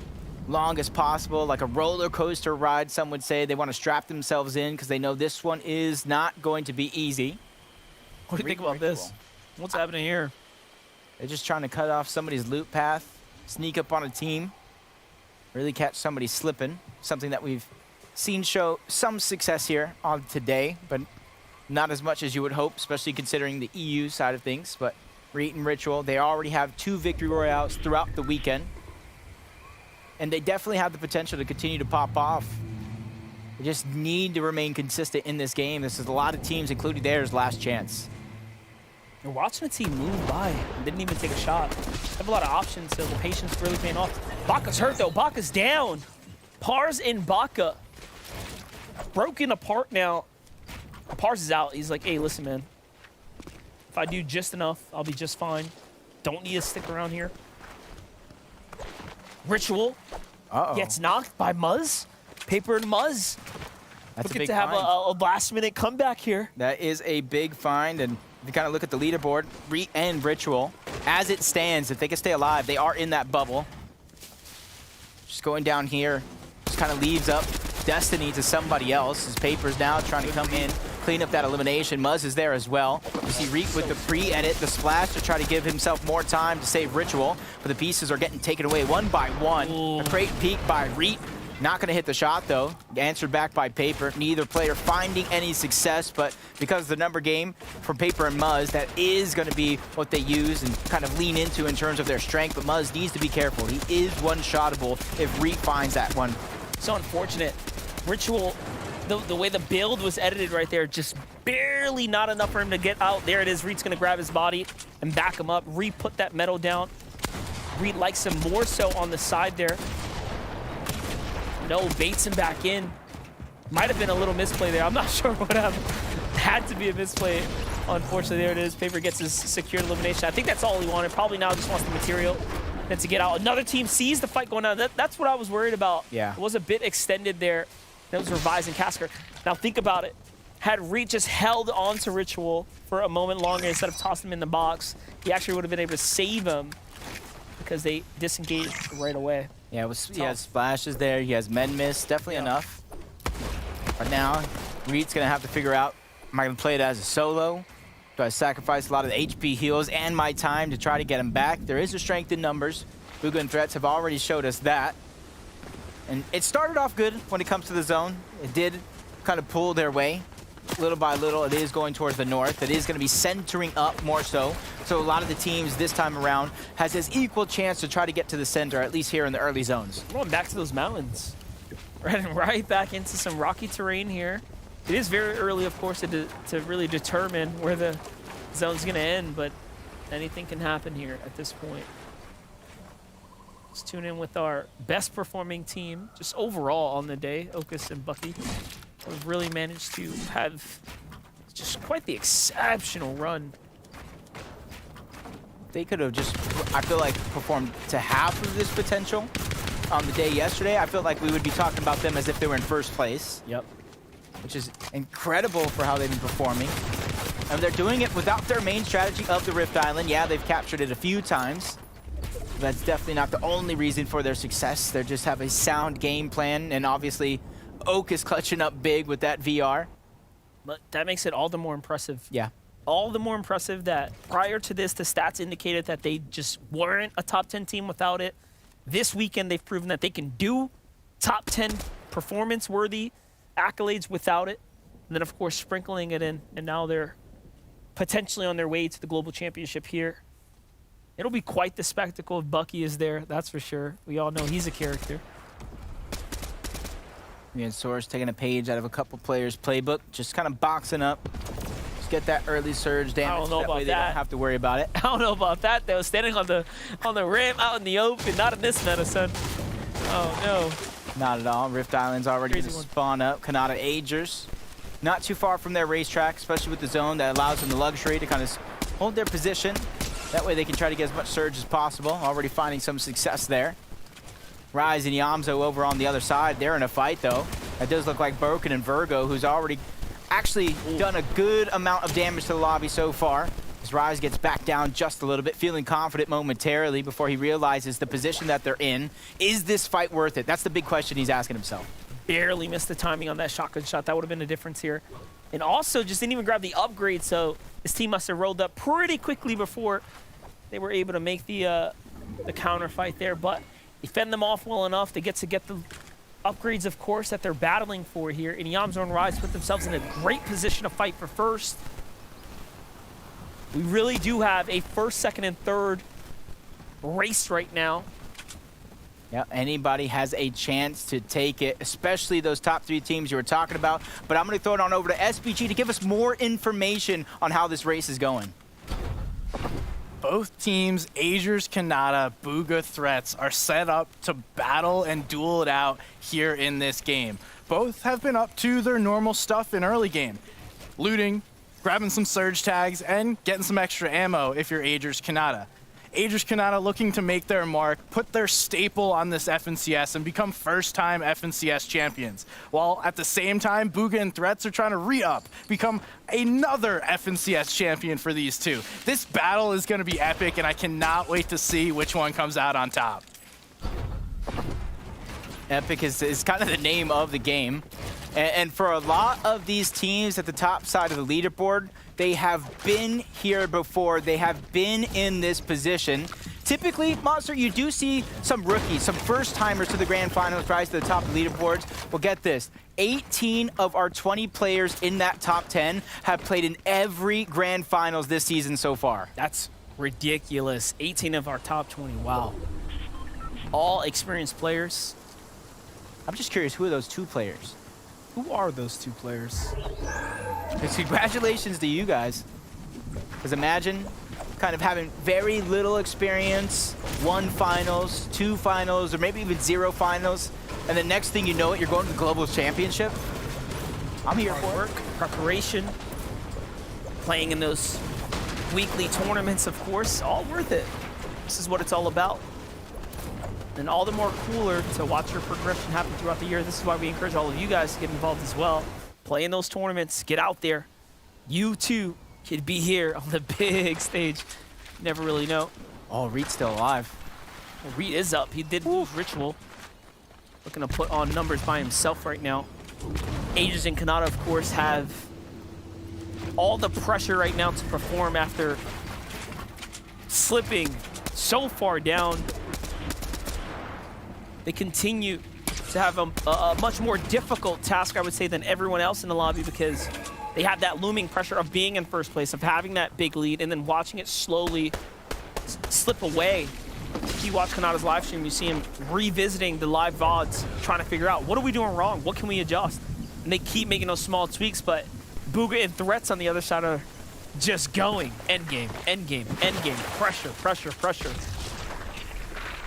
long as possible, like a roller coaster ride, some would say. They want to strap themselves in because they know this one is not going to be easy. What do you think about this? What's happening here? They're just trying to cut off somebody's loot path, sneak up on a team, really catch somebody slipping, something that we've seen show some success here on today, but not as much as you would hope, especially considering the EU side of things. But Reet and Ritual, they already have 2 victory royales throughout the weekend. And they definitely have the potential to continue to pop off. They just need to remain consistent in this game. This is a lot of teams, including theirs, last chance. You're watching a team move by and didn't even take a shot. They have a lot of options, so the patience really paying off. Baka's hurt, though. Baka's down. Pars and Baka broken apart now. Pars is out. He's like, hey, listen, man. If I do just enough, I'll be just fine. Don't need to stick around here. Ritual gets knocked by Muzz. Paper and Muzz. That's Looking to have a last-minute comeback here. That is a big find, and if you kind of look at the leaderboard, Reet and Ritual, as it stands, if they can stay alive, they are in that bubble. Just going down here, just kind of leaves up destiny to somebody else. His Paper's now trying to come in, clean up that elimination. Muzz is there as well. You see Reet with the pre-edit, the splash to try to give himself more time to save Ritual, but the pieces are getting taken away one by one. Ooh. A great peek by Reet. Not going to hit the shot, though. Answered back by Paper. Neither player finding any success, but because of the number game from Paper and Muzz, that is going to be what they use and kind of lean into in terms of their strength. But Muzz needs to be careful. He is one-shottable if Reet finds that one. So unfortunate. Ritual, the way the build was edited right there, just barely not enough for him to get out. There it is. Reet's going to grab his body and back him up. Reet put that metal down. Reet likes him more so on the side there. No, baits him back in. Might have been a little misplay there. I'm not sure what happened. Had to be a misplay. Unfortunately, there it is. Paper gets his secured elimination. I think that's all he wanted. Probably now just wants the material. Then to get out. Another team sees the fight going on. That's what I was worried about. Yeah. It was a bit extended there. That was Revise and Casker. Now think about it. Had Reet just held on to Ritual for a moment longer instead of tossing him in the box, he actually would have been able to save him because they disengaged right away. Yeah, he has splashes there. He has med miss. Definitely enough. But now, Reet's going to have to figure out, am I going to play it as a solo? So I sacrificed a lot of the HP heals and my time to try to get him back. There is a strength in numbers. Bugha and Threats have already showed us that. And it started off good when it comes to the zone. It did kind of pull their way. Little by little, it is going towards the north. It is going to be centering up more so. So a lot of the teams this time around has this equal chance to try to get to the center, at least here in the early zones. Going back to those mountains. Right back into some rocky terrain here. It is very early, of course, to really determine where the zone's going to end, but anything can happen here at this point. Let's tune in with our best performing team, just overall on the day, Okus and Bucky. We've really managed to have just quite the exceptional run. They could have just, I feel like, performed to half of this potential on the day yesterday. I feel like we would be talking about them as if they were in first place. Yep. Which is incredible for how they've been performing. And they're doing it without their main strategy of the Rift Island. Yeah, they've captured it a few times. But that's definitely not the only reason for their success. They just have a sound game plan, and obviously Oak is clutching up big with that VR. But that makes it all the more impressive. Yeah. All the more impressive that prior to this, the stats indicated that they just weren't a top 10 team without it. This weekend, they've proven that they can do top 10 performance-worthy accolades without it. And then, of course, sprinkling it in, and now they're potentially on their way to the Global Championship here. It'll be quite the spectacle if Bucky is there, that's for sure. We all know he's a character. And Source taking a page out of a couple players' playbook, just kind of boxing up. Just get that early surge damage. I don't know that about way they that. don't have to worry about it. I don't know about that, though. Standing on the ramp out in the open, not in this meta, son. Oh, no. Not at all. Rift Island's already going to Crazy one. spawn up. Kanata Agers, not too far from their racetrack, especially with the zone that allows them the luxury to kind of hold their position. That way they can try to get as much surge as possible. Already finding some success there. Rise and Yamzo over on the other side. They're in a fight, though. That does look like Broken and Virgo, who's already actually done a good amount of damage to the lobby so far. As Rise gets back down just a little bit, feeling confident momentarily before he realizes the position that they're in. Is this fight worth it? That's the big question he's asking himself. Barely missed the timing on that shotgun shot. That would have been the difference here. And also just didn't even grab the upgrade, so his team must have rolled up pretty quickly before they were able to make the counter fight there. But he fend them off well enough. They get the upgrades, of course, that they're battling for here. And Yamzo and Rise put themselves in a great position to fight for first. We really do have a first, second, and third race right now. Yeah, anybody has a chance to take it, especially those top three teams you were talking about. But I'm going to throw it on over to SBG to give us more information on how this race is going. Both teams, Azers, Kanata, Bugha, Threats, are set up to battle and duel it out here in this game. Both have been up to their normal stuff in early game. Looting, grabbing some surge tags, and getting some extra ammo if you're Azers, Kanata. Azers, Kanata looking to make their mark, put their staple on this FNCS, and become first-time FNCS champions. While at the same time, Bugha and Threats are trying to re-up, become another FNCS champion for these two. This battle is going to be epic, and I cannot wait to see which one comes out on top. Epic is kind of the name of the game. And for a lot of these teams at the top side of the leaderboard, they have been here before. They have been in this position. Typically, Monster, you do see some rookies, some first-timers to the grand finals rise to the top of the leaderboards. Well, get this. 18 of our 20 players in that top 10 have played in every grand finals this season so far. That's ridiculous. 18 of our top 20. Wow. All experienced players. I'm just curious, who are those two players? Who are those two players? Congratulations to you guys. Because imagine kind of having very little experience, 1 finals, 2 finals, or maybe even 0 finals, and the next thing you know it, you're going to the Global Championship. I'm here for Work, preparation, playing in those weekly tournaments, of course, all worth it. This is what it's all about. And all the more cooler to watch your progression happen throughout the year. This is why we encourage all of you guys to get involved as well. Play in those tournaments, get out there. You too could be here on the big stage. You never really know. Oh, Reed's still alive. Well, Reed is up. He did lose Ritual. Looking to put on numbers by himself right now. Aegis and Kanata, of course, have all the pressure right now to perform after slipping so far down. They continue to have a much more difficult task, I would say, than everyone else in the lobby, because they have that looming pressure of being in first place, of having that big lead, and then watching it slowly slip away. If you watch Kanata's live stream, you see him revisiting the live VODs, trying to figure out, what are we doing wrong? What can we adjust? And they keep making those small tweaks, but Bugha and Threats on the other side are just going. End game, end game, end game. Pressure, pressure, pressure.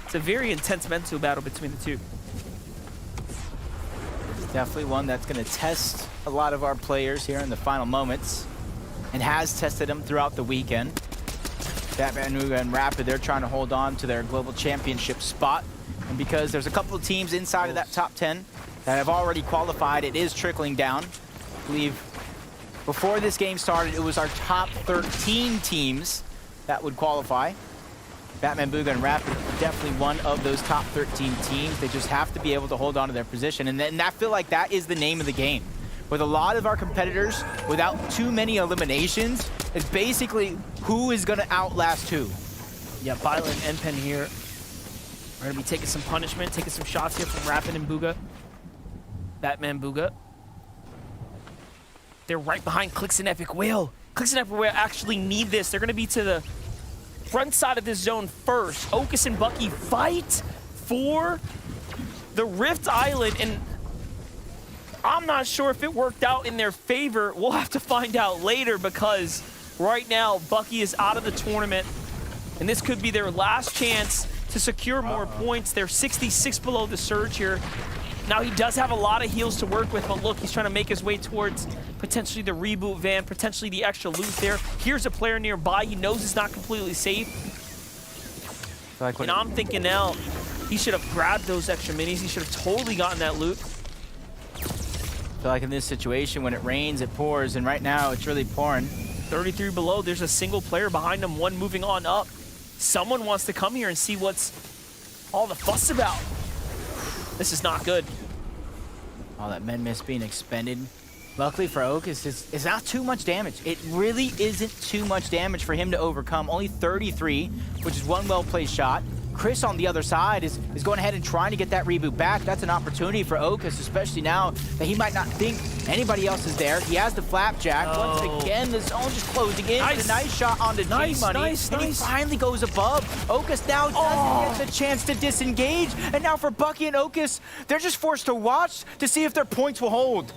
It's a very intense mental battle between the two. Definitely one that's going to test a lot of our players here in the final moments, and has tested them throughout the weekend. Batman, Bugha, and Rapid, they're trying to hold on to their global championship spot. And because there's a couple of teams inside of that top 10 that have already qualified, it is trickling down. I believe before this game started, it was our top 13 teams that would qualify. Batman, Bugha, and Rapid are definitely one of those top 13 teams. They just have to be able to hold on to their position. And I feel like that is the name of the game. With a lot of our competitors, without too many eliminations, it's basically who is going to outlast who. Yeah, Violet and Pen here are going to be taking some punishment, taking some shots here from Rapid and Bugha. Batman, Bugha. They're right behind Clix and Epic Whale. Clix and Epic Whale actually need this. They're going to be to the front side of this zone first. Okus and Bucky fight for the Rift Island, and I'm not sure if it worked out in their favor. We'll have to find out later, because right now Bucky is out of the tournament, and this could be their last chance to secure more points. They're 66 below the surge here. Now he does have a lot of heals to work with, but look, he's trying to make his way towards potentially the reboot van, potentially the extra loot there. Here's a player nearby. He knows it's not completely safe. And I'm thinking now, he should have grabbed those extra minis. He should have totally gotten that loot. I feel like in this situation, when it rains, it pours, and right now it's really pouring. 33 below, there's a single player behind him, one moving on up. Someone wants to come here and see what's all the fuss about. This is not good. All that men miss being expended. Luckily for Okus, it's not too much damage. It really isn't too much damage for him to overcome. Only 33, which is one well-placed shot. Chris on the other side is going ahead and trying to get that reboot back. That's an opportunity for Okus, especially now that he might not think anybody else is there. He has the flapjack. Oh. Once again, the zone just closing in. Nice. A nice shot onto G-Money. And he finally goes above. Okus now doesn't get the chance to disengage. And now for Bucky and Okus, they're just forced to watch to see if their points will hold.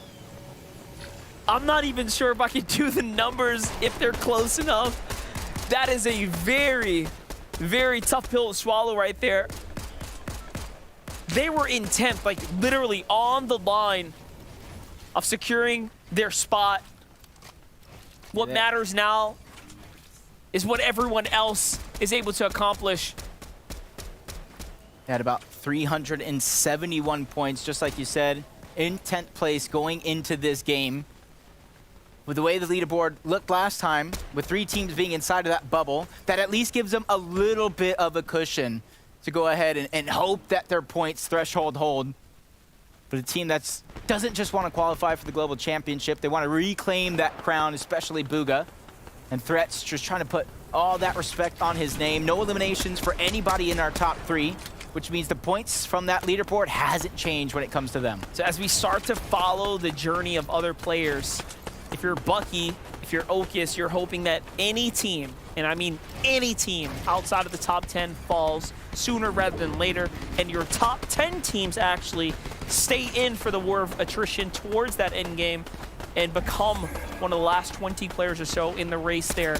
I'm not even sure if I can do the numbers if they're close enough. That is a very, very tough pill to swallow right there. They were in 10th, like literally on the line of securing their spot. What matters now is what everyone else is able to accomplish. They had about 371 points, just like you said, in 10th place going into this game. With the way the leaderboard looked last time, with 3 teams being inside of that bubble, that at least gives them a little bit of a cushion to go ahead and hope that their points threshold hold. But a team that doesn't just want to qualify for the global championship, they want to reclaim that crown, especially Bugha. And Threats just trying to put all that respect on his name. No eliminations for anybody in our top 3, which means the points from that leaderboard hasn't changed when it comes to them. So as we start to follow the journey of other players, if you're Bucky, if you're Okus, you're hoping that any team, and I mean any team outside of the top 10 falls sooner rather than later, and your top 10 teams actually stay in for the war of attrition towards that end game and become one of the last 20 players or so in the race there.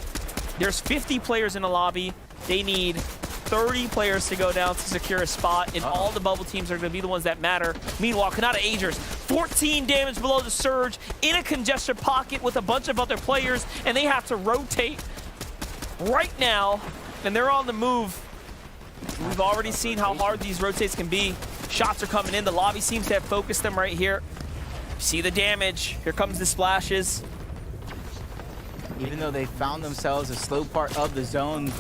There's 50 players in the lobby. They need 30 players to go down to secure a spot, and all the bubble teams are going to be the ones that matter. Meanwhile, Kanata Agers, 14 damage below the surge, in a congested pocket with a bunch of other players, and they have to rotate right now, and they're on the move. We've already seen how hard these rotates can be. Shots are coming in. The lobby seems to have focused them right here. See the damage. Here comes the splashes. Even though they found themselves a slow part of the zone,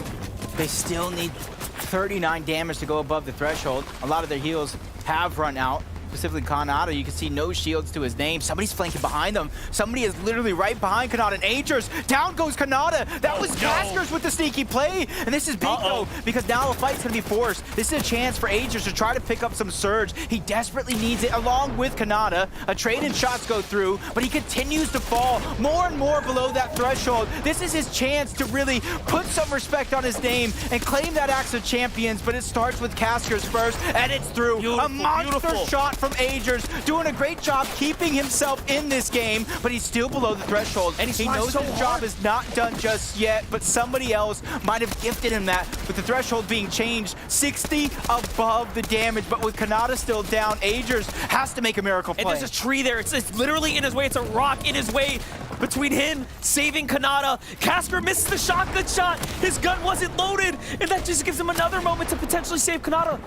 they still need 39 damage to go above the threshold. A lot of their heals have run out. specifically Kanata. You can see no shields to his name. Somebody's flanking behind them. Somebody is literally right behind Kanata and Agers. Down goes Kanata. That was Caskers with the sneaky play. And this is big though, because now the fight's gonna be forced. This is a chance for Agers to try to pick up some surge. He desperately needs it along with Kanata. A trade and shots go through, but he continues to fall more and more below that threshold. This is his chance to really put some respect on his name and claim that Axe of Champions, but it starts with Caskers first, and it's through. A monster shot from Agers, doing a great job keeping himself in this game, but he's still below the threshold. And he knows his job is not done just yet, but somebody else might have gifted him that, with the threshold being changed 60 above the damage. But with Kanata still down, Agers has to make a miracle play. And there's a tree there. It's literally in his way. It's a rock in his way between him saving Kanata. Casker misses the shotgun shot. His gun wasn't loaded, and that just gives him another moment to potentially save Kanata.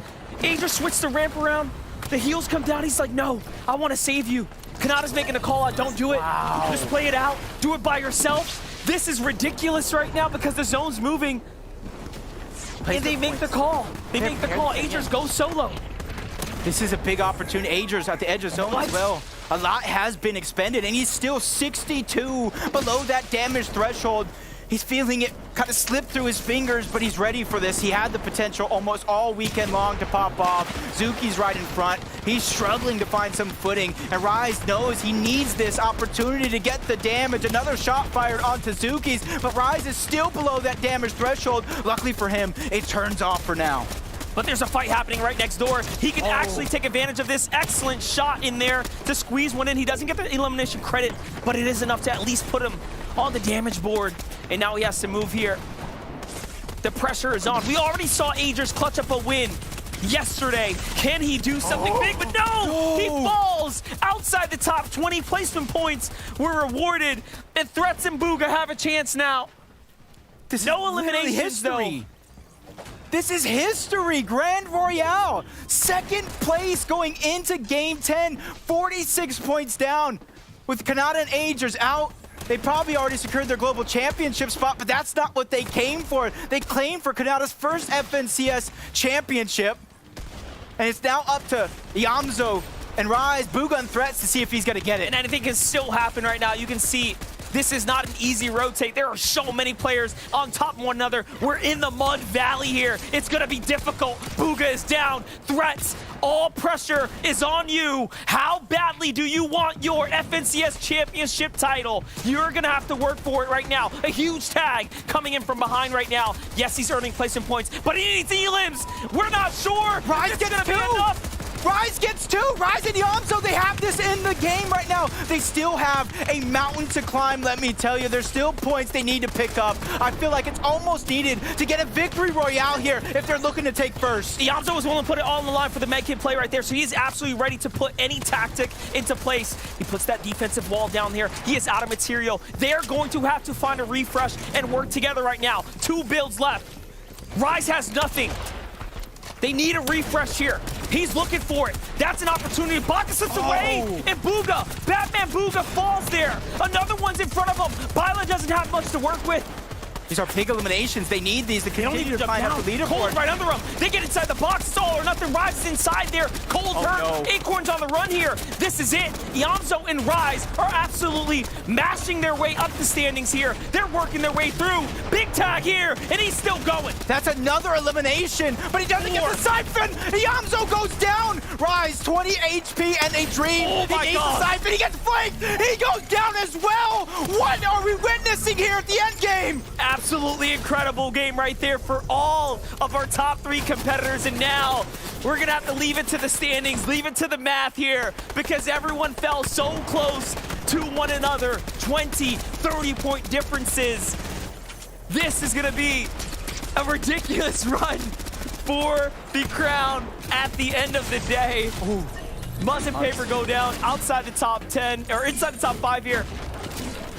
Agers switched the ramp around. The heels come down. He's like, no, I want to save you. Kanata's making a call out. Don't do it. Wow. Just play it out. Do it by yourself. This is ridiculous right now because the zone's moving. And they make the call. They make the call. Agers goes solo. This is a big opportunity. Agers at the edge of zone as well. A lot has been expended, and he's still 62 below that damage threshold. He's feeling it kind of slip through his fingers, but he's ready for this. He had the potential almost all weekend long to pop off. Zuki's right in front. He's struggling to find some footing, and Rise knows he needs this opportunity to get the damage. Another shot fired onto Zuki's, but Rise is still below that damage threshold. Luckily for him, it turns off for now. But there's a fight happening right next door. He can actually take advantage of this. Excellent shot in there to squeeze one in. He doesn't get the elimination credit, but it is enough to at least put him on the damage board. And now he has to move here. The pressure is on. We already saw Agers clutch up a win yesterday. Can he do something big? But no! He falls outside the top 20. Placement points were rewarded. And Threats and Bugha have a chance now. No eliminations, though. This is history, Grand Royale. Second place going into Game 10, 46 points down. With Kanata and Agers out, they probably already secured their global championship spot, but that's not what they came for. They claimed for Kanata's first FNCS championship. And it's now up to Yamzo and Rise, Bugha and Threats to see if he's gonna get it. And anything can still happen right now. You can see this is not an easy rotate. There are so many players on top of one another. We're in the Mud Valley here. It's gonna be difficult. Bugha is down. Threats, all pressure is on you. How badly do you want your FNCS championship title? You're gonna have to work for it right now. A huge tag coming in from behind right now. Yes, he's earning placement points, but he needs elims. We're not sure. Rise gets gonna be enough. Rise gets two. Rise and Yamzo, they have this in the game right now. They still have a mountain to climb, let me tell you. There's still points they need to pick up. I feel like it's almost needed to get a victory royale here if they're looking to take first. Yamzo was willing to put it all on the line for the medkit play right there, so he's absolutely ready to put any tactic into place. He puts that defensive wall down here. He is out of material. They're going to have to find a refresh and work together right now. 2 builds left. Rise has nothing. They need a refresh here. He's looking for it. That's an opportunity. Baka slips away, and Bugha, Batman Bugha falls there. Another one's in front of him. Byla doesn't have much to work with. These are big eliminations. They need these to continue to climb up the leaderboard. Cole's right under them. They get inside the box. It's all or nothing. Rise is inside there. Cole's hurt. No. Acorn's on the run here. This is it. Yamzo and Rise are absolutely mashing their way up the standings here. They're working their way through. Big tag here, and he's still going. That's another elimination, but he doesn't get the siphon. Yamzo goes down. Rise, 20 HP and a dream. Oh my God. The siphon. He gets flanked. He goes down as well. What are we witnessing here at the end game? Absolutely incredible game right there for all of our top 3 competitors. And now we're going to have to leave it to the standings, leave it to the math here, because everyone fell so close to one another. 20, 30-point differences. This is going to be a ridiculous run for the crown at the end of the day. Muzz and Paper go down outside the top 10, or inside the top 5 here.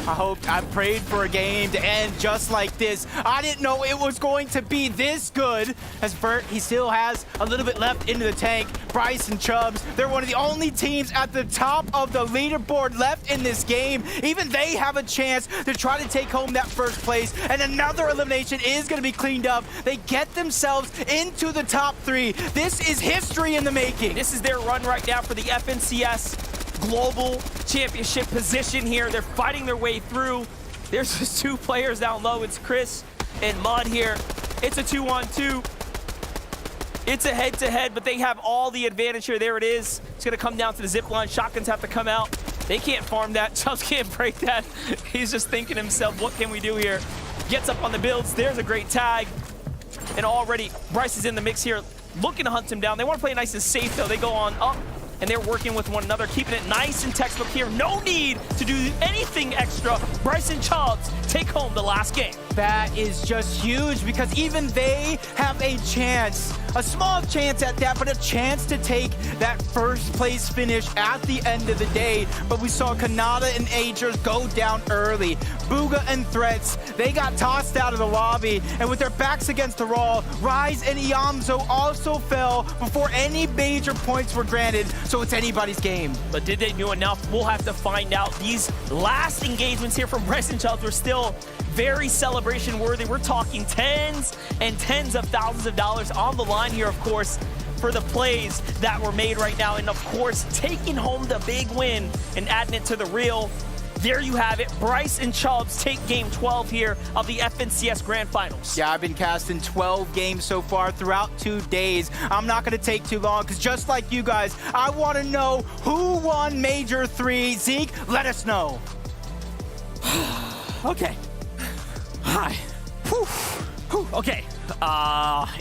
I prayed for a game to end just like this. I didn't know it was going to be this good. As Bert, he still has a little bit left into the tank. Bryce and Chubbs, they're one of the only teams at the top of the leaderboard left in this game. Even they have a chance to try to take home that first place, and another elimination is going to be cleaned up. They get themselves into the top 3. This is history in the making. This is their run right now for the FNCS Global Championship position here. They're fighting their way through. There's just 2 players down low. It's Chris and Mud here. It's a 2-on-2. It's a head-to-head, but they have all the advantage here. There it is. It's going to come down to the zip line. Shotguns have to come out. They can't farm that. Chubbs can't break that. He's just thinking to himself, what can we do here? Gets up on the builds. There's a great tag. And already Bryce is in the mix here, looking to hunt him down. They want to play nice and safe, though. They go on up, and they're working with one another, keeping it nice and textbook here. No need to do anything extra. Bryce and Chubbs take home the last game. That is just huge because even they have a chance, a small chance at that, but a chance to take that first place finish at the end of the day. But we saw Kanata and Agers go down early. Booga and Threats, they got tossed out of the lobby, and with their backs against the wall, Rise and Iamzo also fell before any major points were granted, so it's anybody's game. But did they do enough? We'll have to find out. These last engagements here from Bryce and Chubbs were still very celebration worthy. We're talking tens and tens of thousands of dollars on the line here, of course, for the plays that were made right now. And of course, taking home the big win and adding it to the reel. There you have it. Bryce and Chubbs take game 12 here of the FNCS Grand Finals. Yeah, I've been casting 12 games so far throughout 2 days. I'm not going to take too long because just like you guys, I want to know who won Major 3. Zeke, let us know. Okay. Hi. Whew. Okay.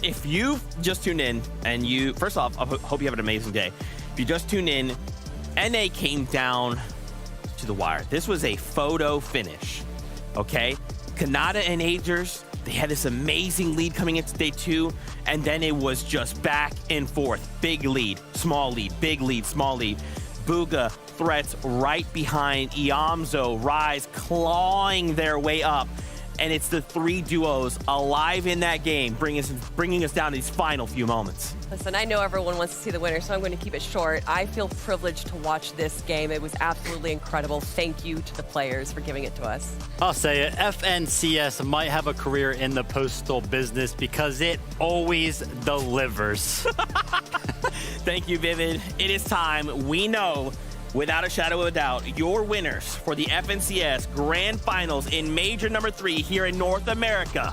If you just tuned in and first off, I hope you have an amazing day. If you just tuned in, NA came down to the wire. This was a photo finish, okay? Kanata and Agers, they had this amazing lead coming into day 2, and then it was just back and forth. Big lead, small lead, big lead, small lead. Booga, Threats right behind Iamzo, Rise clawing their way up. And it's the 3 duos alive in that game, bringing us down to these final few moments. Listen, I know everyone wants to see the winner, so I'm going to keep it short. I feel privileged to watch this game. It was absolutely incredible. Thank you to the players for giving it to us. I'll say it, FNCS might have a career in the postal business because it always delivers. Thank you, Vivid. It is time. We know, without a shadow of a doubt, your winners for the FNCS Grand Finals in Major number 3 here in North America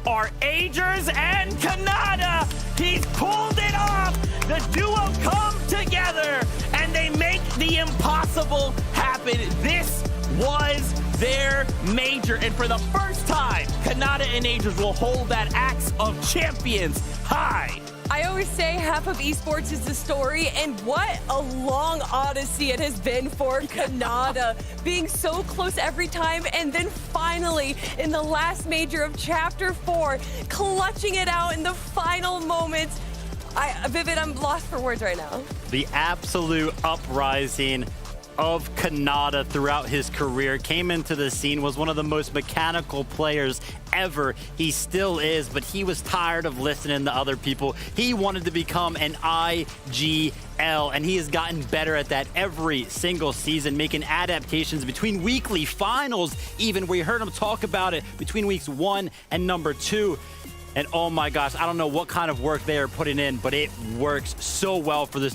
are Agers and Kanata. He's pulled it off. The duo come together and they make the impossible happen. This was their major, and for the first time, Kanata and Agers will hold that axe of champions high. I always say half of esports is the story, and what a long odyssey it has been for Kanata, being so close every time, and then finally, in the last major of Chapter 4, clutching it out in the final moments. Vivid, I'm lost for words right now. The absolute uprising of Kanata throughout his career, came into the scene, was one of the most mechanical players ever. He still is, but he was tired of listening to other people. He wanted to become an IGL, and he has gotten better at that every single season, making adaptations between weekly finals, even we heard him talk about it between weeks 1 and number 2. And oh my gosh, I don't know what kind of work they are putting in, but it works so well for this